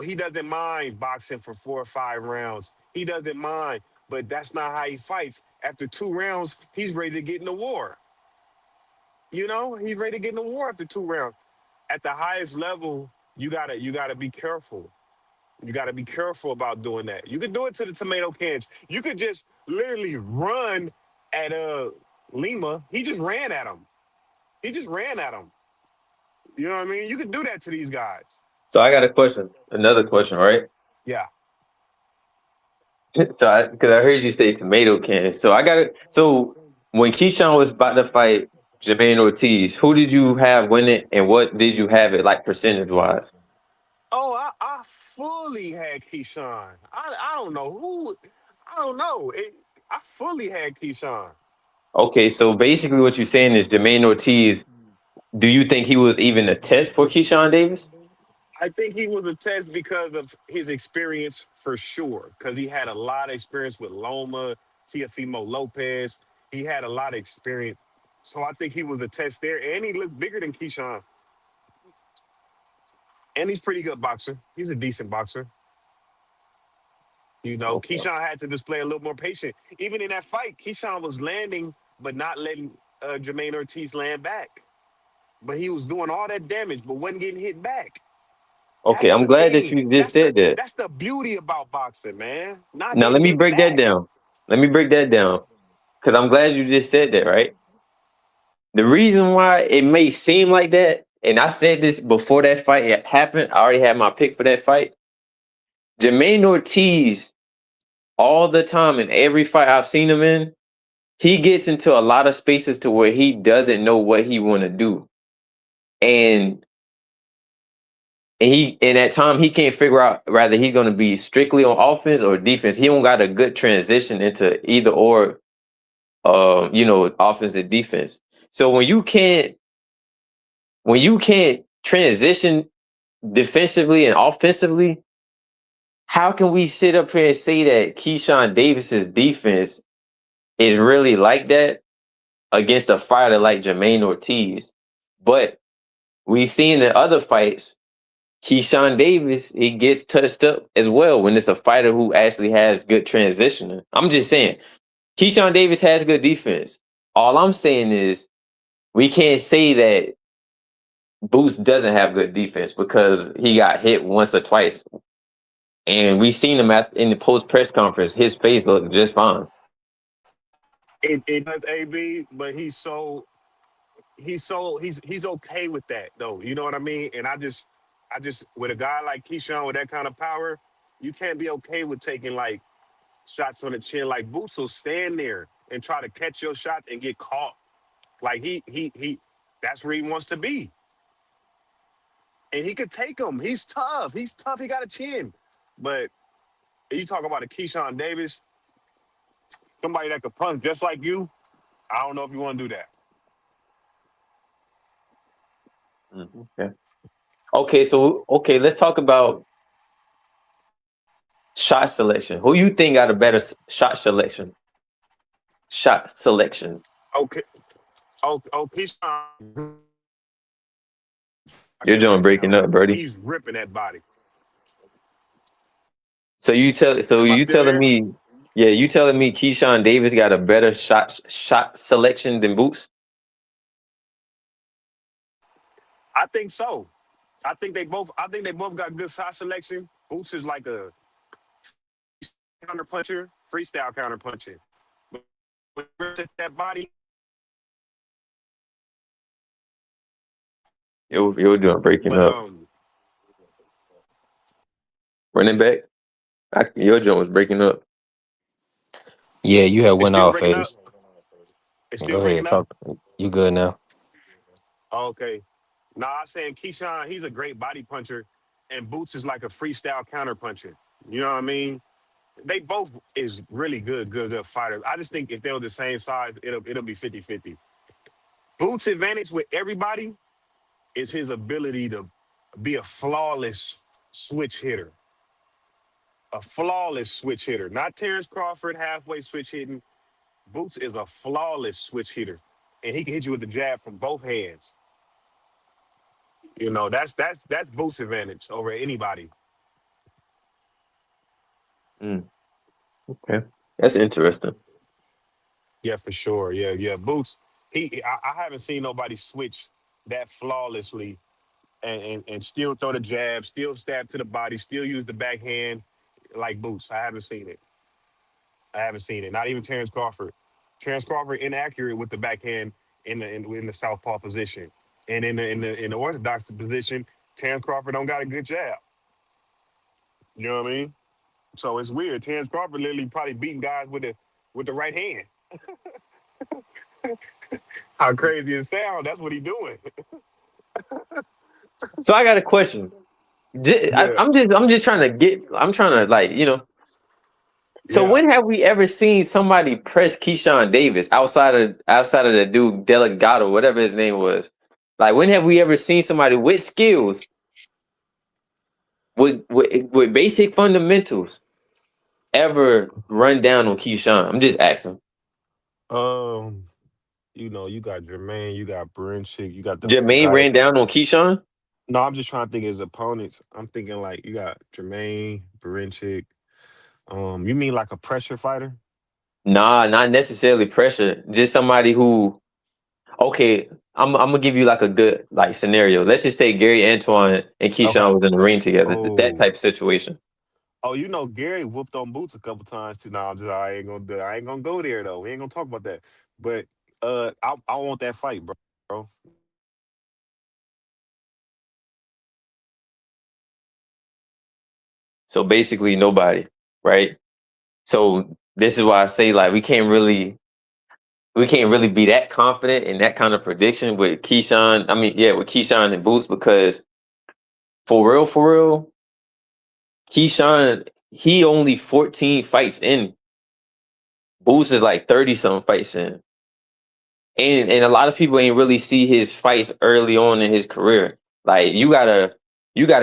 he doesn't mind boxing for 4 or 5 rounds. He doesn't mind, but that's not how he fights. After 2 rounds, he's ready to get in the war. He's ready to get in the war after 2 rounds. At the highest level, you gotta be careful. You gotta be careful about doing that. You could do it to the tomato cans. You could just literally run at Lima. He just ran at him. He just ran at him. You know what I mean? You could do that to these guys. So I got a question, another question, right? Yeah. So because I heard you say tomato can. So I got it. So when Keyshawn was about to fight Jermaine Ortiz, who did you have win it, and what did you have it like percentage wise? Oh, I fully had Keyshawn. I don't know who. I don't know. I fully had Keyshawn. Okay, so basically what you're saying is Jermaine Ortiz. Do you think he was even a test for Keyshawn Davis? I think he was a test because of his experience for sure. Because he had a lot of experience with Loma, Tiafimo Lopez. He had a lot of experience. So I think he was a test there. And he looked bigger than Keyshawn. And he's pretty good boxer. He's a decent boxer. Okay. Keyshawn had to display a little more patience. Even in that fight, Keyshawn was landing, but not letting Jermaine Ortiz land back. But he was doing all that damage, but wasn't getting hit back. Okay, That's I'm the glad that thing. you just said that. That's the beauty about boxing, man. Not Now let getting me hit break that back. down. Let me break that down because I'm glad you just said that, right? The reason why it may seem like that, and I said this before that fight happened, I already had my pick for that fight. Jermaine Ortiz, all the time in every fight I've seen him in, he gets into a lot of spaces to where he doesn't know what he want to do, and and at time he can't figure out whether he's going to be strictly on offense or defense. He don't got a good transition into either or, offense and defense. So when you can't transition defensively and offensively, how can we sit up here and say that Keyshawn Davis's defense is really like that against a fighter like Jermaine Ortiz? But we seen in other fights Keyshawn Davis, he gets touched up as well when it's a fighter who actually has good transitioning. I'm just saying, Keyshawn Davis has good defense. All I'm saying is we can't say that Boots doesn't have good defense because he got hit once or twice. And we seen him in the post press conference. His face looked just fine. It does AB, but he's okay with that though. You know what I mean? And I just with a guy like Keyshawn with that kind of power, you can't be okay with taking like shots on the chin. Like Boots will stand there and try to catch your shots and get caught. Like he that's where he wants to be. And he could take them. He's tough. He's tough. He got a chin. But you talk about a Keyshawn Davis, somebody that could punch just like you. I don't know if you want to do that. Okay. Okay, let's talk about shot selection. Who you think got a better shot selection? Shot selection. Okay. Keyshawn. You're doing breaking up, Birdie. He's ripping that body. So you telling there? me, yeah, you telling me Keyshawn Davis got a better shot selection than Boots? I think so. I think they both got good shot selection. Boots is like a counter puncher, freestyle counter puncher. But that body. You're doing breaking up. Running back, your joint was breaking up. Yeah, you had went still off, breaking up? Ace. It's Go still ahead, breaking up? talk. You good now? Okay. Nah, I'm saying Keyshawn, he's a great body puncher, and Boots is like a freestyle counter puncher. You know what I mean? They both is really good fighters. I just think if they were the same size, it'll be 50-50. Boots' advantage with everybody is his ability to be a flawless switch hitter. A flawless switch hitter. Not Terrence Crawford halfway switch hitting. Boots is a flawless switch hitter. And he can hit you with the jab from both hands. You know, that's Boots' advantage over anybody. Okay, that's interesting. Yeah, for sure. Yeah. Boots, I haven't seen nobody switch that flawlessly and still throw the jab, still stab to the body, still use the backhand like Boots. I haven't seen it. Not even Terrence Crawford. Terrence Crawford inaccurate with the backhand in the southpaw position, and in the orthodox position, Terrence Crawford don't got a good jab. You know what I mean? So it's weird. Terrence Crawford literally probably beating guys with the right hand. How crazy it sound? That's what he doing. So I got a question. Yeah. I'm just trying to like, So Yeah. when have we ever seen somebody press Keyshawn Davis outside of the dude Delgado, whatever his name was? Like, when have we ever seen somebody with skills, with basic fundamentals, ever run down on Keyshawn? I'm just asking. You got Jermaine, you got Brinchick, you got the Jermaine guy that. ran down on Keyshawn? No, I'm just trying to think of his opponents. I'm thinking like you got Jermaine, Brinchick. You mean like a pressure fighter? Nah, not necessarily pressure. Just somebody who, okay, I'm gonna give you like a good like scenario. Let's just say Gary Antoine and Keyshawn Okay. was in the ring together. That Oh. type of situation. Oh, Gary whooped on Boots a couple times too. No, I ain't gonna do. I ain't gonna go there though. We ain't gonna talk about that. But I want that fight, bro. So basically nobody, right? So this is why I say like we can't really be that confident in that kind of prediction with Keyshawn. I mean, yeah, with Keyshawn and Boots, because for real, Keyshawn, he only 14 fights in. Boots is like 30 something fights in. And a lot of people ain't really see his fights early on in his career. Like you gotta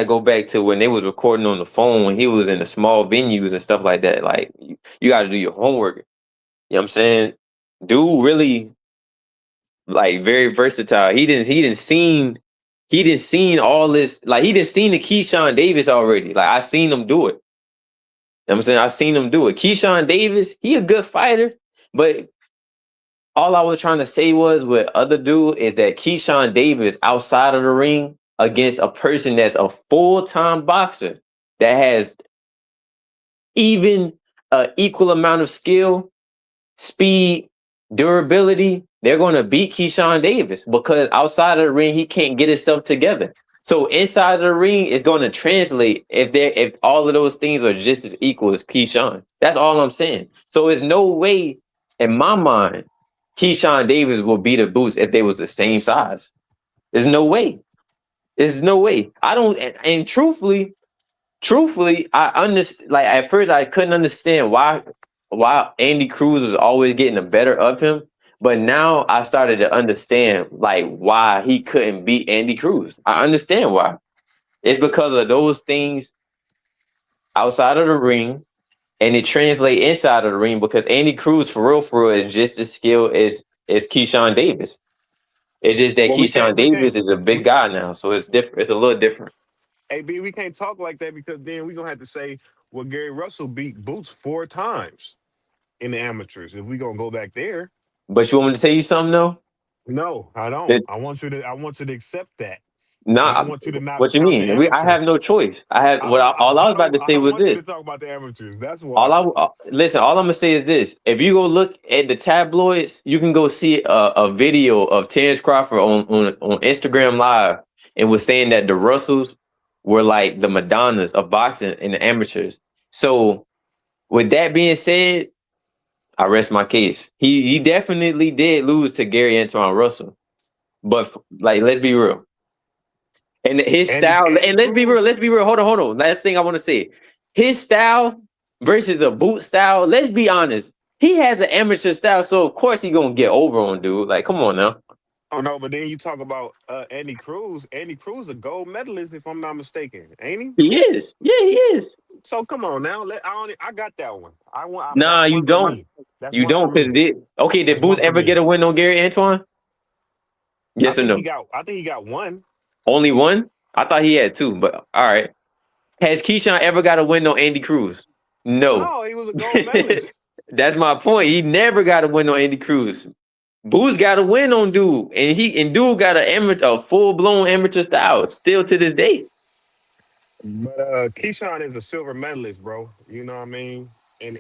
go back to when they was recording on the phone when he was in the small venues and stuff like that. Like you gotta do your homework. You know what I'm saying? Dude really like very versatile. He didn't seem he done seen all this. Like, he done seen the Keyshawn Davis already. Like, I seen him do it. You know what I'm saying? I seen him do it. Keyshawn Davis, he a good fighter, but all I was trying to say was with other dude is that Keyshawn Davis outside of the ring against a person that's a full-time boxer that has even an equal amount of skill, speed, durability, they're going to beat Keyshawn Davis because outside of the ring, he can't get himself together. So inside of the ring is going to translate if all of those things are just as equal as Keyshawn. That's all I'm saying. So there's no way in my mind Keyshawn Davis will beat a Boots if they was the same size. There's no way. There's no way. I don't. And truthfully, I understand. Like at first, I couldn't understand why Andy Cruz was always getting the better of him. But now I started to understand like why he couldn't beat Andy Cruz. I understand why. It's because of those things outside of the ring, and it translates inside of the ring because Andy Cruz, for real, is just as skilled as Keyshawn Davis. It's just that Well, Keyshawn we can't, Davis is a big we, guy now, so it's different. It's a little different. AB, we can't talk like that because then we're gonna have to say, well, Gary Russell beat Boots 4 times in the amateurs. If we gonna go back there, But you want me to tell you something though? no, I don't. That I want you to accept that. But I not want you to not what you count the mean? I have amateurs. no choice. I have all I was about to say I was want you this. to talk about the amateurs. That's All why. I listen. All I'm gonna say is this: if you go look at the tabloids, you can go see a video of Terrence Crawford on Instagram Live, and was saying that the Russells were like the Madonnas of boxing in the amateurs. So, with that being said, I rest my case. He definitely did lose to Gary Antoine Russell, but like let's be real. And his style, Andy and let's be real, Cruz. let's be real. Hold on. Last thing I want to say. His style versus a boot style, let's be honest. He has an amateur style, so of course he gonna get over on dude. Like, come on now. Oh no, but then you talk about Andy Cruz. Andy Cruz, a gold medalist, if I'm not mistaken, ain't he? He is. Yeah, he is. So come on now. I got that one. Nah, That's you one for don't. me. That's You one for don't, because me. okay, did That's Boots one for ever get me. a win on Gary Antoine? Yes or no? I think he got one. Only one? I thought he had two, but all right. Has Keyshawn ever got a win on Andy Cruz? No. No, he was a gold medalist. That's my point. He never got a win on Andy Cruz. Boo's got a win on dude, and dude got a full blown amateur style still to this day. But Keyshawn is a silver medalist, bro. You know what I mean? And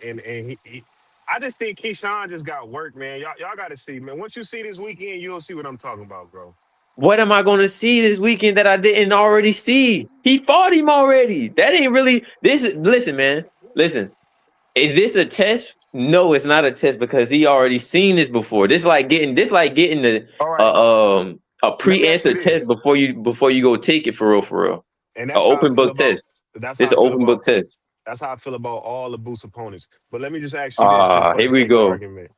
I just think Keyshawn just got work, man. Y'all got to see, man. Once you see this weekend, you'll see what I'm talking about, bro. What am I going to see this weekend that I didn't already see? He fought him already. That ain't really this. Listen, man. Listen. Is this a test? No, it's not a test because he already seen this before. This like getting the All right. a Let me ask you pre-answer test this, before you go take it for real, for real. and An open book test. that's This how I an feel open book about test. that's how I feel about all the Boost opponents. But let me just ask you this, just for the Here we sake of go. argument.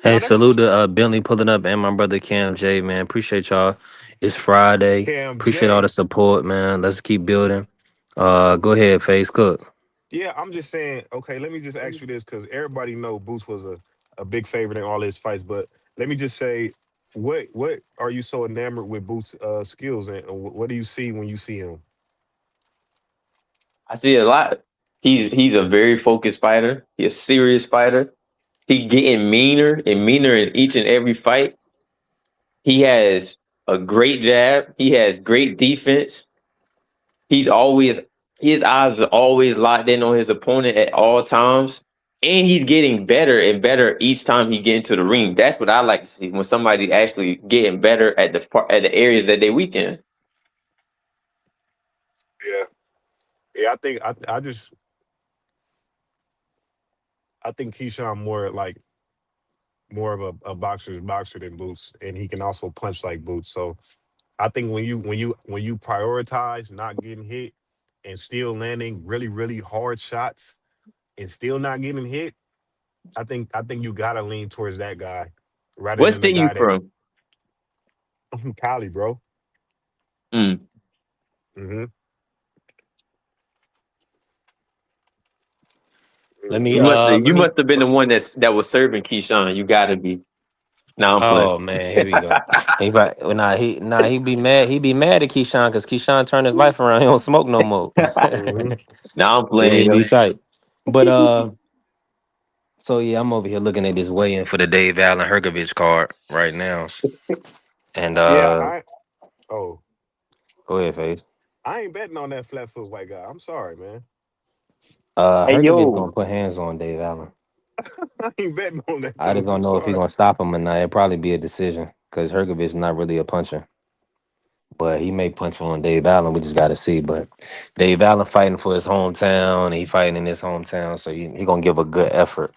Hey, No, that's salute to Bentley pulling up and my brother Cam J, man. Appreciate y'all. It's Friday. Cam Appreciate all the J. support, man. Let's keep building. Go ahead, Face Cook. Yeah, I'm just saying. Okay, let me just ask you this because everybody know Boost was a big favorite in all his fights. But let me just say, what are you so enamored with Boots' skills, and what do you see when you see him? I see a lot. He's a very focused fighter. He's a serious fighter. He getting meaner and meaner in each and every fight. He has a great jab. He has great defense. He's always his eyes are always locked in on his opponent at all times. And he's getting better and better each time he get into the ring. That's what I like to see when somebody actually getting better at the areas that they weak in. Yeah, yeah. I think I think Keyshawn more of a boxer's boxer than Boots, and he can also punch like Boots. So I think when you prioritize not getting hit and still landing really hard shots and still not getting hit, I think you gotta lean towards that guy rather What than the state you guy that from? Cali, bro. Mm. hmm Let me You So must have let you me must have been the one that was serving Keyshawn. You gotta be. Now I'm playing. Oh man, here we go. He be mad. He be mad at Keyshawn because Keyshawn turned his life around. He don't smoke no more. Mm-hmm. Now I'm Yeah, he playing, be yo. tight. But so yeah, I'm over here looking at this weigh-in for the Dave Allen Hergovich card right now. And Yeah, oh, go ahead, Face. I ain't betting on that flat foot white guy. I'm sorry, man. Hey, Hergovich yo. gonna put hands on Dave Allen. I ain't betting on that I just too. don't I'm know if he's sorry. gonna stop him or not. It'll probably be a decision because Hergovich is not really a puncher. But he may punch on Dave Allen. We just got to see. But Dave Allen fighting for his hometown. And he fighting in his hometown, so he gonna give a good effort.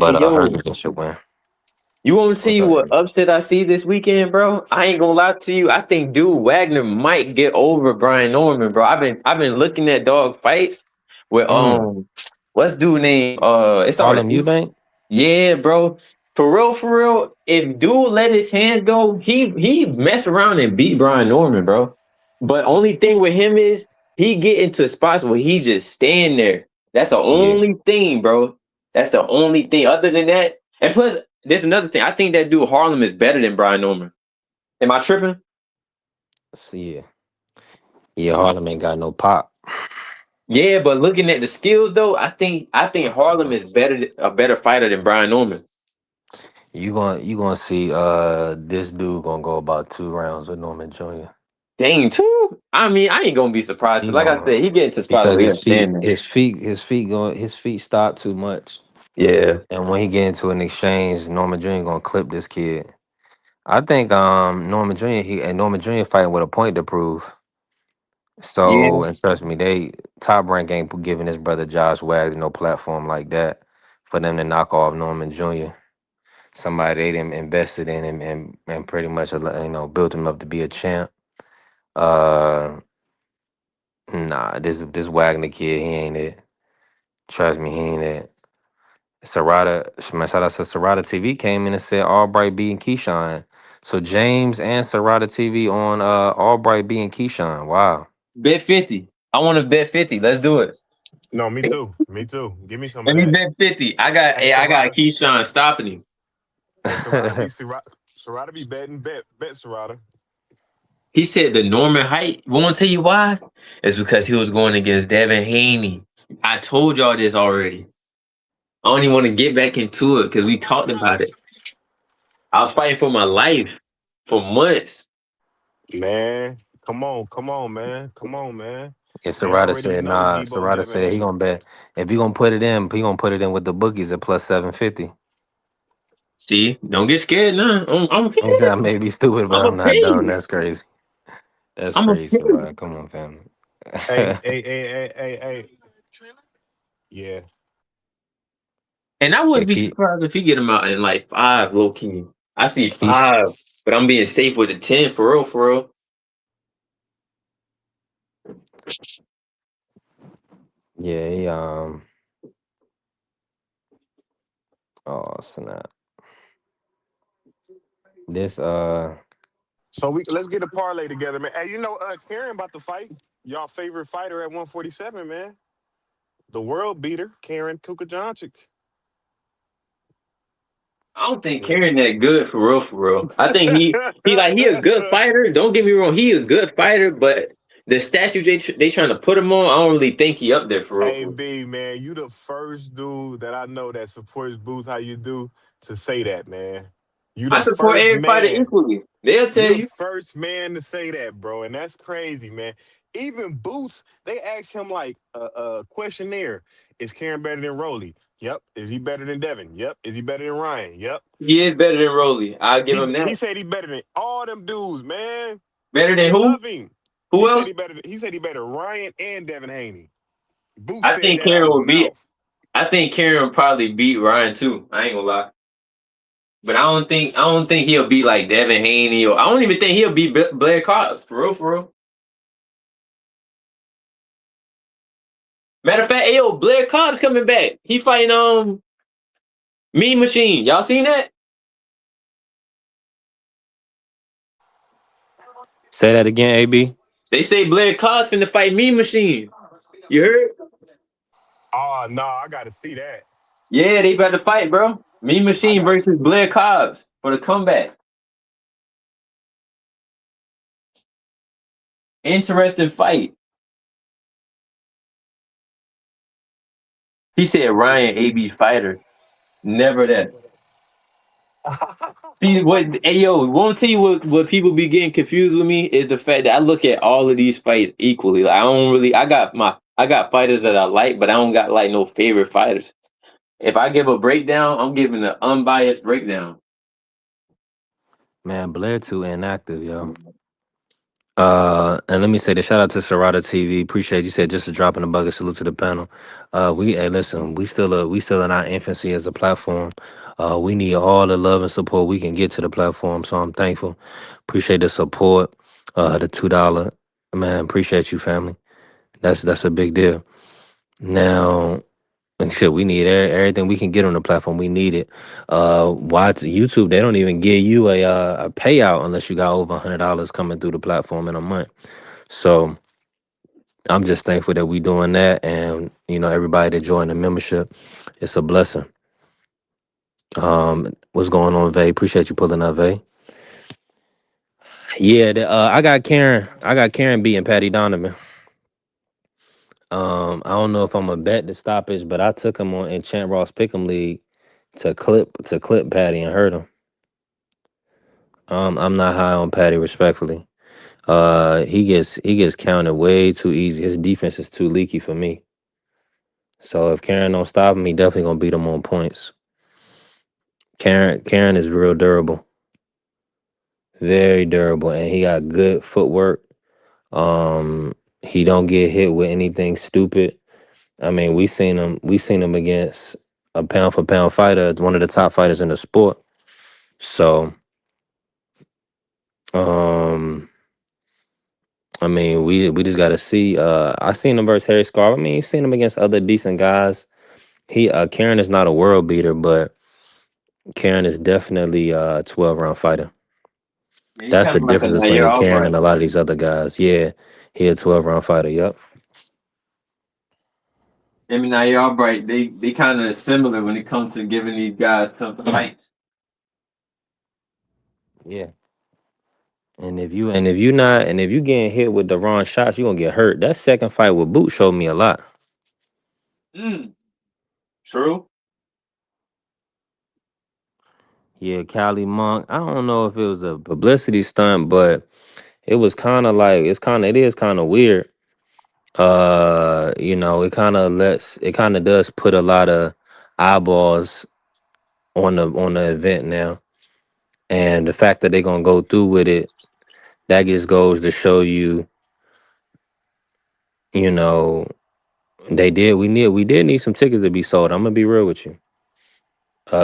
Hey, But yo. Hergovich should win. You want to What's see up, what Amy? upset I see this weekend, bro? I ain't gonna lie to you. I think dude Wagner might get over Brian Norman, bro. I've been looking at dog fights with what's dude name? It's on Harlem the Eubank? yeah, bro. For real. If dude let his hands go, he mess around and beat Brian Norman, bro. But only thing with him is he get into spots where he just stand there. That's the Yeah. only thing, bro. That's the only thing. Other than that, and plus, there's another thing. I think that dude Harlem is better than Brian Norman. Am I tripping? See, yeah. Harlem ain't got no pop. Yeah, but looking at the skills though, I think Harlem is a better fighter than Brian Norman. You gonna see this dude gonna go about 2 rounds with Norman Jr. Dang, too. I mean, I ain't gonna be surprised He because, like I gonna said, he get into spots because where he'll stand there. his feet stop too much. Yeah, And when he get into an exchange, Norman Jr. gonna clip this kid. I think Norman Jr. fighting with a point to prove. yeah, So and trust me, they Top Rank ain't giving his brother Josh Wagner no platform like that for them to knock off Norman Jr. Somebody they didn't invested in him and pretty much built him up to be a champ. Uh, nah, this Wagner kid, he ain't it. Trust me, he ain't it. Shout out to Serrata TV came in and said Albright beating Keyshawn. So James and Serrata TV on Albright beating Keyshawn. Wow. bet 50. I want to bet 50. Let's do it. No, me too. Me too. Give me some Let of me that. bet 50. I got Keyshawn stopping him. Hey, Serrata be betting. Bet Serrata. He said the Norman height. Won't tell you why? It's because he was going against Devin Haney. I told y'all this already. I don't even want to get back into it because we talked about it. I was fighting for my life for months. Man, come on, man. Come on, man. Yeah, They Serrata already said know nah. Debo Serrata Devin said he Haney. gonna bet if he gonna put it in, he gonna put it in with the bookies at plus 750. See, don't get scared now. I'm He said I here. may be stupid, but I'm a I'm not dumb. pay. That's crazy. That's I'm a crazy, pay. Serrata. Come on, family. Hey. Yeah. And I Yeah, wouldn't be surprised if he get him out in like 5, low key. I see Keith. 5, but I'm being safe with the 10 for real, for real. Yeah, oh snap. This So let's get a parlay together, man. Hey, Karen about to fight. Y'all favorite fighter at 147, man. The world beater, Karen Kukajanchik. I don't think Karen that good for real, for real. I think he a good fighter. Don't get me wrong, he a good fighter, but the statue they trying to put him on, I don't really think he up there for real, Hey, for real. B, man, you the first dude that I know that supports Boots how you do to say that, man. You I the support first every fighter man. equally. They'll You tell the you. first man to say that, bro, and that's crazy, man. Even Boots, they asked him like a questionnaire: Is Karen better than Rolly? Yep. Is he better than Devin? Yep. Is he better than Ryan? Yep. He is better than Rolly. I'll give him He that. said he better than all them dudes, man. Better than They who? love him. Who else? He said he better Ryan and Devin Haney. Boots I said think that out Karen his will beat. mouth. I think Karen will probably beat Ryan too. I ain't gonna lie. But I don't think he'll be like Devin Haney, or I don't even think he'll beat Blair Cobbs for real, for real. Matter of fact, yo, Blair Cobb's coming back. He fighting Mean Machine. Y'all seen that? say that again, AB. They say Blair Cobb's finna fight Mean Machine. You heard? Oh no, I gotta see that. Yeah, they about to fight, bro. Mean I Machine got versus Blair Cobbs for the comeback. Interesting fight. He said Ryan AB fighter. Never that. See what? Hey yo, won't tell you what people be getting confused with me is the fact that I look at all of these fights equally. Like, I don't really. I got fighters that I like, but I don't got like no favorite fighters. If I give a breakdown, I'm giving an unbiased breakdown. Man, Blair too inactive, yo. And let me say this, shout out to Serrata TV. Appreciate you said just a drop in the bucket. Salute to the panel. Hey, listen, we still in our infancy as a platform. We need all the love and support we can get to the platform. So I'm thankful. Appreciate the support. The $2, man. Appreciate you, family. That's a big deal. Now, shit, we need everything we can get on the platform. We need it. Why YouTube? They don't even give you a payout unless you got over $100 coming through the platform in a month. So I'm just thankful that we doing that, and everybody that joined the membership, it's a blessing. What's going on, Vay? Appreciate you pulling up, Vay. Yeah, I got Karen. I got Karen beating Patty Donovan. I don't know if I'm a bet the stoppage, but I took him on in Chant Ross Pick'em League to clip Patty and hurt him. I'm not high on Patty, respectfully. He gets counted way too easy. His defense is too leaky for me. So if Karen don't stop him, he definitely gonna beat him on points. Karen is real durable, very durable, and he got good footwork. He don't get hit with anything stupid. I mean, we seen him against a pound for pound fighter, one of the top fighters in the sport. So, um, I mean, we just gotta see. I seen him versus Harry Scarf. I mean, seen him against other decent guys. Karen is not a world beater, but Karen is definitely a 12 round fighter. Yeah, he That's kind the of like a difference Nahir between Karen Albright. and a lot of these other guys. Yeah, he a 12 round fighter. Yep. Him and Nahir Albright, they kind of similar when it comes to giving these guys tough fights. Yeah. And if you getting hit with the wrong shots, you gonna get hurt. That second fight with Boot showed me a lot. Mm, true. Yeah, Cali Monk. I don't know if it was a publicity stunt, but it was kind of like it is kind of weird. It kind of does put a lot of eyeballs on the event now, and the fact that they're gonna go through with it, that just goes to show you, you know, we did need some tickets to be sold. I'm gonna be real with you.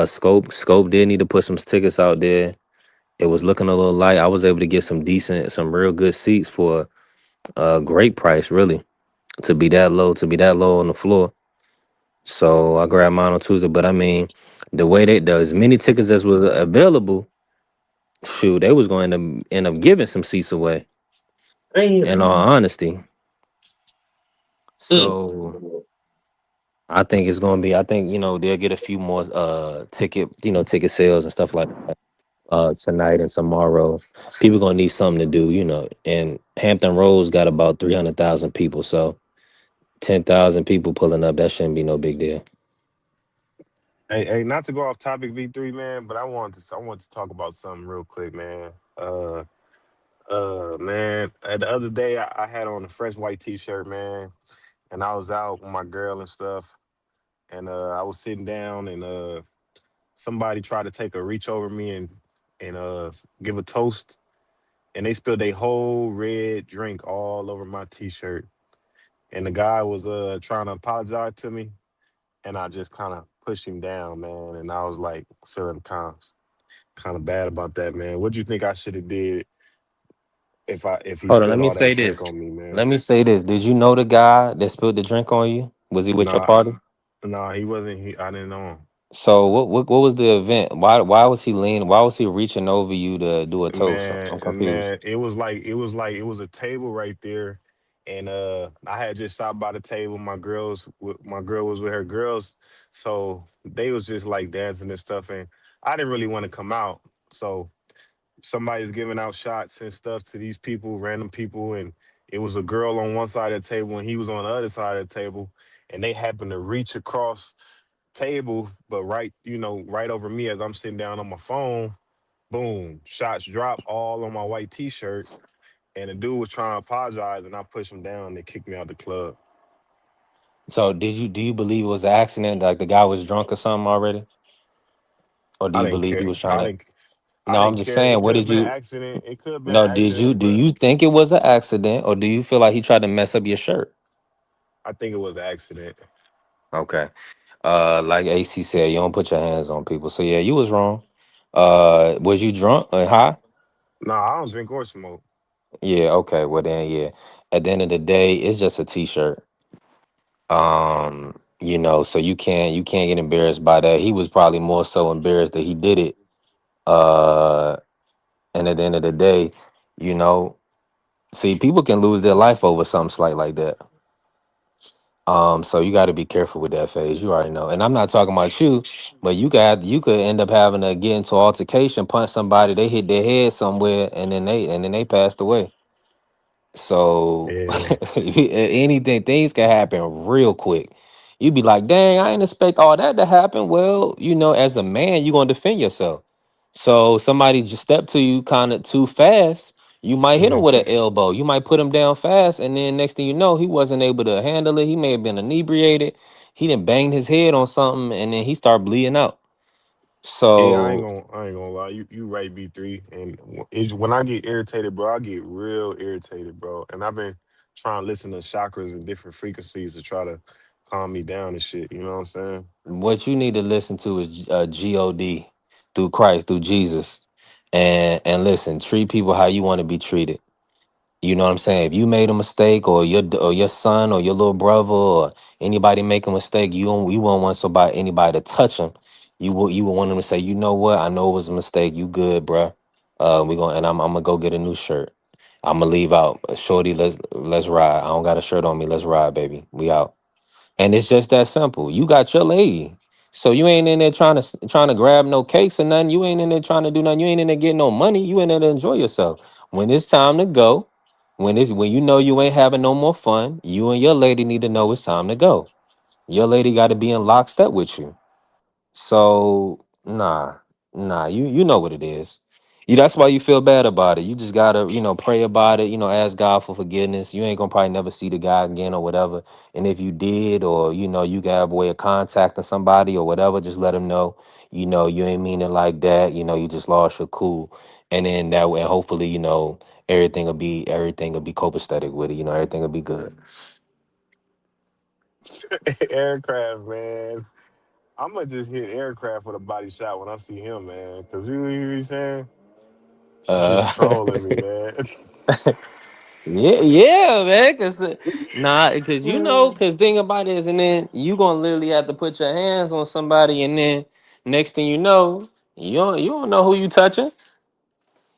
Scope did need to put some tickets out there. It was looking a little light. I was able to get some real good seats for a great price, really, to be that low on the floor. So I grabbed mine on Tuesday. But I mean, the way as many tickets as was available, shoot, they was going to end up giving some seats away. In all honesty, Mm. so I think it's gonna be. I think they'll get a few more ticket sales and stuff like that tonight and tomorrow. People gonna need something to do, And Hampton Roads got about 300,000 people, so 10,000 people pulling up, that shouldn't be no big deal. Hey, not to go off topic, V3 man, but I want to talk about something real quick, man. Man, the other day I had on a fresh white T-shirt, man, and I was out with my girl and stuff, and I was sitting down, and somebody tried to take a reach over me and give a toast, and they spilled a whole red drink all over my T-shirt, and the guy was trying to apologize to me, and I just kind of pushed him down, man, and I was like feeling kind of bad about that, man. What do you think I should have did if he Hold on, let spilled me all that say drink this. on me, man? Let me say this. Did you know the guy that spilled the drink on you? Was he with your Nah, party? nah, he wasn't. I didn't know him. So what was the event? Why was he leaning? Why was he reaching over you to do a toast? I'm confused. Man, it was like it was a table right there, and I had just stopped by the table. My girl was with her girls, so they was just like dancing and stuff, and I didn't really want to come out. So somebody's giving out shots and stuff to these people, random people, and it was a girl on one side of the table and he was on the other side of the table, and they happened to reach across table, but right, right over me as I'm sitting down on my phone. Boom, shots drop all on my white t-shirt, and the dude was trying to apologize, and I pushed him down. And they kicked me out the club. So do you believe it was an accident? Like the guy was drunk or something already? Or do I you didn't believe he care. was trying I to? didn't. I No, I'm didn't just care. saying, It what could have did been an you accident. It could have been an no, accident, do but you think it was an accident or do you feel like he tried to mess up your shirt? I think it was an accident. Okay. Like AC said, you don't put your hands on people. So yeah, you was wrong. Was you drunk or high? No, I don't drink or smoke. Yeah, okay. Well then, yeah. At the end of the day, it's just a t-shirt. So you can't get embarrassed by that. He was probably more so embarrassed that he did it. Uh, and at the end of the day, you know, see, people can lose their life over something slight like that. So you got to be careful with that phase. You already know. And I'm not talking about you, but you could end up having to get into altercation, punch somebody, they hit their head somewhere, and then they passed away. So Yeah. anything, things can happen real quick. You be like, dang, I didn't expect all that to happen. Well, as a man, you're gonna defend yourself. So somebody just step to you kind of too fast, you might hit him Hmm. with an elbow. You might put him down fast, and then next thing you know, he wasn't able to handle it. He may have been inebriated. He didn't bang his head on something, and then he started bleeding out. Yeah, So I ain't gonna lie. You right, B3. And it's when I get irritated, bro, I get real irritated, bro. And I've been trying to listen to chakras and different frequencies to try to calm me down and shit. You know what I'm saying? what you need to listen to is God through Christ, through Jesus, and listen. Treat people how you want to be treated. You know what I'm saying? If you made a mistake, or your son, or your little brother, or anybody make a mistake, you won't want anybody to touch them. You will want them to say, you know what? I know it was a mistake. You good, bruh. I'm gonna go get a new shirt. I'm gonna leave out, shorty. Let's ride. I don't got a shirt on me. Let's ride, baby. We out. And it's just that simple. You got your lady. So you ain't in there trying to grab no cakes or nothing. You ain't in there trying to do nothing. You ain't in there getting no money. You in there to enjoy yourself. When it's time to go, when you know you ain't having no more fun, you and your lady need to know it's time to go. Your lady got to be in lockstep with you. So you know what it is. That's why you feel bad about it. You just gotta, pray about it, ask God for forgiveness. You ain't gonna probably never see the guy again or whatever. And if you did, or you can have a way of contacting somebody or whatever, just let them know, you ain't mean it like that, you just lost your cool. And then that way, hopefully, everything will be copacetic with it, everything will be good. Aircraft, man. I'm gonna just hit aircraft with a body shot when I see him, man. Cause you hear me saying? Just Uh trolling me, man. Yeah, yeah, man. Cause cause thing about it is, and then you gonna literally have to put your hands on somebody, and then next thing you know, you don't know who you touching.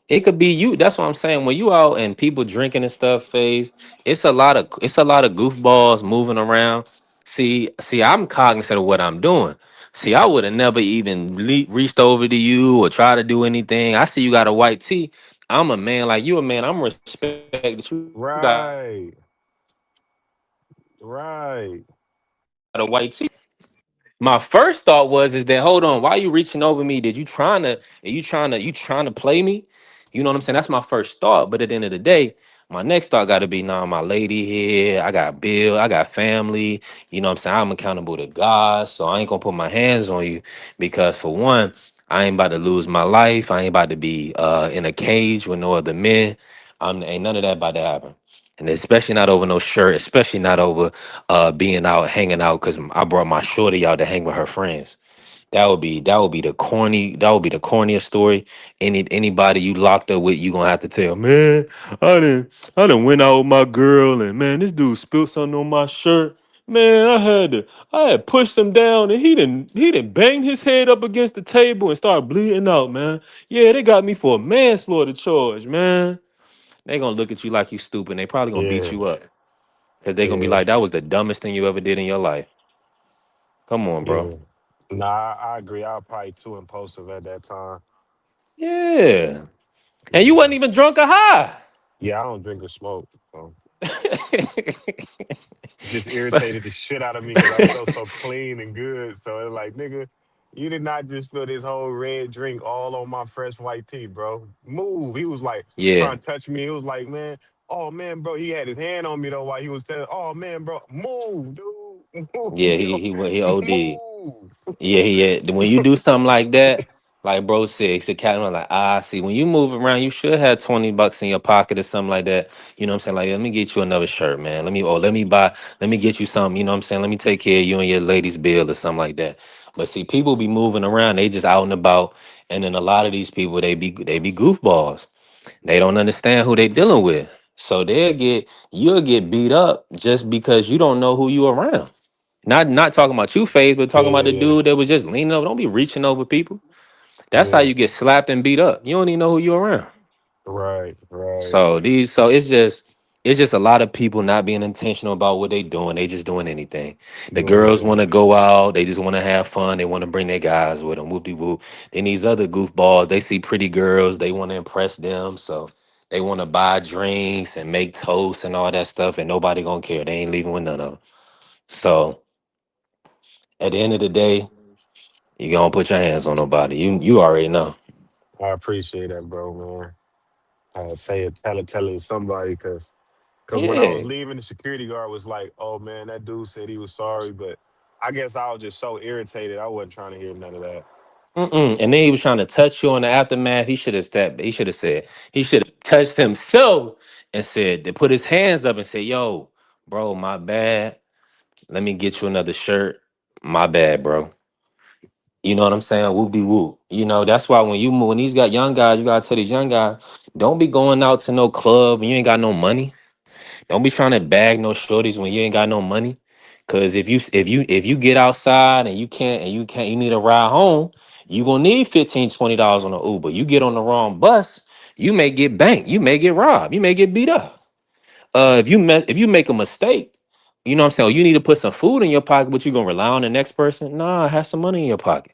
It could be you. That's what I'm saying. When you out and people drinking and stuff, phase, it's a lot of goofballs moving around. See, I'm cognizant of what I'm doing. See, I would have never even reached over to you or try to do anything. I see you got a white tee. I'm a man like you a man. I'm respect that you got a white tee. Right. Right. My first thought was is that hold on, why you reaching over me? Are you trying to play me? You know what I'm saying? That's my first thought. But at the end of the day, my next thought got to be, nah, my lady here. I got bill. I got family. You know what I'm saying? I'm accountable to God, so I ain't gonna put my hands on you because for one, I ain't about to lose my life. I ain't about to be in a cage with no other men. Ain't none of that about to happen. And especially not over no shirt, especially not over being out hanging out because I brought my shorty out to hang with her friends. That would be the corniest story. Anybody you locked up with, you gonna have to tell, man, I didn't went out with my girl, and man, this dude spilled something on my shirt. Man, I had pushed him down, and he didn't bang his head up against the table and started bleeding out, man. Yeah, they got me for a manslaughter charge, man. They gonna look at you like you stupid. And they probably gonna beat Yeah. you up. Because they're gonna be Yeah, like, that was the dumbest thing you ever did in your life. Come on, bro. yeah. Nah, I agree. I was probably too impulsive at that time. Yeah. And you Yeah, wasn't even drunk or high. yeah. I don't drink or smoke. So just So, irritated the shit out of me because I felt so clean and good. So it's like, nigga, you did not just spill this whole red drink all on my fresh white tee, bro. Move. He was like yeah. trying to touch me. It was like, man, oh man, bro. He had his hand on me though while he was telling, oh man, bro, move, dude, Yeah, move, he went he OD. move. Yeah, when you do something like that, like bro said, he said, Captain, I'm like, see, when you move around, you should have $20 in your pocket or something like that. You know what I'm saying? Like, let me get you another shirt, man. Let me get you something, you know what I'm saying? Let me take care of you and your lady's bill or something like that. But see, people be moving around, they just out and about. And then a lot of these people, they be goofballs. They don't understand who they dealing with. So you'll get beat up just because you don't know who you around. Not talking about you, Faze, but talking Yeah, about the yeah, dude that was just leaning over. Don't be reaching over people. That's how yeah. you get slapped and beat up. You don't even know who you're around. Right, right. So it's just a lot of people not being intentional about what they doing. They just doing anything. The Doing girls want anything. to go out. They just want to have fun. They want to bring their guys with them. Whoop de whoop. Then these other goofballs, they see pretty girls. They want to impress them. So they want to buy drinks and make toast and all that stuff. And nobody gonna care. They ain't leaving with none of them. So at the end of the day, you gonna put your hands on nobody. You already know. I appreciate that, bro, man. Say it, tell it to somebody, cause when I was Yeah. leaving, the security guard was like, "Oh man, that dude said he was sorry," but I guess I was just so irritated. I wasn't trying to hear none of that. Mm-mm. And then he was trying to touch you on the aftermath. He should have stepped. He should have said. He should have touched himself and said to put his hands up and say, "Yo, bro, my bad. Let me get you another shirt. My bad, bro." You know what I'm saying? Whoop de whoop. You know that's why when these got young guys, you gotta tell these young guys, don't be going out to no club and you ain't got no money. Don't be trying to bag no shorties when you ain't got no money. Cause if you get outside and you need a ride home, you gonna need $15-$20 on the Uber. You get on the wrong bus, you may get banked, you may get robbed, you may get beat up. If you make a mistake, you know what I'm saying? You need to put some food in your pocket, but you gonna rely on the next person. Nah, have some money in your pocket.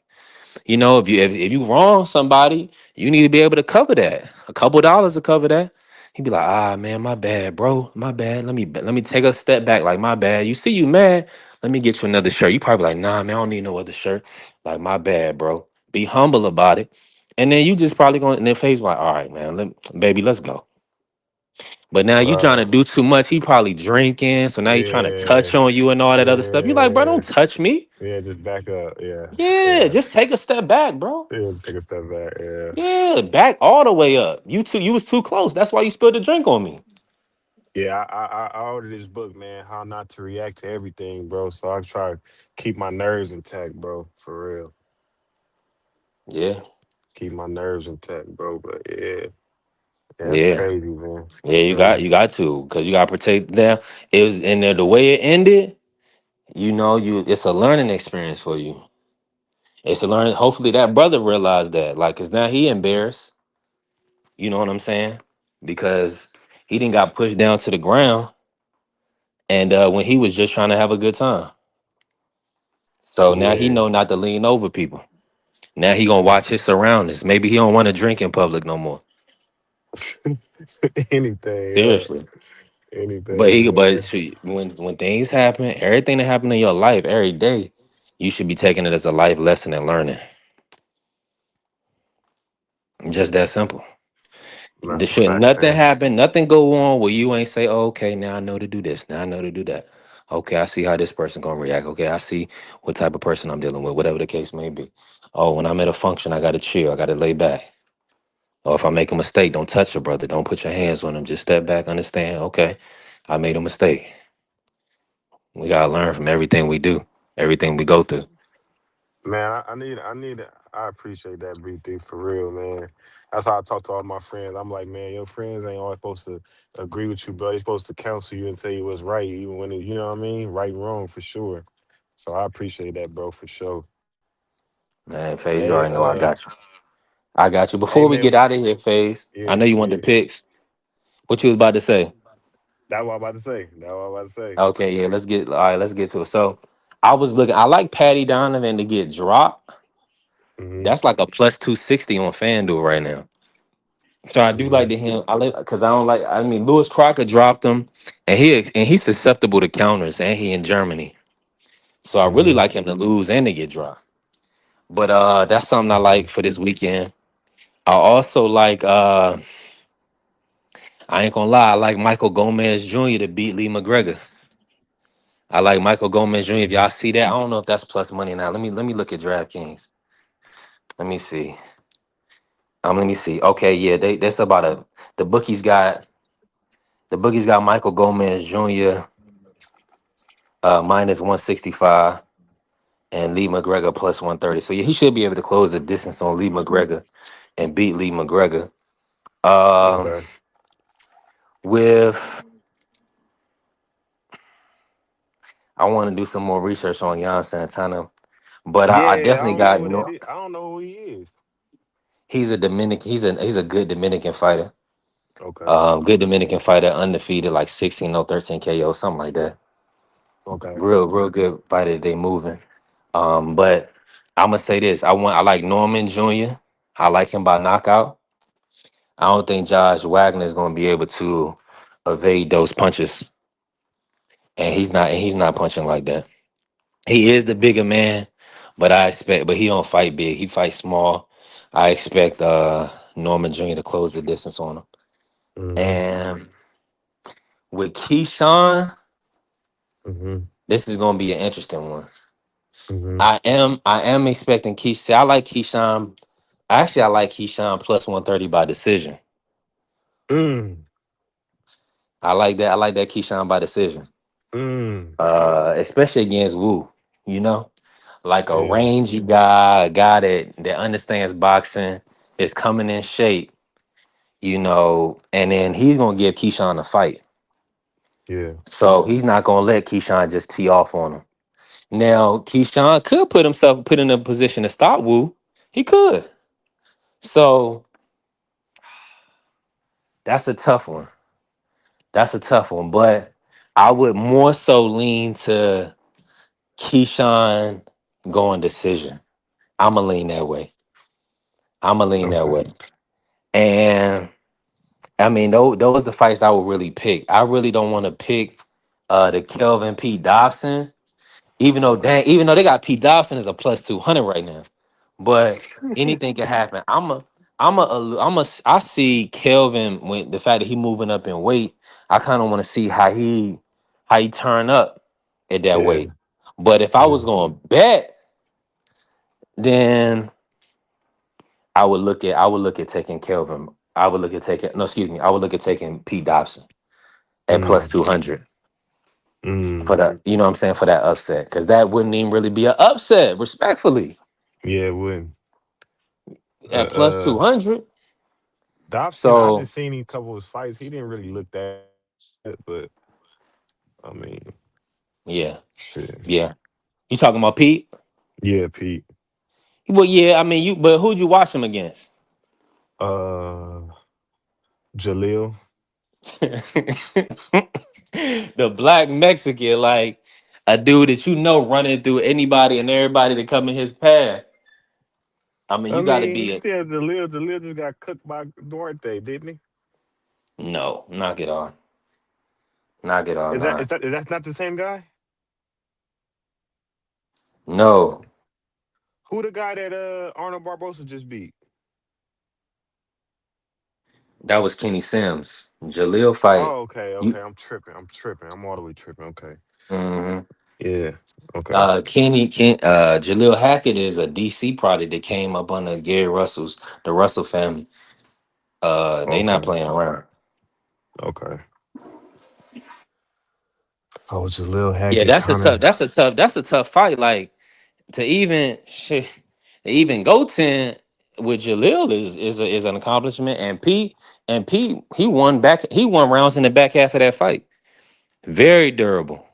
You know, if you wrong somebody, you need to be able to cover that. A couple dollars to cover that. He'd be like, man, my bad, bro. My bad. Let me take a step back. Like, my bad. You see you mad? Let me get you another shirt. You probably like, nah, man, I don't need no other shirt. Like, my bad, bro. Be humble about it. And then you just probably going in their face like, all right, man, baby, let's go. But now you trying to Right? do too much. He probably drinking. So now he trying to touch Yeah, on you and all that other stuff. You like, bro, don't yeah, touch me. yeah. Just back up. Yeah, Yeah, yeah, just take a step back, bro. yeah. Just take a step back. Yeah, Yeah, back all the way up. You was too close. That's why you spilled the drink on me. yeah. I ordered this book, man. How not to react to everything, bro. So I try to keep my nerves intact, bro. For real, Yeah, keep my nerves intact, bro. But yeah, yeah. That's yeah, crazy, man. yeah. That's You got crazy. you got to because you got to protect them. It was and the way it ended. It's a learning experience for you. It's a learning. Hopefully that brother realized that, like, cause now he embarrassed. You know what I'm saying? Because he didn't got pushed down to the ground, and when he was just trying to have a good time. So now he Yeah. know not to lean over people. Now he gonna watch his surroundings. Maybe he don't want to drink in public no more. Anything, yeah. Seriously. Anything, But man. see, when things happen, everything that happen in your life every day, you should be taking it as a life lesson and learning. Just that simple. This That's a shit, fact, nothing man. happen, nothing go on where you ain't say, oh, okay, now I know to do this. Now I know to do that. Okay, I see how this person gonna react. Okay, I see what type of person I'm dealing with, whatever the case may be. Oh, when I'm at a function, I gotta chill. I gotta lay back. Or if I make a mistake, don't touch your brother. Don't put your hands on him. Just step back, understand. Okay, I made a mistake. We gotta learn from everything we do, everything we go through. Man, I appreciate that, BT, for real, man. That's how I talk to all my friends. I'm like, man, your friends ain't always supposed to agree with you, bro. They supposed to counsel you and tell you what's right, even when you know what I mean, right and wrong for sure. So I appreciate that, bro, for sure. Man, Faze, you Hey, already know I got you. I got you. hey, Before we man, get out of here, Faze, I yeah, know you want the yeah. picks. What you was about to say? That's what I'm about to say. That's what I'm about to say. Okay, yeah, let's get all right, let's get to it. So I was looking, I like Patty Donovan to get dropped. Mm-hmm. That's like a plus 260 on FanDuel right now. So I do Mm-hmm. like the him. I like because I don't like. I mean, Lewis Crocker dropped him, and he's susceptible to counters, and he in Germany. So I really Mm-hmm. like him to lose and to get dropped. But that's something I Okay. like for this weekend. I also like. I ain't gonna lie. I like Michael Gomez Jr. to beat Lee McGregor. I like Michael Gomez Jr. If Mm-hmm. y'all see that, I don't know if that's plus money now. Let me look at DraftKings. Let me see. Let me see. Okay, yeah, that's about a the bookies got the bookies got Michael Gomez Jr. Minus 165 and Lee McGregor plus 130. So yeah, he should be able to close the distance on Lee McGregor and beat Lee McGregor. Um, Okay. with I want to do some more research on Jan Santana, but I Yeah, I definitely don't know got who that no. is. I don't know who he is. He's a Dominican. He's a good Dominican fighter. Okay. Good Dominican fighter, undefeated, like 16 or 13 KO, something like that. Okay. Real good fighter. They moving. But I'm gonna say this. I like Norman Jr. I like him by knockout. I don't think Josh Wagner is going to be able to evade those punches, and he's not punching like that. He is the bigger man, but he don't fight big. He fights small. I expect Norman Jr. to close the distance on him. Mm-hmm. And with Keyshawn, Mm-hmm. this is going to be an interesting one. Mm-hmm. I am expecting Keyshawn. I like Keyshawn. Actually, I like Keyshawn plus 130 by decision. Mm. I like that. I like that Keyshawn by decision. Mm. Especially against Wu. You know, like a Yeah. rangy guy, a guy that understands boxing, is coming in shape. You know, and then he's gonna give Keyshawn a fight. Yeah. So he's not gonna let Keyshawn just tee off on him. Now, Keyshawn could put in a position to stop Wu. He could. So that's a tough one. That's a tough one. But I would more so lean to Keyshawn going decision. I'ma lean that way. I'ma lean that Okay. way. And I mean, those the fights I would really pick. I really don't want to pick the Kelvin P. Dobson, even though they got Pete Dobson as a plus 200 right now. But anything can happen. I see Kelvin with the fact that he moving up in weight. I kind of want to see how he turn up at that Yeah. weight. But if I Yeah. was going to bet, then I would look at taking Kelvin. I would look at taking no, excuse me. I would look at taking Pete Dobson at plus Mm. 200 for Mm. the, you know what I'm saying, for that upset, because that wouldn't even really be an upset, respectfully, Yeah, it would. Uh, at plus uh, 200. Dobson, I So just seen a couple of his fights. He didn't really look that, but I mean, yeah, shit. yeah. You talking about Pete? Yeah, Pete. Well, yeah. I mean, but who'd you watch him against? Uh, Jaleel. The black Mexican, like a dude that you know running through anybody and everybody that come in his path. I mean, I you got to mean, be a still Jaleel. Jaleel just got cooked by Duarte, didn't he? no, knock it off, knock it off, Is that nah, is that is that not the same guy? no. Who the guy that Arnold Barbosa just beat? That was Kenny Sims. Jaleel fight. Oh, okay, You, okay. I'm tripping. I'm tripping. I'm all the way tripping. Okay. mhm. Yeah. Okay. Jaleel Hackett is a DC product that came up under the Russell family. They not Okay. playing around. Okay. Oh, Jaleel Yeah, Hackett kind of. that's a tough fight. Like to even shit, to even go 10 with Jaleel is an accomplishment. And Pete he won rounds in the back half of that fight. Very durable.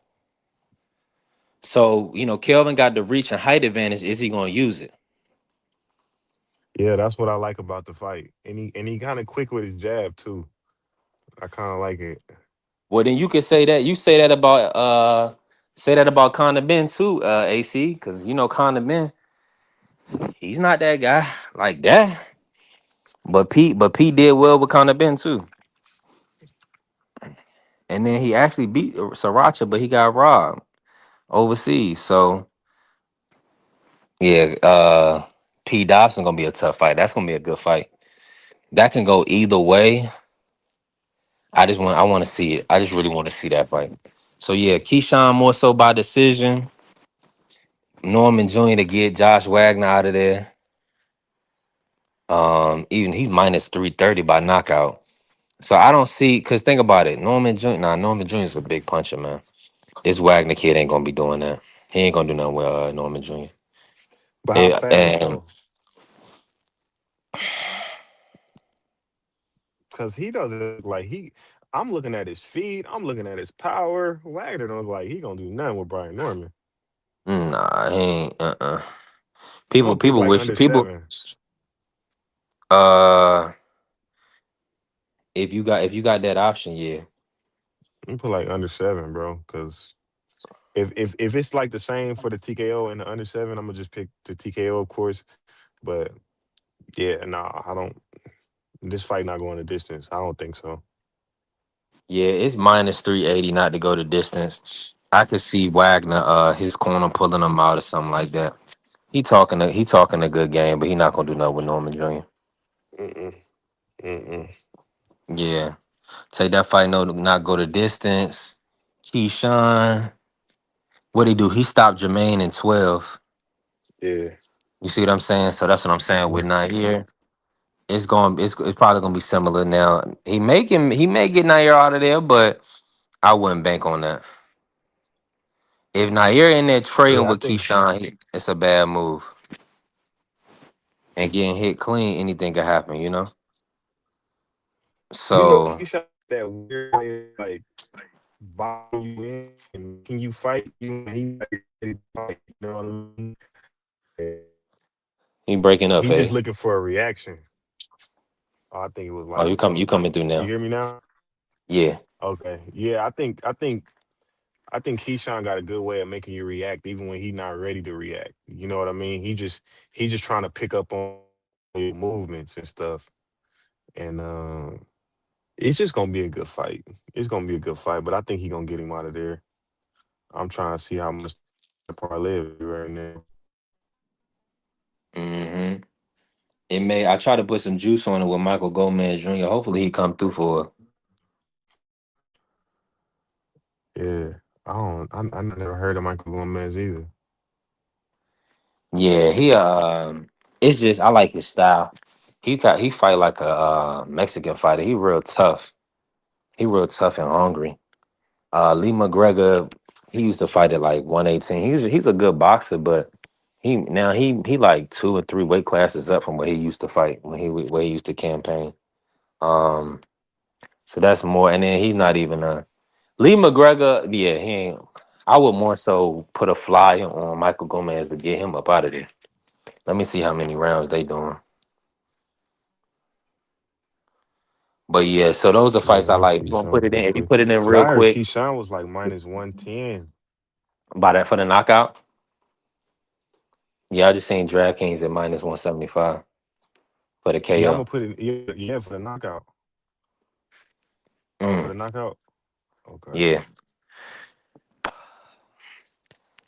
So, Kelvin got the reach and height advantage. Is he gonna use it? Yeah, that's what I like about the fight, and he kind of quick with his jab too. I kind of like it. Well, then you could say that. You say that about Conor Ben too, AC, because you know Conor Ben, he's not that guy like that. But Pete did well with Conor Ben too. And then he actually beat Sriracha, but he got robbed overseas. So yeah, P Dobson gonna be a tough fight. That's gonna be a good fight. That can go either way. I want to see it. I just really want to see that fight. So yeah, Keyshawn more so by decision. Norman Jr. to get Josh Wagner out of there. Even he's minus 330 by knockout. So I don't see because think about it. Norman Jr. is a big puncher, man. This Wagner kid ain't gonna be doing that. He ain't gonna do nothing with Norman Jr. But how Yeah, fast and though? Because he doesn't look like he. I'm looking at his feet. I'm looking at his power. Wagner don't look like he gonna do nothing with Brian Norman. nah, he ain't. I'm gonna pick like under People. 7. Uh, if you got that option, yeah, I'm gonna put like under 7, bro. Because if it's like the same for the TKO and the under 7, I'm gonna just pick the TKO, of course. But yeah, nah, I don't. This fight not going the distance. I don't think so. yeah, it's minus 380 not to go the distance. I could see Wagner, his corner pulling him out or something like that. He talking a good game, but he not gonna do nothing with Norman Jr. Mm-mm, mm-mm. Yeah, take that fight, no, not go the distance. Keyshawn, what he do? He stopped Jermaine in 12. Yeah. You see what I'm saying? So that's what I'm saying with Nair. It's probably gonna be similar now. He may get Nair out of there, but I wouldn't bank on that. If Nair in there trading Yeah, I with think Keyshawn, it's a bad move. And getting hit clean, anything could happen, you know? So Keyshawn that weird way of, like boxing you in and making you fight. He like ready to fight. You know what I mean? And he breaking up, he just eh? looking for a reaction. I think it was Oh, like you coming through you now. hear me now? Yeah. Okay. Yeah, I think Keyshawn got a good way of making you react even when he's not ready to react. You know what I mean? He just trying to pick up on your movements and stuff. And it's just gonna be a good fight. It's gonna be a good fight, but I think he gonna get him out of there. I'm trying to see how much the parlay is right now. hmm I try to put some juice on it with Michael Gomez Jr. Hopefully he come through for it. Yeah, I never heard of Michael Gomez either. Yeah, it's just I like his style. He fight like a Mexican fighter. He real tough and hungry. Lee McGregor, he used to fight at like 118. He's a good boxer, but he like 2 or 3 weight classes up from where he used to fight where he used to campaign. Um, so that's more. And then he's not even a Lee McGregor. Yeah, he ain't. I would more so put a flyer on Michael Gomez to get him up out of there. Let me see how many rounds they doing. But yeah, so those are Yeah, fights I let me like. see You gonna put something it real in? If you quick. put it in Cause real I heard quick, Keyshawn was like minus 110. buy that for the knockout. Yeah, I just seen DraftKings at minus 175 for the Yeah, I'm KO. gonna put it. Yeah, yeah, for the knockout. Oh, for Mm, the knockout. Okay. yeah,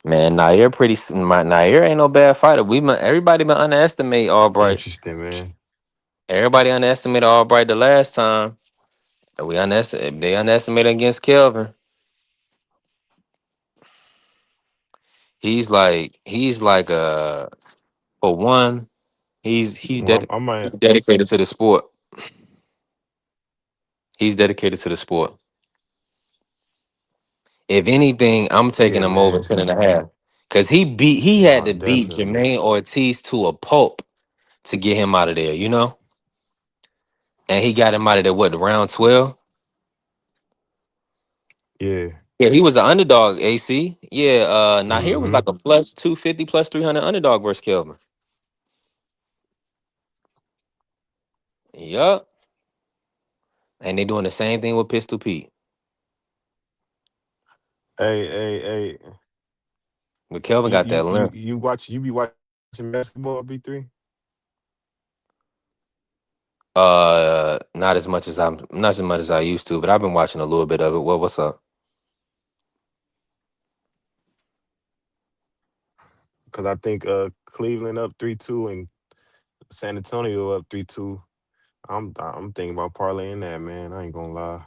man, Nair ain't no bad fighter. Everybody been underestimate Albright. Interesting, man. Everybody underestimated Albright the last time. And they underestimated against Kelvin. He's like for one, Well, I he's might. dedicated to the sport. He's dedicated to the sport. If anything, I'm taking Yeah, him over man. 10.5. Cause he had Nah, to beat definitely. Jermaine Ortiz to a pulp to get him out of there, you know? And he got him out of there, what, round 12? Yeah. Yeah, he was an underdog, AC. Yeah, Nahir was Mm-hmm. like a plus 250, plus 300 underdog versus Kelvin. Yup. And they doing the same thing with Pistol Pete. Hey. But Kelvin got that length. You be watching basketball, B3? Not as much as I used to, but I've been watching a little bit of it. What's up? Because I think Cleveland up 3-2 and San Antonio up 3-2. I'm thinking about parlaying that, man. I ain't gonna lie.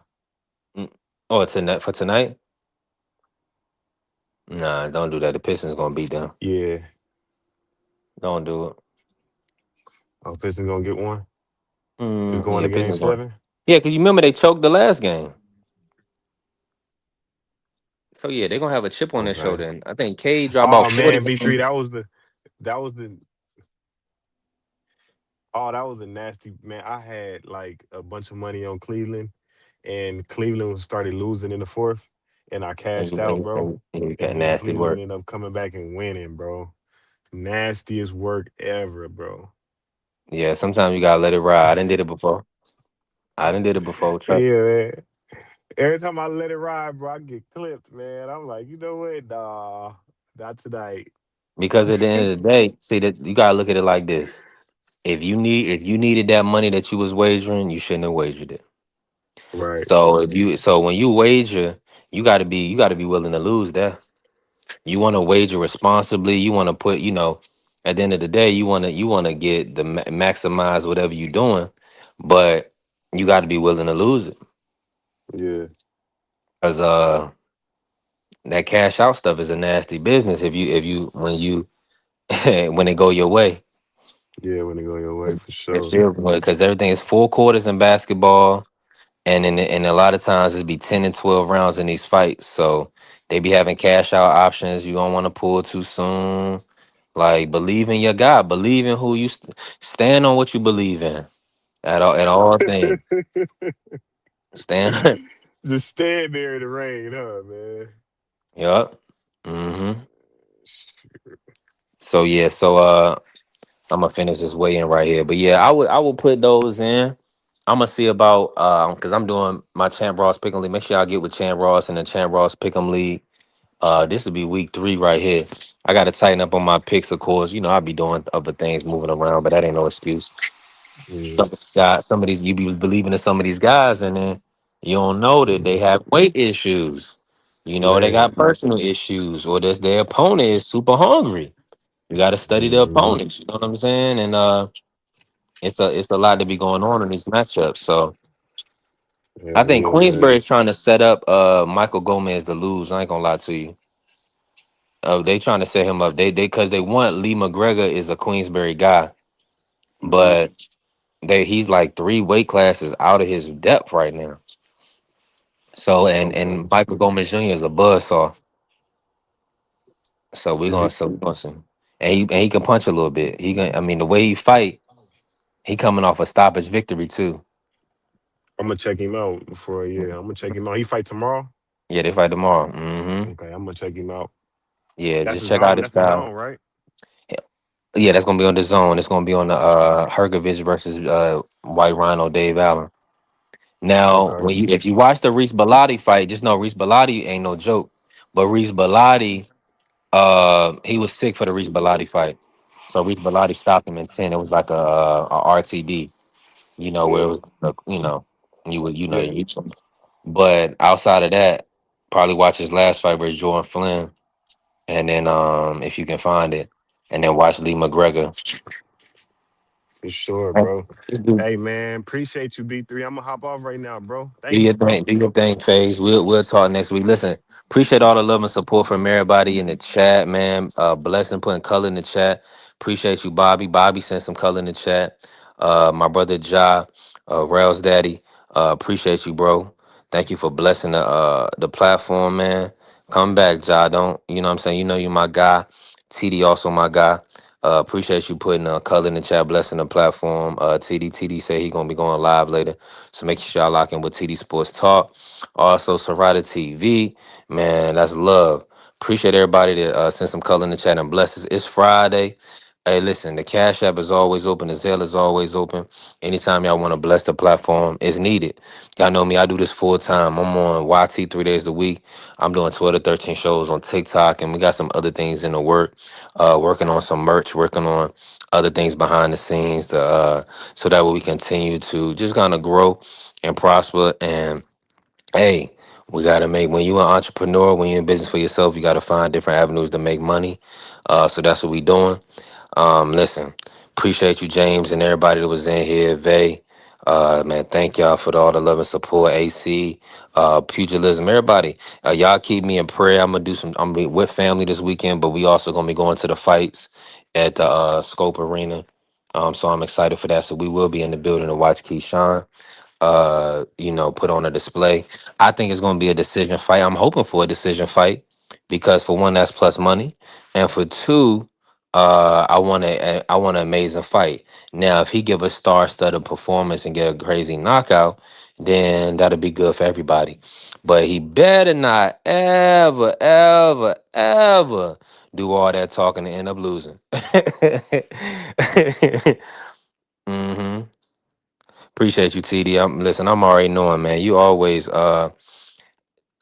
Mm. Oh, tonight for tonight? Nah, don't do that. The Pistons gonna beat them. Yeah. Don't do it. Oh, Pistons gonna get one. It's going Yeah, to game Pistons going. 7. Yeah, because you remember they choked the last game. So yeah, they're gonna have a chip on their Okay. shoulder. And I think K dropped about Oh 40. man, B3, that was the oh, that was a nasty man. I had like a bunch of money on Cleveland, and Cleveland started losing in the fourth, and I And cashed you, out, and, bro. and, and you got And then nasty Cleveland work. ended up coming back and winning, bro. Nastiest work ever, bro. Yeah, sometimes you gotta let it ride. I didn't did it before. I didn't did it before. Trust. Yeah, man. Every time I let it ride, bro, I get clipped, man. I'm like, you know what? Nah, not tonight. Because at the end of the day, see that you gotta look at it like this. If you needed that money that you was wagering, you shouldn't have wagered it. Right. So when you wager, you gotta be willing to lose that. You want to wager responsibly. You want to put, at the end of the day, you want to get the maximize whatever you're doing, but you got to be willing to lose it Yeah. because that cash out stuff is a nasty business. If you when you when it go your way, Yeah, when they go your way for it's sure. still because everything is full quarters in basketball, and a lot of times it'd be 10 and 12 rounds in these fights. So they be having cash out options. You don't want to pull too soon. Like believe in your God, believe in who you stand on what you believe in at all things. Stand. Just stand there in the rain, huh, man? Yup. So yeah, I'm gonna finish this weigh in right here. But yeah, I would put those in. I'm gonna see about because I'm doing my Champ Ross Pick'em League. Make sure I get with Champ Ross and the Champ Ross Pick'em League. This will be week 3 right here. I gotta tighten up on my picks, of course. I'll be doing other things moving around, but that ain't no excuse. Yeah, Some of these you be believing in some of these guys, and then you don't know that they have weight issues. They got man. personal issues, or their opponent is super hungry. You got to study the Hmm. opponents. You know what I'm saying? And it's a lot to be going on in these matchups. So I Hell think yeah, Queensbury man. is trying to set up Michael Gomez to lose. I ain't gonna lie to you. They trying to set him up. They because they want Lee McGregor is a Queensbury guy, but he's like 3 weight classes out of his depth right now. So Okay. and Michael Gomez Jr. is a buzzsaw. So Is he? we're gonna see. And he can punch a little bit. I mean the way he fight, he coming off a stoppage victory too. I'm gonna check him out before. Yeah, I'm gonna check him out. He fight tomorrow. Yeah, they fight tomorrow. Hmm. Okay, I'm gonna check him out. Yeah, That's just his check out zone. his That's his style. zone, right? Yeah, that's gonna be on the zone. It's gonna be on the Hergovich versus White Rhino Dave Allen. Now, Okay. if you watch the Reese Bellotti fight, just know Reese Bellotti ain't no joke. But Reese Bellotti, he was sick for the Reese Bellotti fight. So Reese Bellotti stopped him in 10. It was like a RTD, where it Yeah. was, you would, Yeah. you. But outside of that, probably watch his last fight versus Jordan Flynn, and then if you can find it, and then watch Lee McGregor. For sure, Right. bro. Just do Hey, man, appreciate you, B3. I'm gonna hop off right now, bro. do Thank your you, bro. thing, do your thing, Phase. We'll talk next week. Listen, appreciate all the love and support from everybody in the chat, man. Blessing putting color in the chat. Appreciate you, Bobby. Bobby sent some color in the chat. My brother Ja, Rails Daddy. Appreciate you, bro. Thank you for blessing the platform, man. Come back, Ja. Don't what I'm saying? You're my guy. TD also my guy. Appreciate you putting color in the chat, blessing the platform. TD say he gonna be going live later. So make sure y'all lock in with TD Sports Talk. Also, Serrata TV. Man, that's love. Appreciate everybody that sent some color in the chat and blesses. It's Friday. Hey, listen, the Cash App is always open. The Zelle is always open. Anytime y'all want to bless the platform, it's needed. Y'all know me, I do this full time. I'm on YT 3 days a week. I'm doing 12 to 13 shows on TikTok, and we got some other things in the work. Working on some merch, working on other things behind the scenes so that way we continue to just kind of grow and prosper. And hey, we got to make, when you're an entrepreneur, when you're in business for yourself, you got to find different avenues to make money. So that's what we doing. Listen, appreciate you, James, and everybody that was in here. Vay, man, thank y'all for all the love and support. AC, pugilism, everybody. Y'all keep me in prayer. I'm be with family this weekend, but we also gonna be going to the fights at the Scope Arena. So I'm excited for that. So we will be in the building to watch Keyshawn put on a display. I think it's going to be a decision fight. I'm hoping for a decision fight because for one, that's plus money, and for two, I want an amazing fight. Now, if he give a star-studded performance and get a crazy knockout, then that'll be good for everybody. But he better not ever, ever, ever do all that talking and end up losing. hmm Appreciate you, TD. Listen, I'm already knowing, man.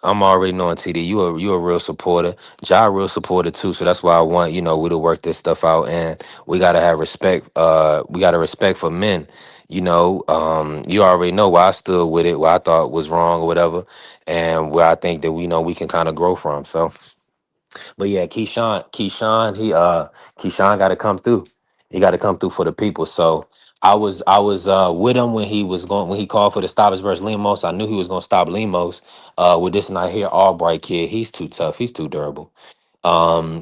I'm already knowing, TD. You a real supporter. Ja a real supporter too. So that's why I want we to work this stuff out, and we gotta have respect. We gotta respect for men. You already know where I stood with it, what I thought was wrong or whatever, and where I think that we can kind of grow from. So. But yeah, Keyshawn got to come through. He got to come through for the people. So I was with him when he called for the stoppage versus Lemos. I knew he was gonna stop Lemos. With this Nahir Albright kid, he's too tough. He's too durable.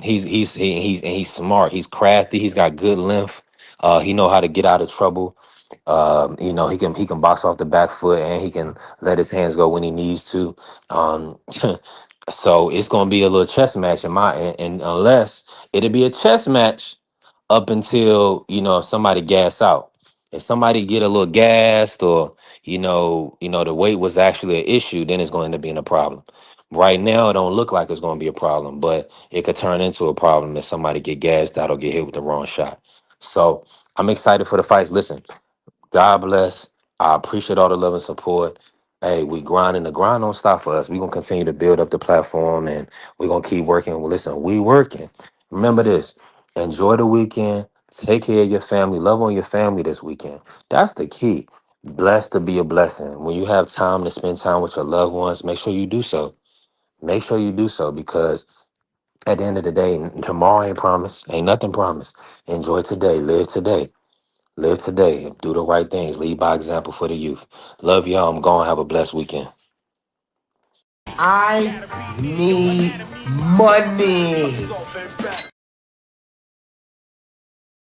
He's smart. He's crafty. He's got good length. He know how to get out of trouble. He can box off the back foot and he can let his hands go when he needs to. Um, so it's gonna be a little chess match and unless it'll be a chess match up until if somebody gas out. If somebody get a little gassed or the weight was actually an issue, then it's going to end up being a problem. Right now, it don't look like it's going to be a problem, but it could turn into a problem if somebody get gassed out or get hit with the wrong shot. So I'm excited for the fights. Listen, God bless. I appreciate all the love and support. Hey, we grinding. The grind don't stop for us. We're gonna continue to build up the platform and we're gonna keep working. Well, listen, we working. Remember this. Enjoy the weekend. Take care of your family. Love on your family this weekend. That's the key. Blessed to be a blessing. When you have time to spend time with your loved ones, make sure you do so. Make sure you do so because at the end of the day, tomorrow ain't promised. Ain't nothing promised. Enjoy today. Live today. Live today. Do the right things. Lead by example for the youth. Love y'all. I'm going. Have a blessed weekend. I need money.